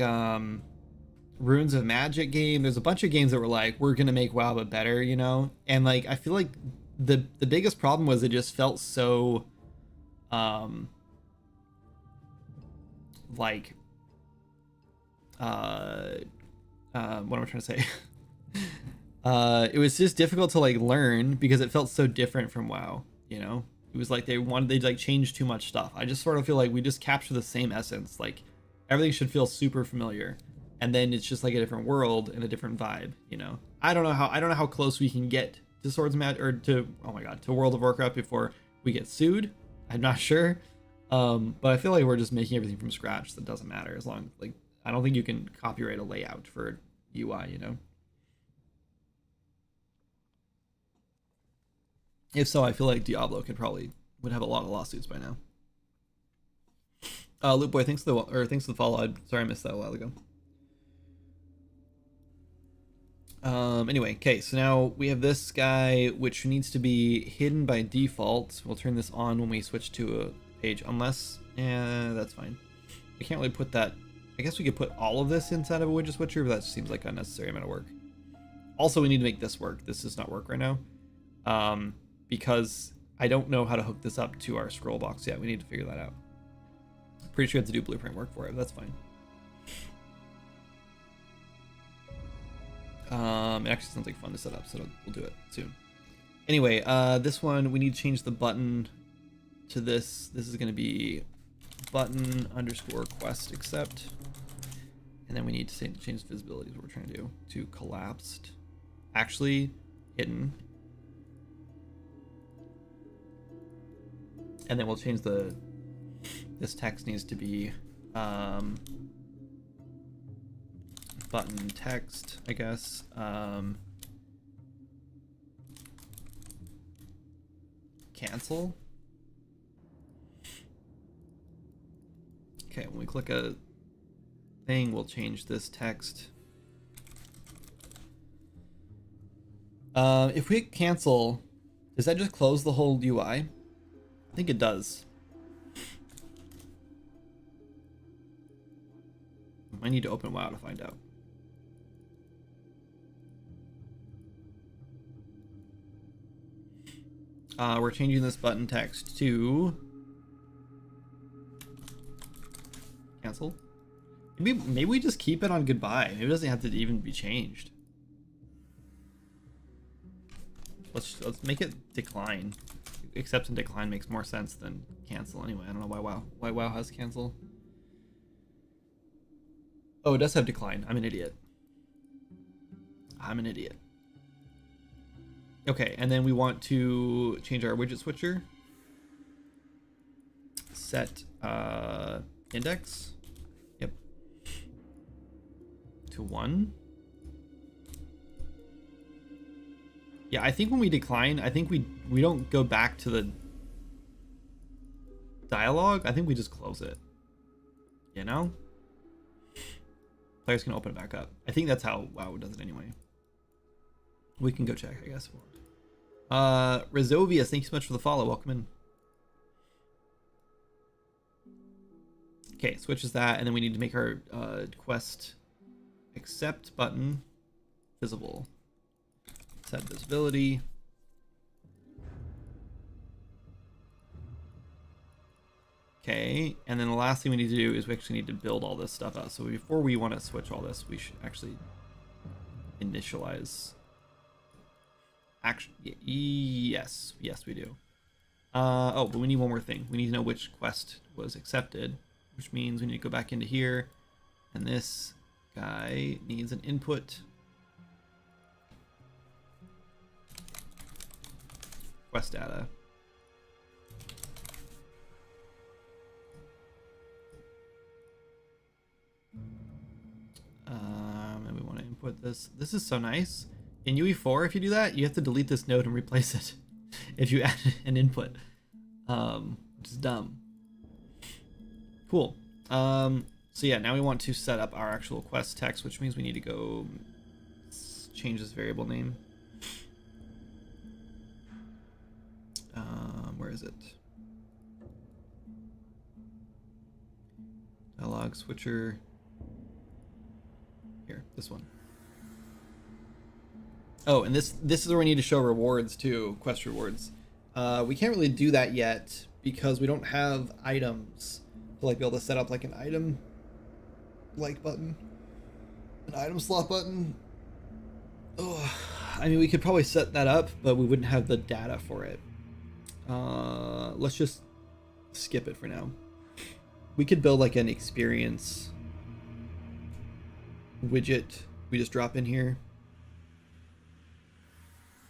Runes of Magic game. There's a bunch of games that were like, we're gonna make WoW but better, you know? And like I feel like the biggest problem was it just felt so what am I trying to say? It was just difficult to like learn because it felt so different from WoW, you know? It was like they like change too much stuff. I just sort of feel like we just capture the same essence. Like everything should feel super familiar, and then it's just like a different world and a different vibe, you know? I don't know how close we can get to Swords of Magic or to, oh my god, to World of Warcraft before we get sued. I'm not sure. But I feel like we're just making everything from scratch. That doesn't matter as long like I don't think you can copyright a layout for UI, you know. If so, I feel like Diablo would have a lot of lawsuits by now. Loot Boy, thanks for the follow. Sorry I missed that a while ago. Anyway, okay, so now we have this guy, which needs to be hidden by default. We'll turn this on when we switch to a page, unless, that's fine. We can't really put that. I guess we could put all of this inside of a widget switcher, but that seems like an unnecessary amount of work. Also, we need to make this work. This does not work right now, because I don't know how to hook this up to our scroll box yet. We need to figure that out. Pretty sure we have to do blueprint work for it, but that's fine. It actually sounds like fun to set up, so we'll do it soon. Anyway, this one, we need to change the button to this. This is going to be button underscore quest accept. And then we need to change the visibility is what we're trying to do. To collapsed. Actually, hidden. And then we'll change this text needs to be button text, I guess. Cancel. Okay, when we click a thing, we'll change this text. If we hit cancel, does that just close the whole UI? I think it does. I need to open WoW to find out. We're changing this button text to cancel. Maybe we just keep it on goodbye. Maybe it doesn't have to even be changed. Let's make it decline. Accept and decline makes more sense than cancel anyway. I don't know why WoW has cancel. Oh, it does have decline. I'm an idiot. I'm an idiot. Okay, and then we want to change our widget switcher. Set index. Yep. To 1. Yeah, I think when we decline, I think we don't go back to the dialogue. I think we just close it. You know? Players can open it back up. I think that's how WoW does it anyway. We can go check, I guess. Rezovius, thank you so much for the follow. Welcome in. Okay, switches that, and then we need to make our quest accept button visible. Set visibility. Okay, and then the last thing we need to do is we actually need to build all this stuff out. So before we want to switch all this, we should actually initialize. Yes, we do. Oh, but we need one more thing. We need to know which quest was accepted, which means we need to go back into here, and this guy needs an input. Quest data. And we want to input this. This is so nice. In UE4, if you do that, you have to delete this node and replace it if you add an input, which is dumb. Cool. So yeah, now we want to set up our actual quest text, which means we need to go change this variable name. Where is it? Dialog switcher. Here, this one. Oh, and this is where we need to show rewards too, quest rewards. We can't really do that yet because we don't have items to like be able to set up like an item like button, an item slot button. Oh, I mean, we could probably set that up, but we wouldn't have the data for it. Let's just skip it for now. We could build like an experience widget. We just drop in here.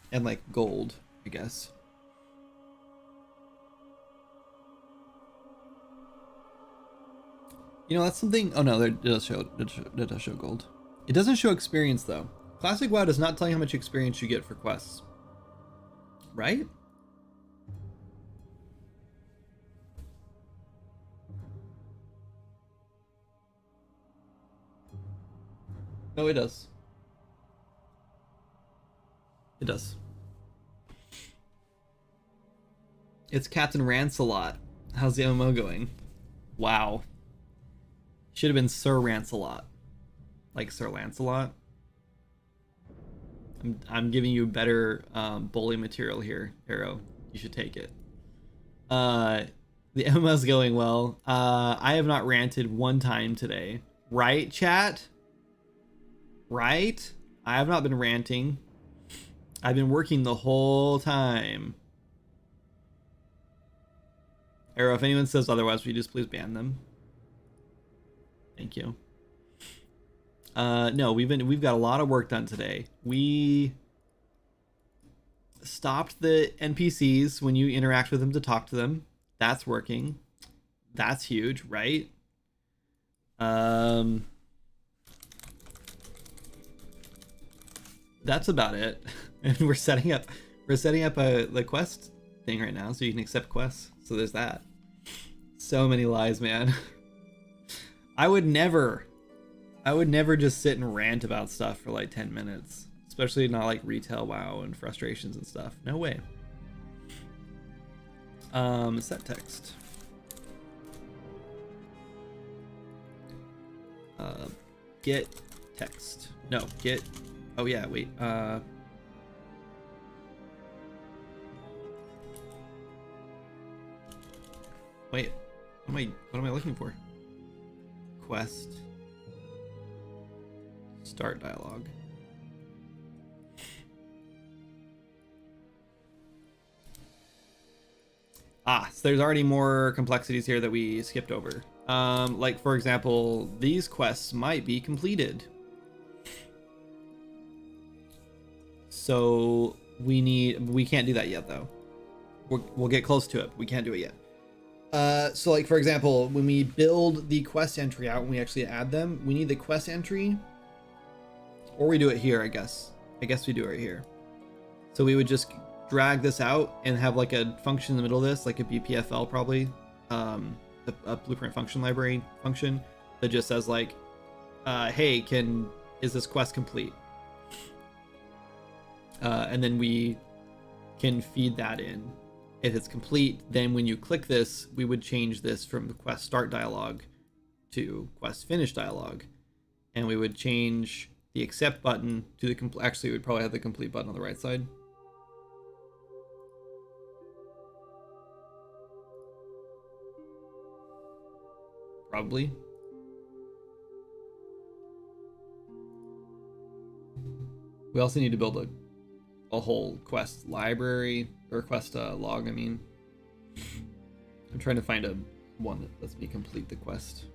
And like gold, I guess. You know, that's something. Oh no, it does show. It does show gold. It doesn't show experience though. Classic WoW does not tell you how much experience you get for quests. Right? No, it does. It does. It's Captain Rancelot. How's the MMO going? Wow. Should have been Sir Rancelot. Like Sir Lancelot. I'm giving you better bully material here, Arrow. You should take it. The MMO's going well. I have not ranted one time today. Right, chat? Right? I have not been ranting. I've been working the whole time. Arrow, if anyone says otherwise, will you just please ban them? Thank you. No, we've got a lot of work done today. We stopped the NPCs when you interact with them to talk to them. That's working. That's huge, right? That's about it. And we're setting up the quest thing right now, so you can accept quests. So there's that. So many lies, man. I would never just sit and rant about stuff for like 10 minutes, especially not like retail WoW and frustrations and stuff. No way. Set text. Get text. No, get. Oh yeah, wait. Wait. What am I looking for? Quest. Start dialogue. So there's already more complexities here that we skipped over. Like for example, these quests might be completed. So we can't do that yet though. We'll get close to it. But we can't do it yet. So like for example, when we build the quest entry out, when we actually add them, we need the quest entry, or we do it here, I guess we do it right here. So we would just drag this out and have like a function in the middle of this, like a BPFL probably, a blueprint function library function that just says like, hey, is this quest complete? And then we can feed that in. If it's complete, then when you click this, we would change this from the quest start dialog to quest finish dialog, and we would change the accept button to the actually we'd probably have the complete button on the right side. Probably. We also need to build a whole quest library, or quest log, I mean. I'm trying to find one that lets me complete the quest.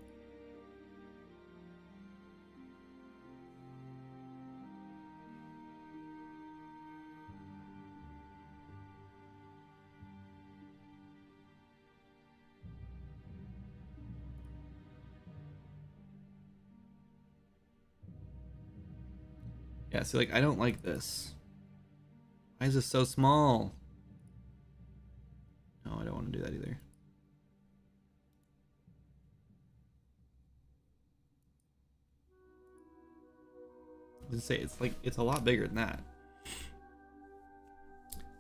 Yeah, so like I don't like this. Why is this so small? No, I don't want to do that either. I was gonna say it's a lot bigger than that.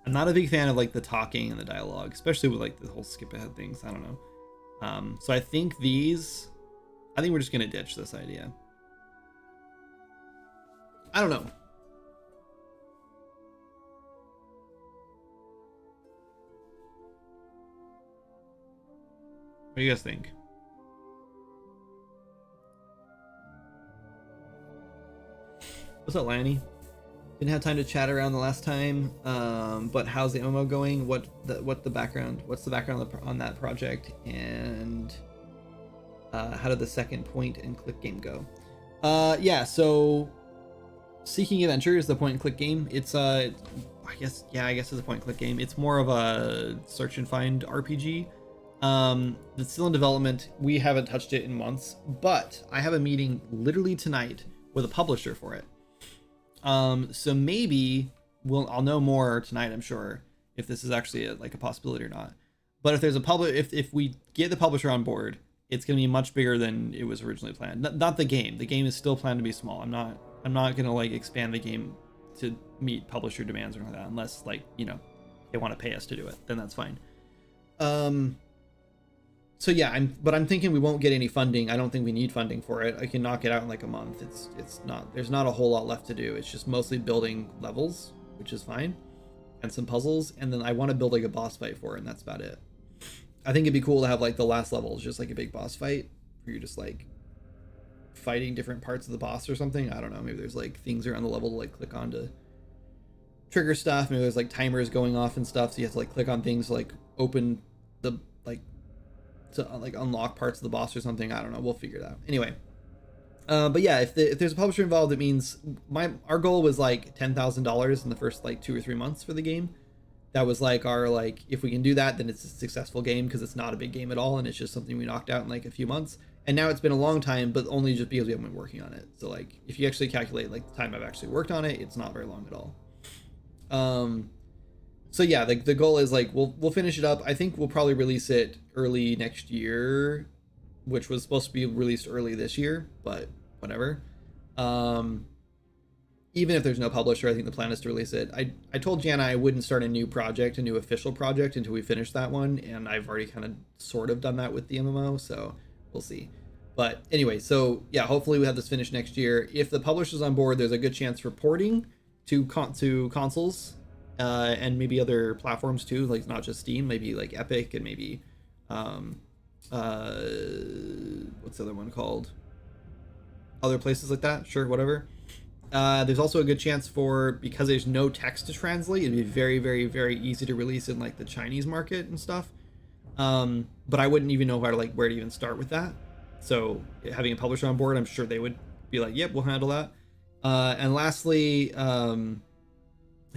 I'm not a big fan of like the talking and the dialogue, especially with like the whole skip ahead things. I don't know. So I think we're just gonna ditch this idea. I don't know. What do you guys think? What's up, Lanny? Didn't have time to chat around the last time, but how's the MMO going? What's the background on that project, and how did the second point and click game go? Yeah, so Seeking Adventure is the point and click game. It's I guess it's a point and click game. It's more of a search and find RPG. It's still in development. We haven't touched it in months, but I have a meeting literally tonight with a publisher for it. So maybe I'll know more tonight, I'm sure, if this is actually a possibility or not. But if there's if we get the publisher on board, it's going to be much bigger than it was originally planned. Not the game. The game is still planned to be small. I'm not going to expand the game to meet publisher demands or anything like that, unless they want to pay us to do it. Then that's fine. So yeah, I'm thinking we won't get any funding. I don't think we need funding for it. I can knock it out in a month. There's not a whole lot left to do. It's just mostly building levels, which is fine, and some puzzles, and then I want to build a boss fight for it, and that's about it. I think it'd be cool to have the last level is just a big boss fight where you're just fighting different parts of the boss or something. I don't know. Maybe there's things around the level to click on to trigger stuff. Maybe there's timers going off and stuff, so you have to click on things to open the to unlock parts of the boss or something. I don't know. We'll figure it out. Anyway, but yeah, if there's a publisher involved, it means our goal was $10,000 in the first 2 or 3 months for the game. That was our if we can do that, then it's a successful game, because it's not a big game at all and it's just something we knocked out in a few months. And now it's been a long time, but only just because we haven't been working on it. So if you actually calculate the time I've actually worked on it, it's not very long at all. So yeah, the goal is we'll finish it up. I think we'll probably release it early next year, which was supposed to be released early this year, but whatever. Even if there's no publisher, I think the plan is to release it. I told Jana I wouldn't start a new official project until we finish that one, and I've already kind of sort of done that with the MMO, so we'll see. But anyway, so yeah, hopefully we have this finished next year. If the publisher's on board, there's a good chance for porting to consoles. And maybe other platforms too, not just Steam, maybe Epic, and maybe what's the other one called? Other places like that, sure, whatever. There's also a good chance because there's no text to translate, it'd be very, very, very easy to release in the Chinese market and stuff. But I wouldn't even know where to even start with that. So having a publisher on board, I'm sure they would be yep, we'll handle that. And lastly,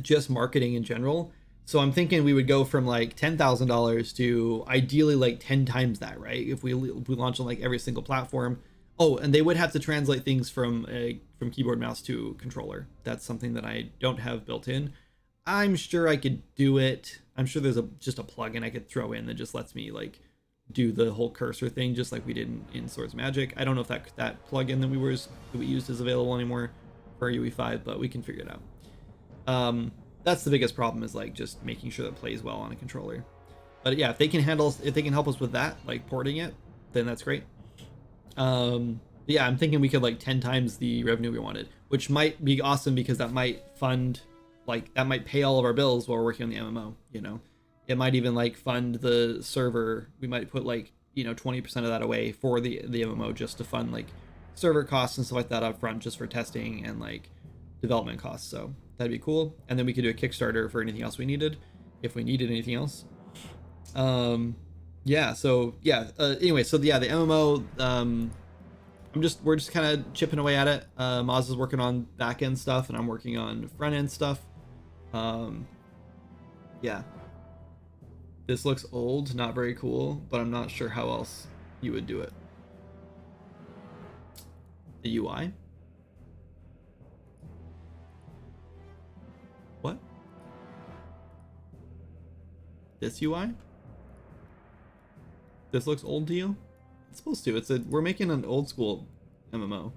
just marketing in general. So I'm thinking we would go from $10,000 to ideally 10 times that, right? If we launch on every single platform. Oh, and they would have to translate things from keyboard mouse to controller. That's something that I don't have built in. I'm sure I could do it. I'm sure there's just a plugin I could throw in that just lets me do the whole cursor thing, just like we did in Swords Magic. I don't know if that plugin that we used is available anymore for UE5, but we can figure it out. That's the biggest problem, is just making sure that it plays well on a controller. But yeah, if they can help us with that, porting it, then that's great. Yeah, I'm thinking we could 10 times the revenue we wanted, which might be awesome, because that might fund that might pay all of our bills while we're working on the MMO. It might even fund the server. We might put 20% of that away for the MMO, just to fund server costs and stuff like that up front, just for testing and development costs. So that'd be cool. And then we could do a Kickstarter for anything else we needed, if we needed anything else. Yeah, so yeah, anyway, so yeah, the MMO, we're just kind of chipping away at it. Maz is working on back end stuff, and I'm working on front end stuff. Yeah, this looks old, not very cool, but I'm not sure how else you would do it. The UI. What? This UI? This looks old to you? It's supposed to. We're making an old school MMO.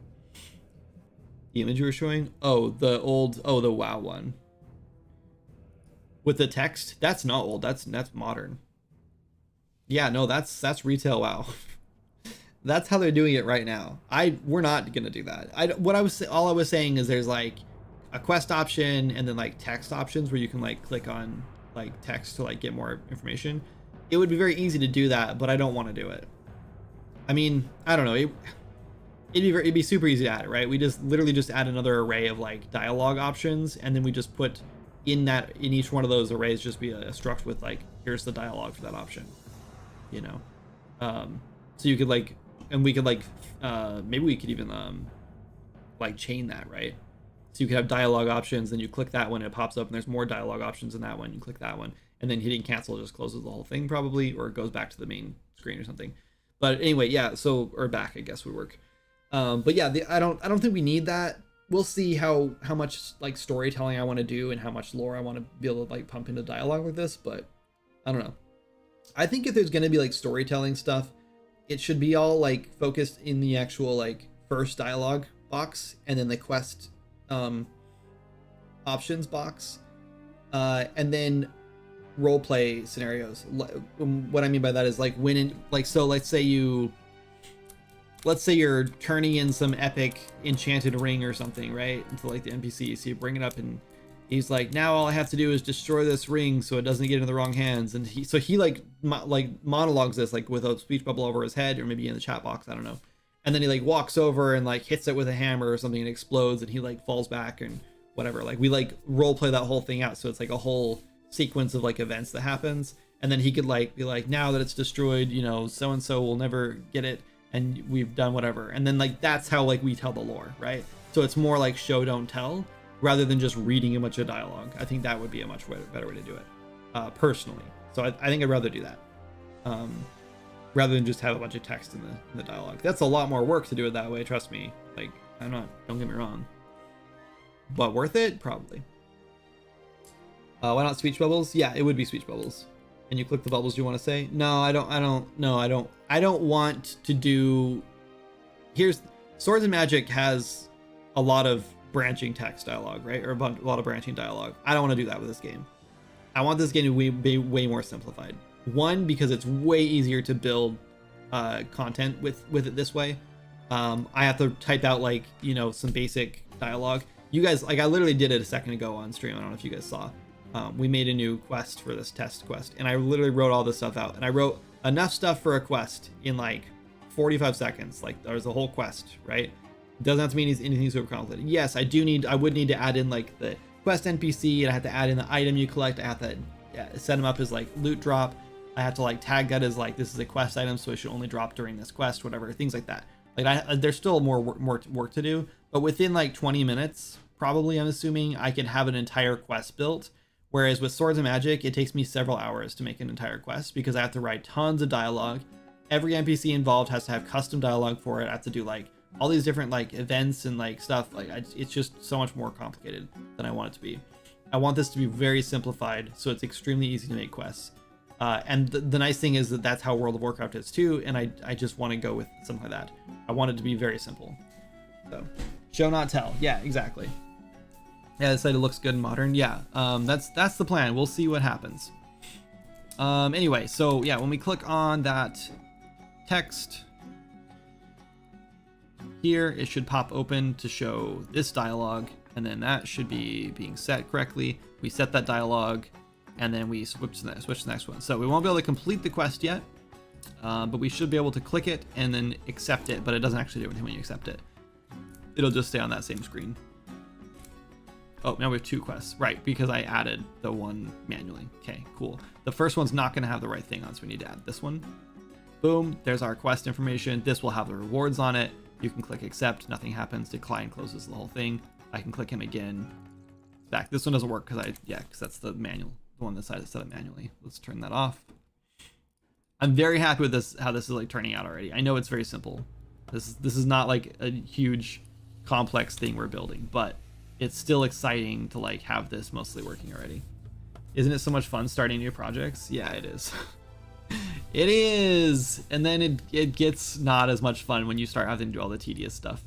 The image you were showing? Oh, the WoW one. With the text? That's not old. That's modern. Yeah, no, that's retail WoW. That's how they're doing it right now. We're not gonna do that. All I was saying is there's a quest option, and then text options where you can click on text to get more information. It would be very easy to do that, but I don't want to do it. I mean, I don't know. It'd be super easy to add it, right? We literally just add another array of dialogue options, and then we just put in each one of those arrays just be a struct with here's the dialogue for that option, so you could and we could maybe we could even chain that, right? So you could have dialogue options, then you click that one, it pops up, and there's more dialogue options in that one, you click that one, and then hitting cancel just closes the whole thing probably, or it goes back to the main screen or something. But anyway, yeah, so, or back I guess would work. But yeah, I don't think we need that. We'll see how much like storytelling I want to do and how much lore I want to be able to like pump into dialogue with this, but I don't know. I think if there's going to be like storytelling stuff, it should be all like focused in the actual like first dialogue box and then the quest options box, and then role play scenarios. What I mean by that is like when in, like, so let's say you're turning in some epic enchanted ring or something, right, into like the NPC. So you bring it up and he's like, now all I have to do is destroy this ring so it doesn't get into the wrong hands. And he like monologues this like with a speech bubble over his head, or maybe in the chat box, I don't know. And then he like walks over and like hits it with a hammer or something and explodes, and he like falls back and whatever. Like we like role play that whole thing out, so it's like a whole sequence of like events that happens. And then he could like be like, now that it's destroyed, you know, so and so will never get it, and we've done whatever. And then like that's how like we tell the lore, right? So it's more like show don't tell rather than just reading a bunch of dialogue. I think that would be a much better way to do it, personally. So I think I'd rather do that, rather than just have a bunch of text in the dialogue. That's a lot more work to do it that way, trust me. Like, don't get me wrong, but worth it? Probably. Why not speech bubbles? Yeah, it would be speech bubbles. And you click the bubbles you want to say. No, I don't want to do. Here's Swords and Magic has a lot of branching text dialogue, right? Or a lot of branching dialogue. I don't want to do that with this game. I want this game to be way more simplified. One, because it's way easier to build content with it this way. I have to type out like, you know, some basic dialogue. You guys, like I literally did it a second ago on stream. I don't know if you guys saw. We made a new quest for this test quest, and I literally wrote all this stuff out, and I wrote enough stuff for a quest in like 45 seconds. Like there's a whole quest, right? It doesn't have to mean anything super complicated. Yes, I would need to add in like the quest NPC, and I have to add in the item you collect. I have to set them up as like loot drop. I have to like tag that as like, this is a quest item, so it should only drop during this quest, whatever, things like that. Like there's still more work to do, but within like 20 minutes, probably, I'm assuming, I can have an entire quest built. Whereas with Swords and Magic, it takes me several hours to make an entire quest because I have to write tons of dialogue. Every NPC involved has to have custom dialogue for it. I have to do like all these different like events and like stuff. Like it's just so much more complicated than I want it to be. I want this to be very simplified, so it's extremely easy to make quests. And the nice thing is that that's how World of Warcraft is too, and I just want to go with something like that. I want it to be very simple. So, show not tell. Yeah, exactly. Yeah, this site looks good and modern. Yeah, that's the plan. We'll see what happens. Anyway, so yeah, when we click on that text here, it should pop open to show this dialogue, and then that should be being set correctly. We set that dialogue, and then we switch to the next one. So we won't be able to complete the quest yet, but we should be able to click it and then accept it, but it doesn't actually do anything when you accept it. It'll just stay on that same screen. Oh, now we have two quests. Right, because I added the one manually. Okay, cool. The first one's not going to have the right thing on, so we need to add this one. Boom, there's our quest information. This will have the rewards on it. You can click accept, nothing happens. Decline closes the whole thing. I can click him again. Back. This one doesn't work because that's the manual, the one that decided to set it manually. Let's turn that off. I'm very happy with this, how this is like turning out already. I know it's very simple. This is not like a huge complex thing we're building, but it's still exciting to like have this mostly working already. Isn't it so much fun starting new projects? Yeah, it is. It is. And then it gets not as much fun when you start having to do all the tedious stuff.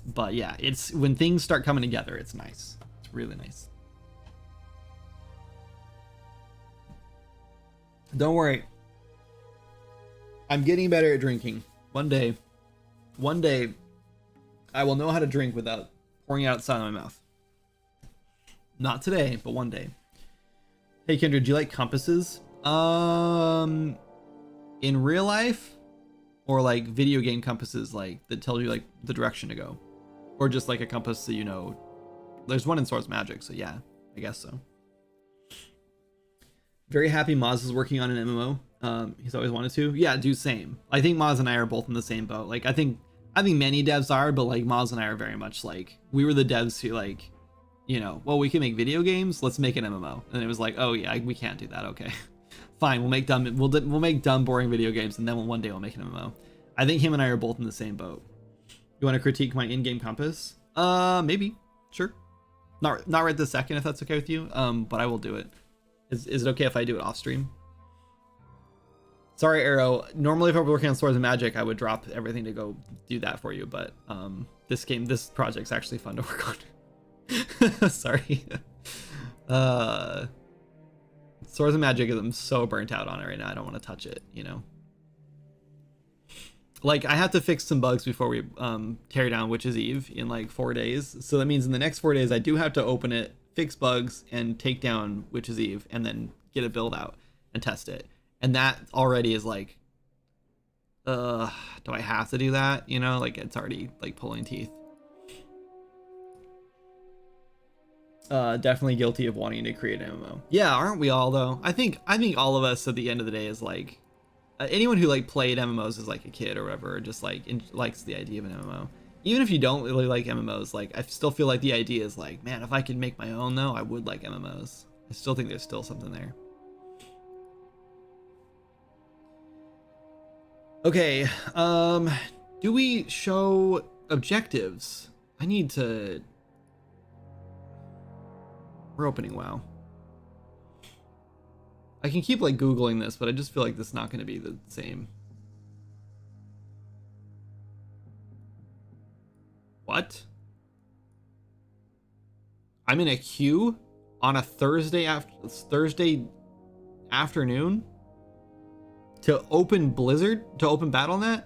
But yeah, it's when things start coming together, it's nice. It's really nice. Don't worry. I'm getting better at drinking. One day I will know how to drink without pouring it outside of my mouth. Not today, but one day. Hey Kindred, do you like compasses? In real life, or like video game compasses, like that tell you like the direction to go, or just like a compass that, you know, there's one in Swords Magic, so yeah, I guess so. Very happy Maz is working on an MMO. He's always wanted to. Yeah, do same. I think Maz and I are both in the same boat. Like I think many devs are, but like Maz and I are very much like, we were the devs who like, you know, well, we can make video games. Let's make an MMO. And it was like, oh yeah, we can't do that. Okay, fine. We'll make dumb, boring video games, and then one day we'll make an MMO. I think him and I are both in the same boat. You want to critique my in-game compass? Maybe. Sure. Not right this second, if that's okay with you. But I will do it. Is it okay if I do it off stream? Sorry, Arrow. Normally, if I were working on Swords of Magic, I would drop everything to go do that for you. But this project's actually fun to work on. Sorry. Swords of Magic, I'm so burnt out on it right now. I don't want to touch it, you know? Like, I have to fix some bugs before we tear down Witch's Eve in like 4 days. So that means in the next 4 days, I do have to open it, fix bugs, and take down Witch's Eve, and then get a build out and test it. And that already is like, do I have to do that? You know, like it's already like pulling teeth. Definitely guilty of wanting to create an MMO. Yeah, aren't we all though? I think all of us at the end of the day is like, anyone who like played MMOs as like a kid or whatever, or just like likes the idea of an MMO. Even if you don't really like MMOs, like I still feel like the idea is like, man, if I could make my own though, I would like MMOs. I still think there's still something there. Okay, do we show objectives? I need to... We're opening WoW. I can keep like Googling this, but I just feel like this is not going to be the same. What? I'm in a queue on a Thursday afternoon to open Blizzard, to open Battle.net?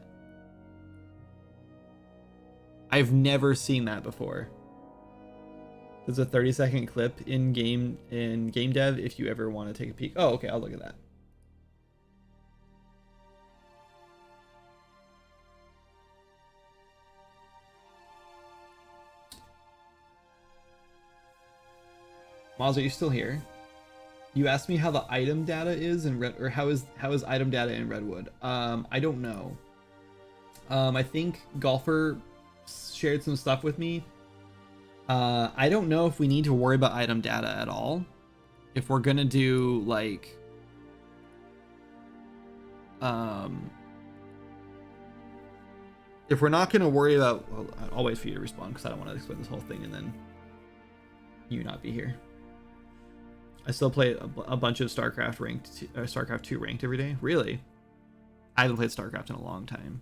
I've never seen that before. There's a 30-second clip in Gamedev if you ever want to take a peek. Oh, okay, I'll look at that. Miles, are you still here? You asked me how the item data is in Red, or how is item data in Redwood? I don't know. I think Golfer shared some stuff with me. I don't know if we need to worry about item data at all. If we're gonna do like, if we're not gonna worry about, well, I'll wait for you to respond because I don't want to explain this whole thing and then you not be here. I still play a bunch of StarCraft 2 ranked every day. Really? I haven't played StarCraft in a long time.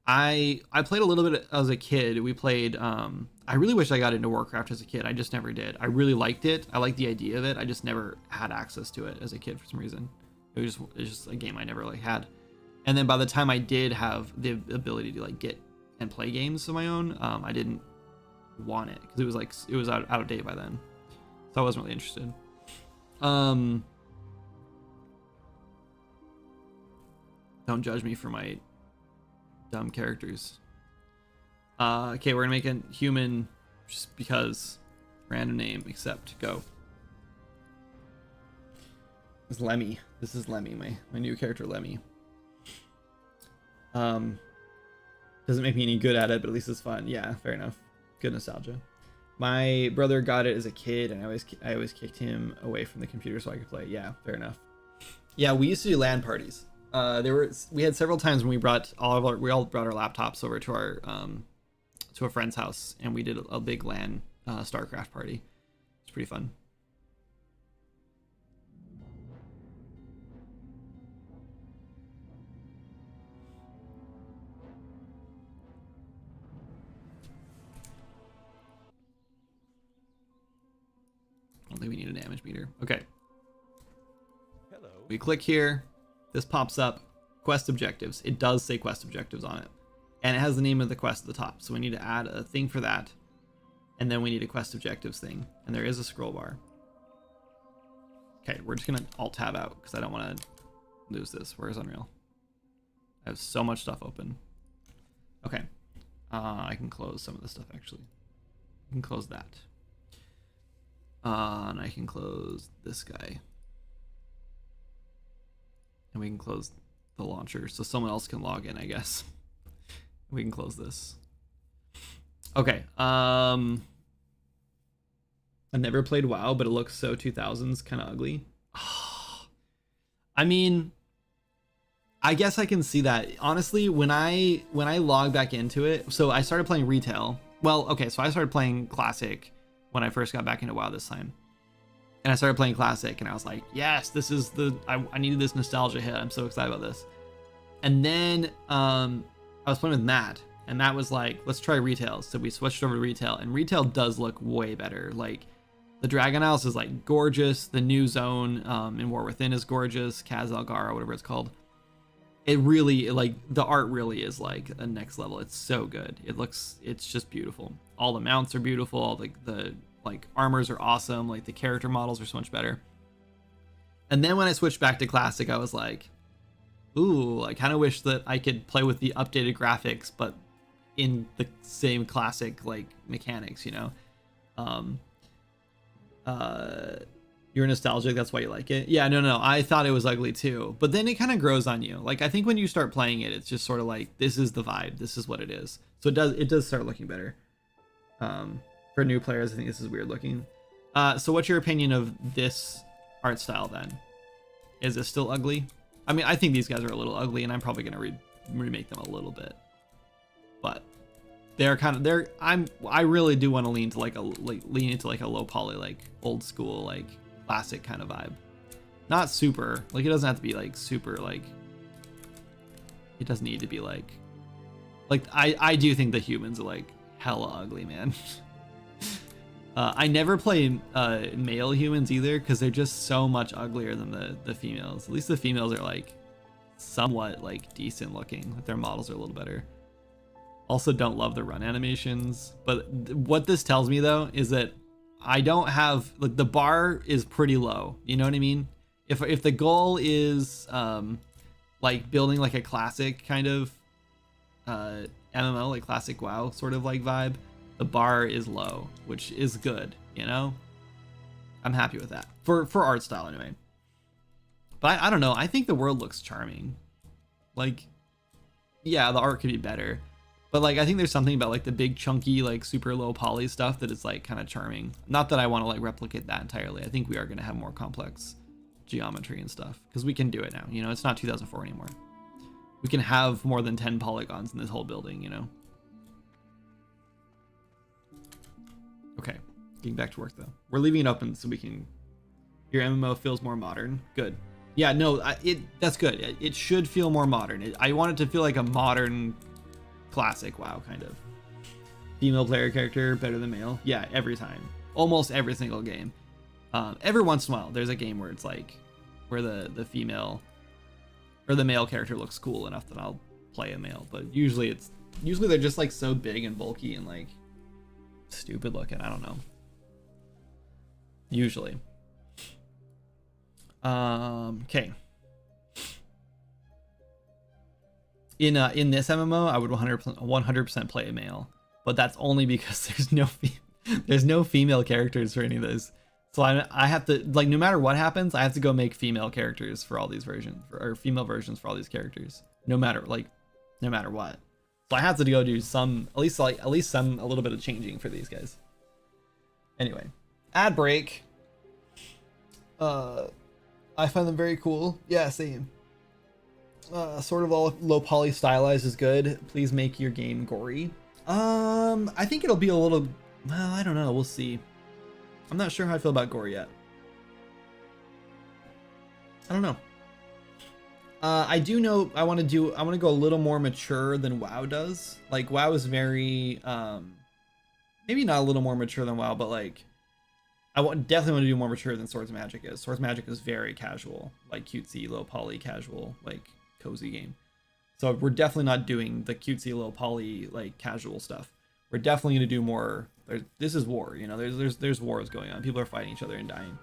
I played a little bit as a kid. We played, I really wish I got into Warcraft as a kid. I just never did. I really liked it. I liked the idea of it. I just never had access to it as a kid for some reason. It was just a game I never like had. And then by the time I did have the ability to like get and play games of my own, I didn't want it because it was out of date by then, so I wasn't really interested. Don't judge me for my dumb characters. Okay, we're gonna make a human just because. Random name, except go. It's Lemmy. This is Lemmy, my new character Lemmy. Doesn't make me any good at it, but at least it's fun. Yeah, fair enough. Good nostalgia. My brother got it as a kid, and I always kicked him away from the computer so I could play. Yeah, fair enough. Yeah, we used to do LAN parties. We had several times when we all brought our laptops over to our to a friend's house, and we did a big LAN StarCraft party. It's pretty fun. I don't think we need a damage meter. Okay. Hello. We click here. This pops up. Quest objectives. It does say quest objectives on it. And it has the name of the quest at the top. So we need to add a thing for that. And then we need a quest objectives thing. And there is a scroll bar. Okay, we're just going to Alt-Tab out because I don't want to lose this. Where's Unreal? I have so much stuff open. Okay. I can close some of this stuff, actually. I can close that. And I can close this guy. And we can close the launcher so someone else can log in, I guess. We can close this. Okay. I never played WoW, but it looks so 2000s, kind of ugly. I mean, I guess I can see that. Honestly, when I log back into it, so I started playing retail. Well, okay, so I started playing classic when I first got back into WoW this time. And I started playing classic and I was like, yes, this is I needed this nostalgia hit. I'm so excited about this. And then I was playing with Matt, and Matt was like, let's try retail. So we switched over to retail, and retail does look way better. Like, the Dragon Isles is like gorgeous. The new zone in War Within is gorgeous. Kaz Algar, whatever it's called. It really, like, the art really is like a next level. It's so good. It's just beautiful. All the mounts are beautiful. All the like armors are awesome. Like, the character models are so much better. And then when I switched back to classic, I was like, ooh, I kind of wish that I could play with the updated graphics, but in the same classic like mechanics, you know. You're nostalgic, that's why you like it. Yeah, no, I thought it was ugly too, but then it kind of grows on you. Like, I think when you start playing it, it's just sort of like, this is the vibe, this is what it is. So it does start looking better. For new players, I think this is weird looking. So what's your opinion of this art style then? Is it still ugly? I mean, I think these guys are a little ugly, and I'm probably gonna remake them a little bit, but I really do want to lean into like a low poly, like old school, like classic kind of vibe. Not super, like, it doesn't have to be like super, like, it doesn't need to be like I do think the humans are like hella ugly, man. I never play male humans either, because they're just so much uglier than the females. At least the females are like somewhat like decent looking. Like, their models are a little better. Also, don't love the run animations, but what this tells me though is that I don't have, like, the bar is pretty low. You know what I mean? If the goal is like building like a classic kind of MMO, like classic WoW sort of like vibe, the bar is low, which is good, you know? I'm happy with that. For art style anyway. But I don't know, I think the world looks charming. Like, yeah, the art could be better. But like, I think there's something about like the big chunky, like super low poly stuff that is like kind of charming. Not that I want to like replicate that entirely. I think we are going to have more complex geometry and stuff, because we can do it now. You know, it's not 2004 anymore. We can have more than 10 polygons in this whole building, you know? Okay, getting back to work though. We're leaving it open so we can. Your MMO feels more modern. Good. Yeah, no, that's good. It should feel more modern. I want it to feel like a modern classic WoW kind of. Female player character better than male. Yeah, every time. Almost every single game. Every once in a while, there's a game where it's like, where the female or the male character looks cool enough that I'll play a male. But usually they're just like so big and bulky and like stupid looking. I don't know. Usually. Okay. In this MMO, I would 100% play a male, but that's only because there's no female characters for any of those. So I have to, like, no matter what happens, I have to go make female characters for all these versions, or female versions for all these characters. No matter what. So I have to go do some, at least a little bit of changing for these guys. Anyway, ad break. I find them very cool. Yeah, same. Sort of all low poly stylized is good. Please make your game gory. I think it'll be a little, well, I don't know. We'll see. I'm not sure how I feel about gore yet. I don't know. I do know I want to go a little more mature than WoW does. Like, WoW is very, maybe not a little more mature than WoW, but like, definitely want to do more mature than Swords of Magic is. Swords of Magic is very casual, like cutesy, low poly, casual, like cozy game. So we're definitely not doing the cutesy, low poly, like casual stuff. We're definitely going to do more. This is war, you know. There's wars going on. People are fighting each other and dying.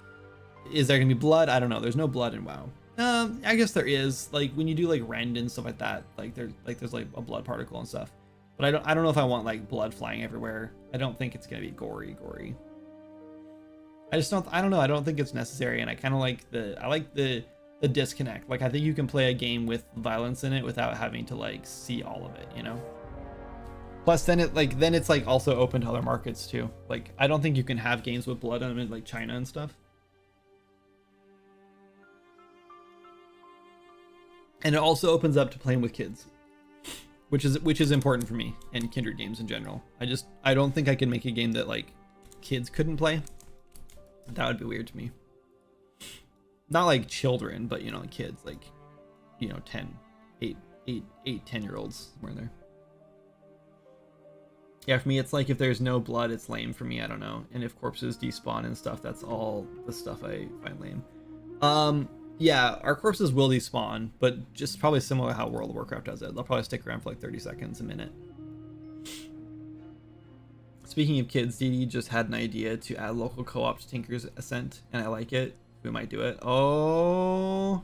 Is there going to be blood? I don't know. There's no blood in WoW. I guess there is. Like when you do like rend and stuff like that, like there's like a blood particle and stuff. But I don't know if I want like blood flying everywhere. I don't think it's going to be gory. I don't know. I don't think it's necessary, and I kind of like the disconnect. Like, I think you can play a game with violence in it without having to like see all of it, you know? Plus, then it's like also open to other markets too. Like, I don't think you can have games with blood on them in like China and stuff. And it also opens up to playing with kids, which is important for me and Kindred games in general. I don't think I can make a game that like kids couldn't play. That would be weird to me. Not like children, but you know, like kids, like, you know, 10-year-olds somewhere in there. Yeah, for me, it's like if there's no blood, it's lame for me. I don't know. And if corpses despawn and stuff, that's all the stuff I find lame. Yeah, our corpses will despawn, but just probably similar to how World of Warcraft does it. They'll probably stick around for like 30 seconds, a minute. Speaking of kids, DD just had an idea to add local co-op to Tinker's Ascent, and I like it. We might do it. Oh.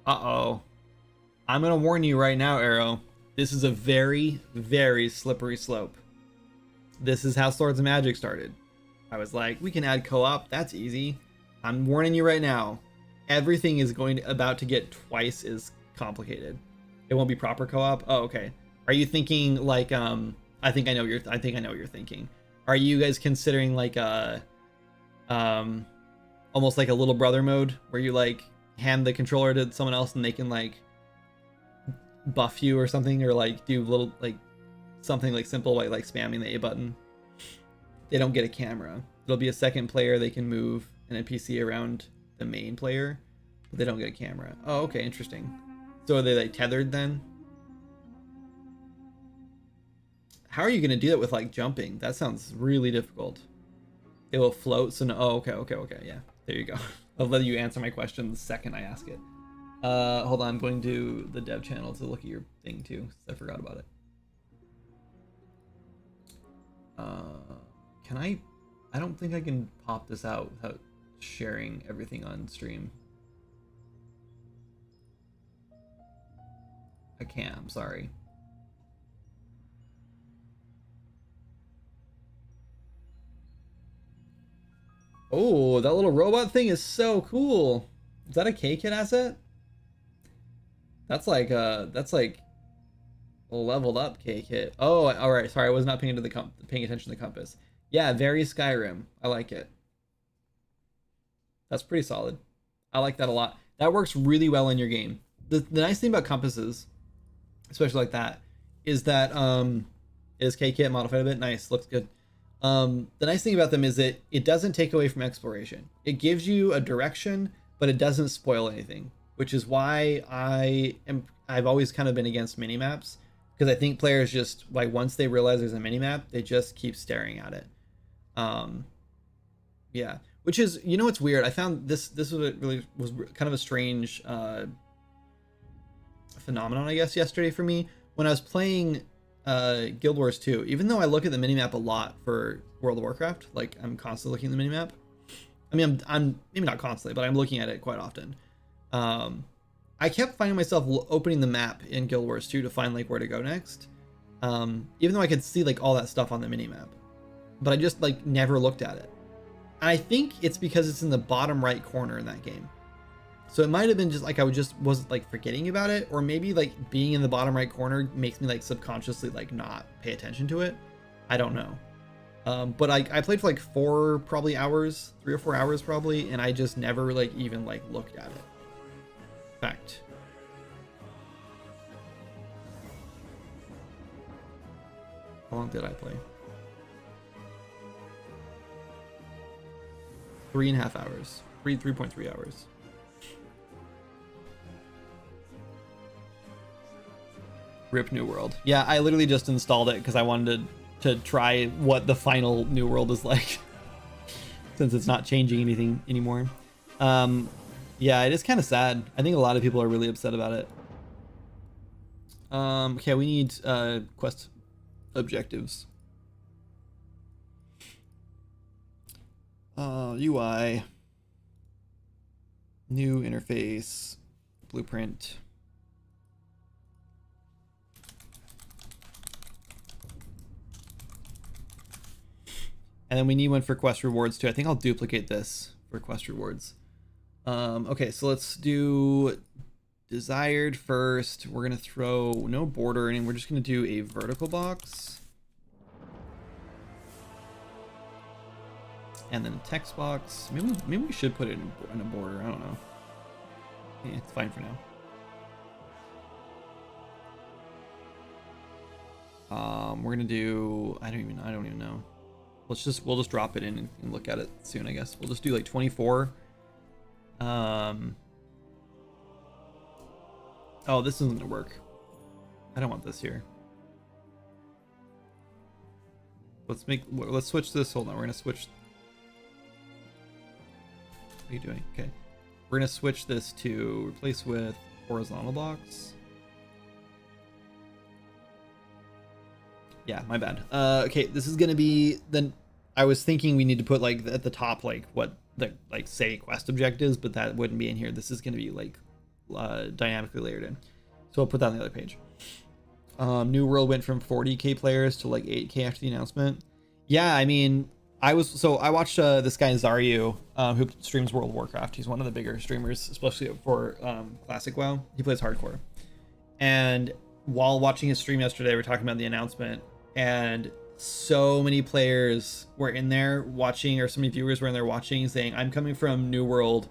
Uh-oh. I'm going to warn you right now, Arrow. This is a very, very slippery slope. This is how Swords of Magic started. I was like, we can add co-op. That's easy. I'm warning you right now. Everything is about to get twice as complicated. It won't be proper co-op. Oh, okay. Are you thinking like I think I know what you're thinking. Are you guys considering like a almost like a little brother mode where you like hand the controller to someone else and they can like buff you or something, or like do little like something like simple like spamming the A button? They don't get a camera. There'll be a second player they can move an NPC around the main player, but they don't get a camera. Oh, okay, interesting. So are they like tethered then? How are you gonna do that with like jumping? That sounds really difficult. It will float, so no. Oh, okay, yeah. There you go. I'll let you answer my question the second I ask it. Hold on, I'm going to the dev channel to look at your thing too, because I forgot about it. Can I don't think I can pop this out without sharing everything on stream. I can't, I'm sorry. Oh, that little robot thing is so cool. Is that a K-Kit asset? That's like a leveled up K-Kit. Oh, all right. Sorry, I was not paying attention to the compass. Yeah, very Skyrim. I like it. That's pretty solid. I like that a lot. That works really well in your game. The nice thing about compasses, especially like that, is that is K-Kit modified a bit. Nice, looks good. The nice thing about them is that it doesn't take away from exploration. It gives you a direction, but it doesn't spoil anything, which is why I've always kind of been against minimaps, because I think players just like once they realize there's a minimap, they just keep staring at it. Yeah, which is, you know, what's weird. I found this was kind of a strange phenomenon, I guess, yesterday for me when I was playing Guild Wars 2. Even though I look at the minimap a lot for World of Warcraft, like I'm constantly looking at the minimap. I mean, I'm maybe not constantly, but I'm looking at it quite often. I kept finding myself opening the map in Guild Wars 2 to find like where to go next, even though I could see like all that stuff on the minimap, but I just like never looked at it. And I think it's because it's in the bottom right corner in that game. So it might have been just like I wasn't like forgetting about it, or maybe like being in the bottom right corner makes me like subconsciously like not pay attention to it. I don't know. But I played for like 3 or 4 hours probably, and I just never like even like looked at it. In fact, how long did I play? 3.5 hours. 3.3 hours. Rip New World. Yeah, I literally just installed it because I wanted to try what the final New World is like, since it's not changing anything anymore. Yeah, it is kind of sad. I think a lot of people are really upset about it. Okay, we need quest objectives. UI, new interface, blueprint. And then we need one for quest rewards too. I think I'll duplicate this for quest rewards. Okay, so let's do desired first. We're gonna throw no border and we're just gonna do a vertical box. And then a text box. Maybe we should put it in a border. I don't know. Yeah, it's fine for now. We're gonna do. I don't even know. We'll just drop it in and look at it soon. I guess we'll just do like 24. Oh, this isn't gonna work. I don't want this here. Let's switch this. Hold on, we're gonna switch. What are you doing? Okay, we're gonna switch this to replace with horizontal box. Yeah, my bad. Okay, this is gonna be then. I was thinking we need to put like at the top like what the like say quest objectives, but that wouldn't be in here. This is gonna be like dynamically layered in. So I'll put that on the other page. New World went from 40k players to like 8k after the announcement. Yeah, I mean, I watched this guy Zaryu, who streams World of Warcraft. He's one of the bigger streamers, especially for classic WoW. He plays hardcore. And while watching his stream yesterday, we were talking about the announcement, and so many players were in there watching, or so many viewers were in there watching, saying, "I'm coming from New World.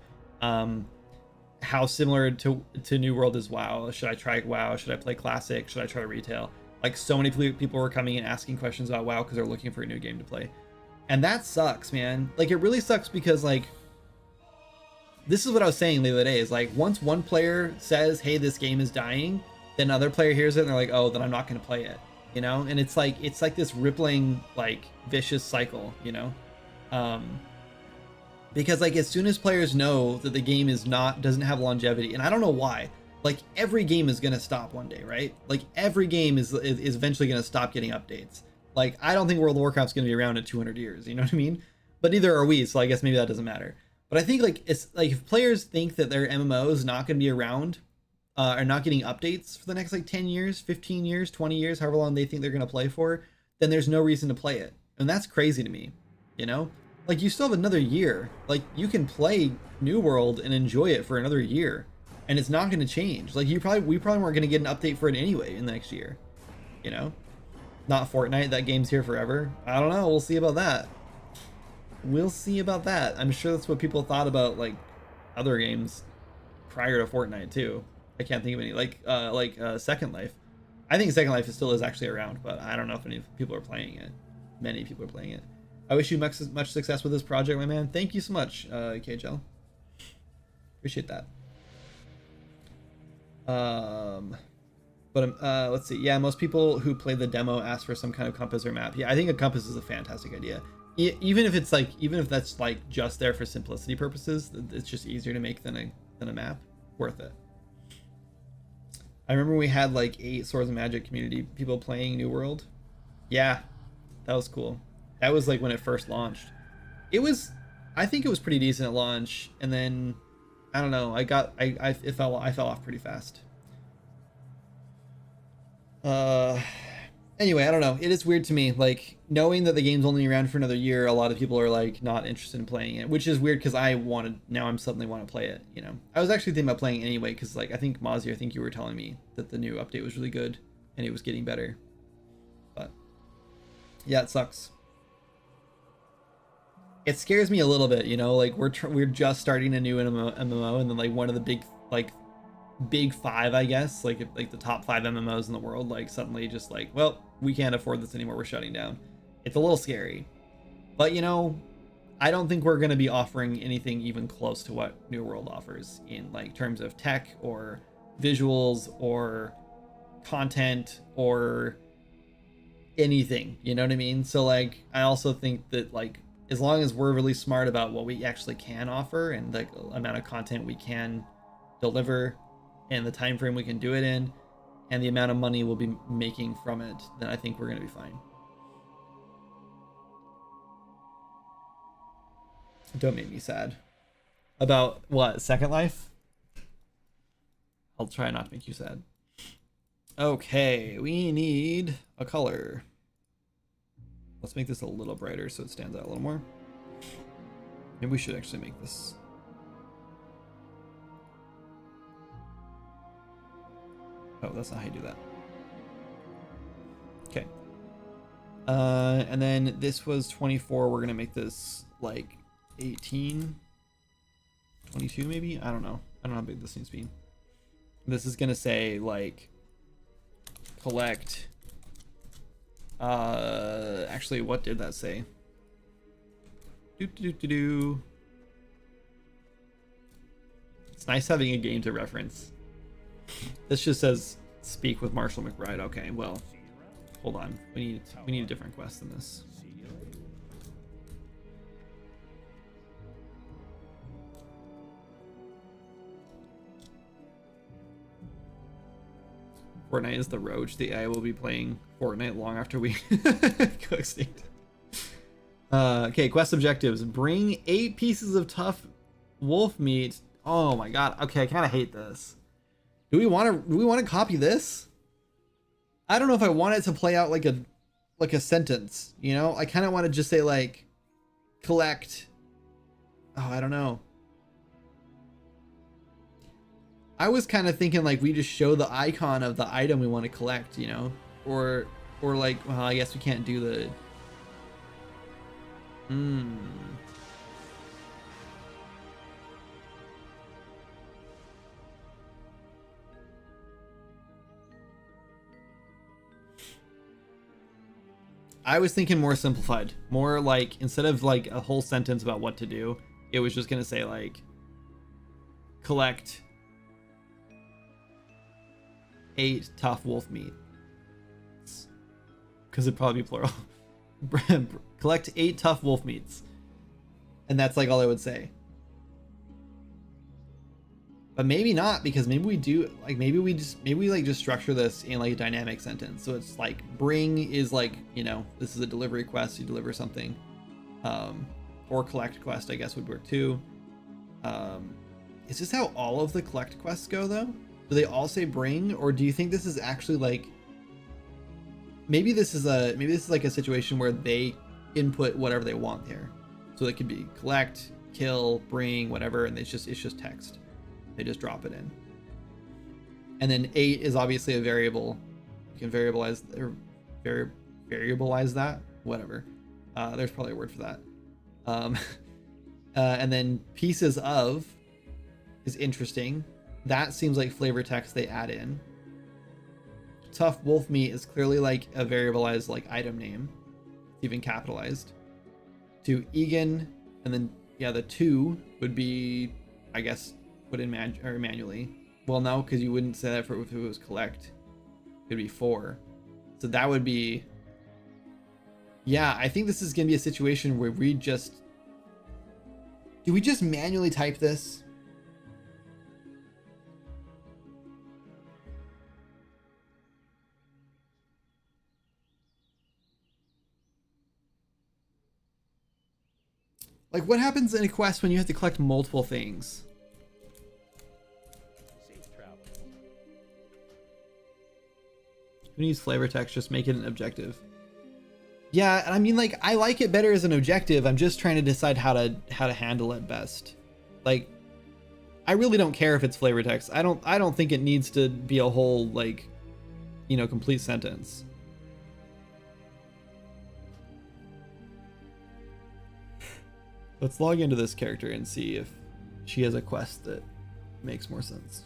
How similar to New World is WoW? Should I try WoW? Should I play Classic? Should I try Retail?" Like, so many people were coming and asking questions about WoW because they're looking for a new game to play. And that sucks, man. Like, it really sucks because, like, this is what I was saying the other day, is like, once one player says, "Hey, this game is dying," then another player hears it and they're like, "Oh, then I'm not going to play it," you know? And it's like this rippling, like, vicious cycle, you know? Because like as soon as players know that the game doesn't have longevity, and I don't know why, like every game is gonna stop one day, right? Like every game is eventually gonna stop getting updates. Like I don't think World of Warcraft's gonna be around in 200 years, you know what I mean? But neither are we, so I guess maybe that doesn't matter. But I think like it's like if players think that their MMO is not gonna be around, or not getting updates for the next like 10 years, 15 years, 20 years, however long they think they're gonna play for, then there's no reason to play it, and that's crazy to me, you know? Like, you still have another year. Like, you can play New World and enjoy it for another year, and it's not going to change. Like, we probably weren't going to get an update for it anyway in the next year, you know? Not Fortnite, that game's here forever. I don't know, we'll see about that. We'll see about that. I'm sure that's what people thought about, like, other games prior to Fortnite, too. I can't think of any. Like Second Life. I think Second Life still is actually around, but I don't know if any people are playing it. Many people are playing it. I wish you much success with this project, my man. Thank you so much, KJL. Appreciate that. Let's see. Yeah, most people who play the demo ask for some kind of compass or map. Yeah, I think a compass is a fantastic idea. Even if that's like just there for simplicity purposes, it's just easier to make than a map. Worth it. I remember we had like 8 Swords of Magic community people playing New World. Yeah, that was cool. That was like when it first launched. I think it was pretty decent at launch, and then I don't know. I fell off pretty fast. Anyway, I don't know. It is weird to me, like knowing that the game's only around for another year. A lot of people are like not interested in playing it, which is weird because now I'm suddenly want to play it. You know, I was actually thinking about playing it anyway because like I think Mozzie, I think you were telling me that the new update was really good and it was getting better. But yeah, it sucks. It scares me a little bit, you know, like we're just starting a new MMO, and then like one of the big 5, I guess, like the top 5 MMOs in the world, like suddenly just like, well, we can't afford this anymore, we're shutting down. It's a little scary, but you know, I don't think we're going to be offering anything even close to what New World offers in like terms of tech or visuals or content or anything, you know what I mean? So like I also think that like as long as we're really smart about what we actually can offer and the amount of content we can deliver and the time frame we can do it in and the amount of money we'll be making from it, then I think we're going to be fine. Don't make me sad. About what? Second Life? I'll try not to make you sad. Okay, we need a color. Let's make this a little brighter so it stands out a little more. Maybe we should actually make this. Oh, that's not how you do that. Okay. And then this was 24. We're gonna make this like 18, 22 maybe. I don't know how big this needs to be. This is gonna say like collect. Actually, what did that say? It's nice having a game to reference. This just says speak with Marshall McBride. Okay, well, hold on. We need a different quest than this. Fortnite is the roach. The AI will be playing Fortnite long after we go extinct. Okay, quest objectives. Bring 8 pieces of tough wolf meat. Oh my god. Okay, I kind of hate this. Do we want to copy this? I don't know if I want it to play out like a sentence, you know? I kind of want to just say like collect. Oh, I don't know. I was kind of thinking like we just show the icon of the item we want to collect, you know? Or like, well, I guess we can't do the I was thinking more simplified, more like instead of like a whole sentence about what to do, it was just gonna say like collect 8 tough wolf meat, because it'd probably be plural. Collect 8 tough wolf meats, and that's like all I would say. But maybe not, because maybe we do like maybe we just structure this in like a dynamic sentence. So it's like bring is like, you know, this is a delivery quest, you deliver something, or collect quest I guess would work too. Is this how all of the collect quests go though? Do they all say bring, or do you think this is actually like maybe this is like a situation where they input whatever they want here, so it could be collect, kill, bring, whatever, and it's just text. They just drop it in. And then 8 is obviously a variable. You can variabilize or variabilize that, whatever. There's probably a word for that. And then pieces of is interesting. That seems like flavor text they add in. Tough wolf meat is clearly like a variabilized like item name, even capitalized. To Egan, and then yeah, the 2 would be, I guess, put in manually. Well, no, because you wouldn't say that for if it was collect. It'd be 4. So that would be. Yeah, I think this is gonna be a situation where we just. Do we just manually type this? Like, what happens in a quest when you have to collect multiple things? Who needs flavor text? Just make it an objective. Yeah, I mean, like, I like it better as an objective. I'm just trying to decide how to handle it best. Like, I really don't care if it's flavor text. I don't think it needs to be a whole, like, you know, complete sentence. Let's log into this character and see if she has a quest that makes more sense,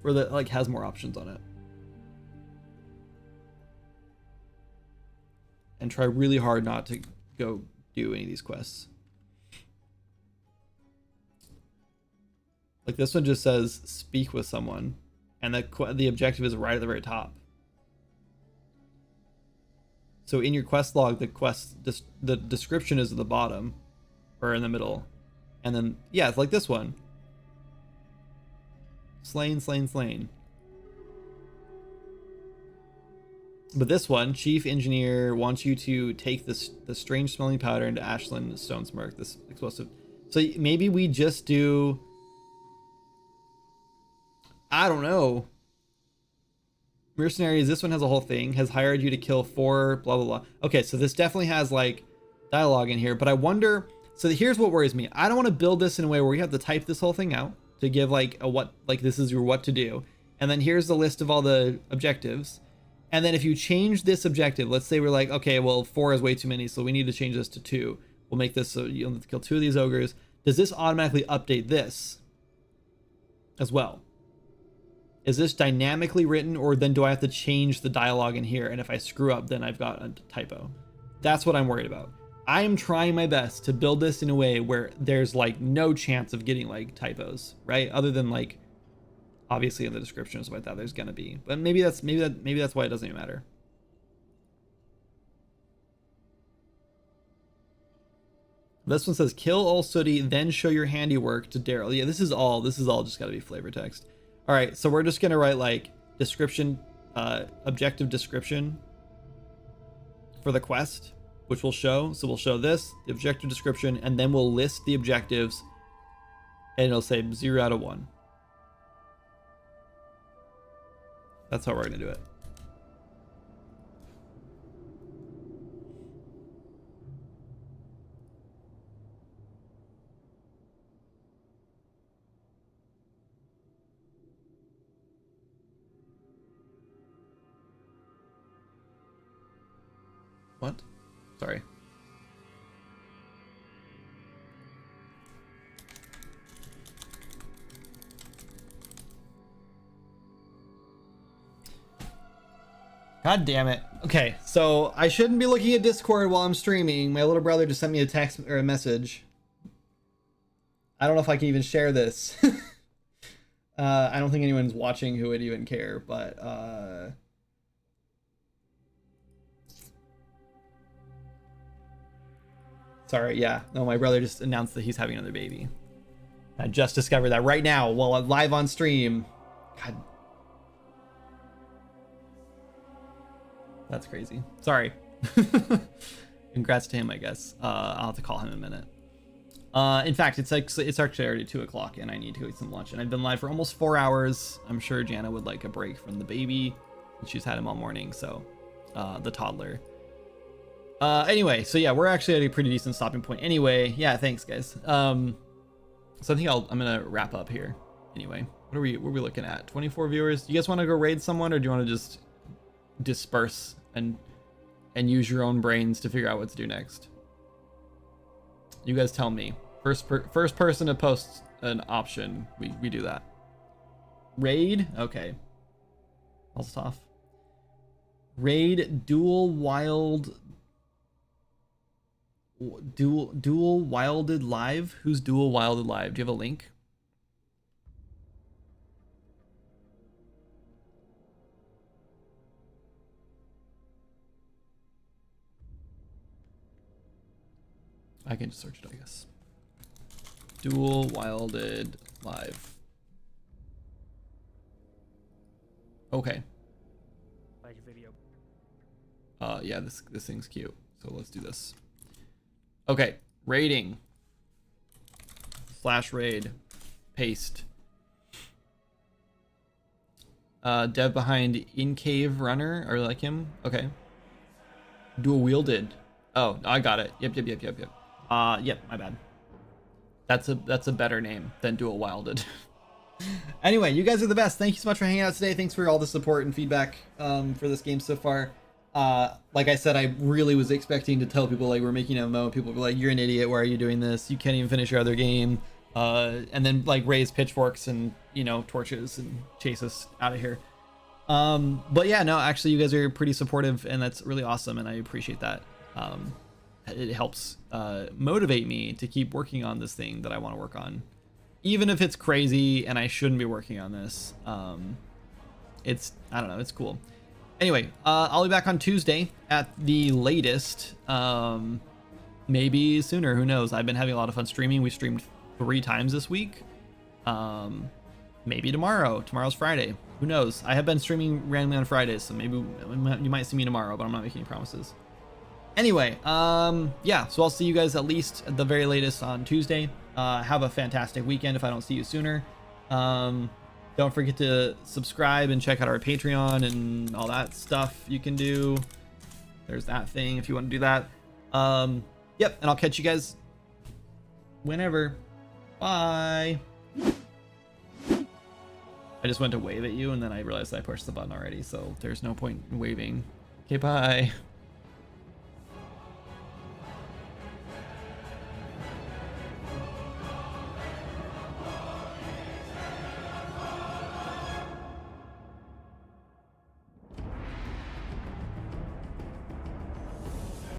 or that like has more options on it. And try really hard not to go do any of these quests. Like this one just says speak with someone, and the objective is right at the very top. So in your quest log, the description is at the bottom, or in the middle, and then yeah, it's like this one. Slain. But this one, Chief Engineer wants you to take the strange smelling powder into Ashland Stone Smirk, this explosive. So maybe we just do, I don't know. Mercenaries, this one has a whole thing, has hired you to kill 4 blah blah blah. Okay, so this definitely has like dialogue in here, but I wonder, so here's what worries me. I don't want to build this in a way where we have to type this whole thing out to give like a what, like this is your what to do. And then here's the list of all the objectives. And then if you change this objective, let's say we're like, okay, well, 4 is way too many, so we need to change this to 2. We'll make this so you'll have to kill 2 of these ogres. Does this automatically update this as well? Is this dynamically written, or then do I have to change the dialogue in here? And if I screw up, then I've got a typo. That's what I'm worried about. I am trying my best to build this in a way where there's like no chance of getting like typos, right? Other than like, obviously in the description or something like that, there's gonna be. But maybe that's why it doesn't even matter. This one says kill all sooty, then show your handiwork to Daryl. Yeah, this is all just gotta be flavor text. All right, so we're just gonna write like description, objective description for the quest, which we'll show. So we'll show this, the objective description, and then we'll list the objectives, and it'll say 0 out of 1. That's how we're gonna do it. What? Sorry. God damn it. Okay, so I shouldn't be looking at Discord while I'm streaming. My little brother just sent me a text or a message. I don't know if I can even share this. I don't think anyone's watching who would even care, but sorry, yeah. No, my brother just announced that he's having another baby. I just discovered that right now while I'm live on stream. God. That's crazy. Sorry. Congrats to him, I guess. I'll have to call him in a minute. In fact, it's actually already 2 o'clock and I need to go eat some lunch. And I've been live for almost 4 hours. I'm sure Jana would like a break from the baby. She's had him all morning, so the toddler. Anyway, so yeah, we're actually at a pretty decent stopping point. Anyway, yeah, thanks guys. So I think I'm gonna wrap up here. Anyway, what are we looking at? 24 viewers. Do you guys want to go raid someone, or do you want to just disperse and use your own brains to figure out what to do next? You guys tell me. First person to post an option, we do that. Raid, okay. I'll off. Raid dual wilded live. Who's dual wilded live? Do you have a link? I can just search it, I guess. Dual wilded live. Okay. Yeah, this thing's cute. So let's do this. Okay, raiding. /raid. Paste. Dev behind In Cave Runner. Are you like him? Okay. Dual wielded. Oh, I got it. Yep. Yep, my bad. That's a better name than dual wilded. Anyway, you guys are the best. Thank you so much for hanging out today. Thanks for all the support and feedback for this game so far. Like I said, I really was expecting to tell people like we're making an MMO. People were like, "You're an idiot. Why are you doing this? You can't even finish your other game." And then like raise pitchforks and torches and chase us out of here. But yeah, no, actually, you guys are pretty supportive, and that's really awesome, and I appreciate that. It helps motivate me to keep working on this thing that I want to work on, even if it's crazy and I shouldn't be working on this. I don't know, it's cool. Anyway, I'll be back on Tuesday at the latest, maybe sooner, who knows. I've been having a lot of fun streaming. We streamed 3 times this week. Maybe tomorr's Friday, who knows. I have been streaming randomly on Fridays, so maybe you might see me tomorrow, but I'm not making any promises. Anyway, yeah, so I'll see you guys at least at the very latest on Tuesday. Have a fantastic weekend if I don't see you sooner. Don't forget to subscribe and check out our Patreon and all that stuff you can do. There's that thing if you want to do that. Yep, and I'll catch you guys whenever. Bye. I just went to wave at you, and then I realized I pushed the button already, so there's no point in waving. Okay, bye.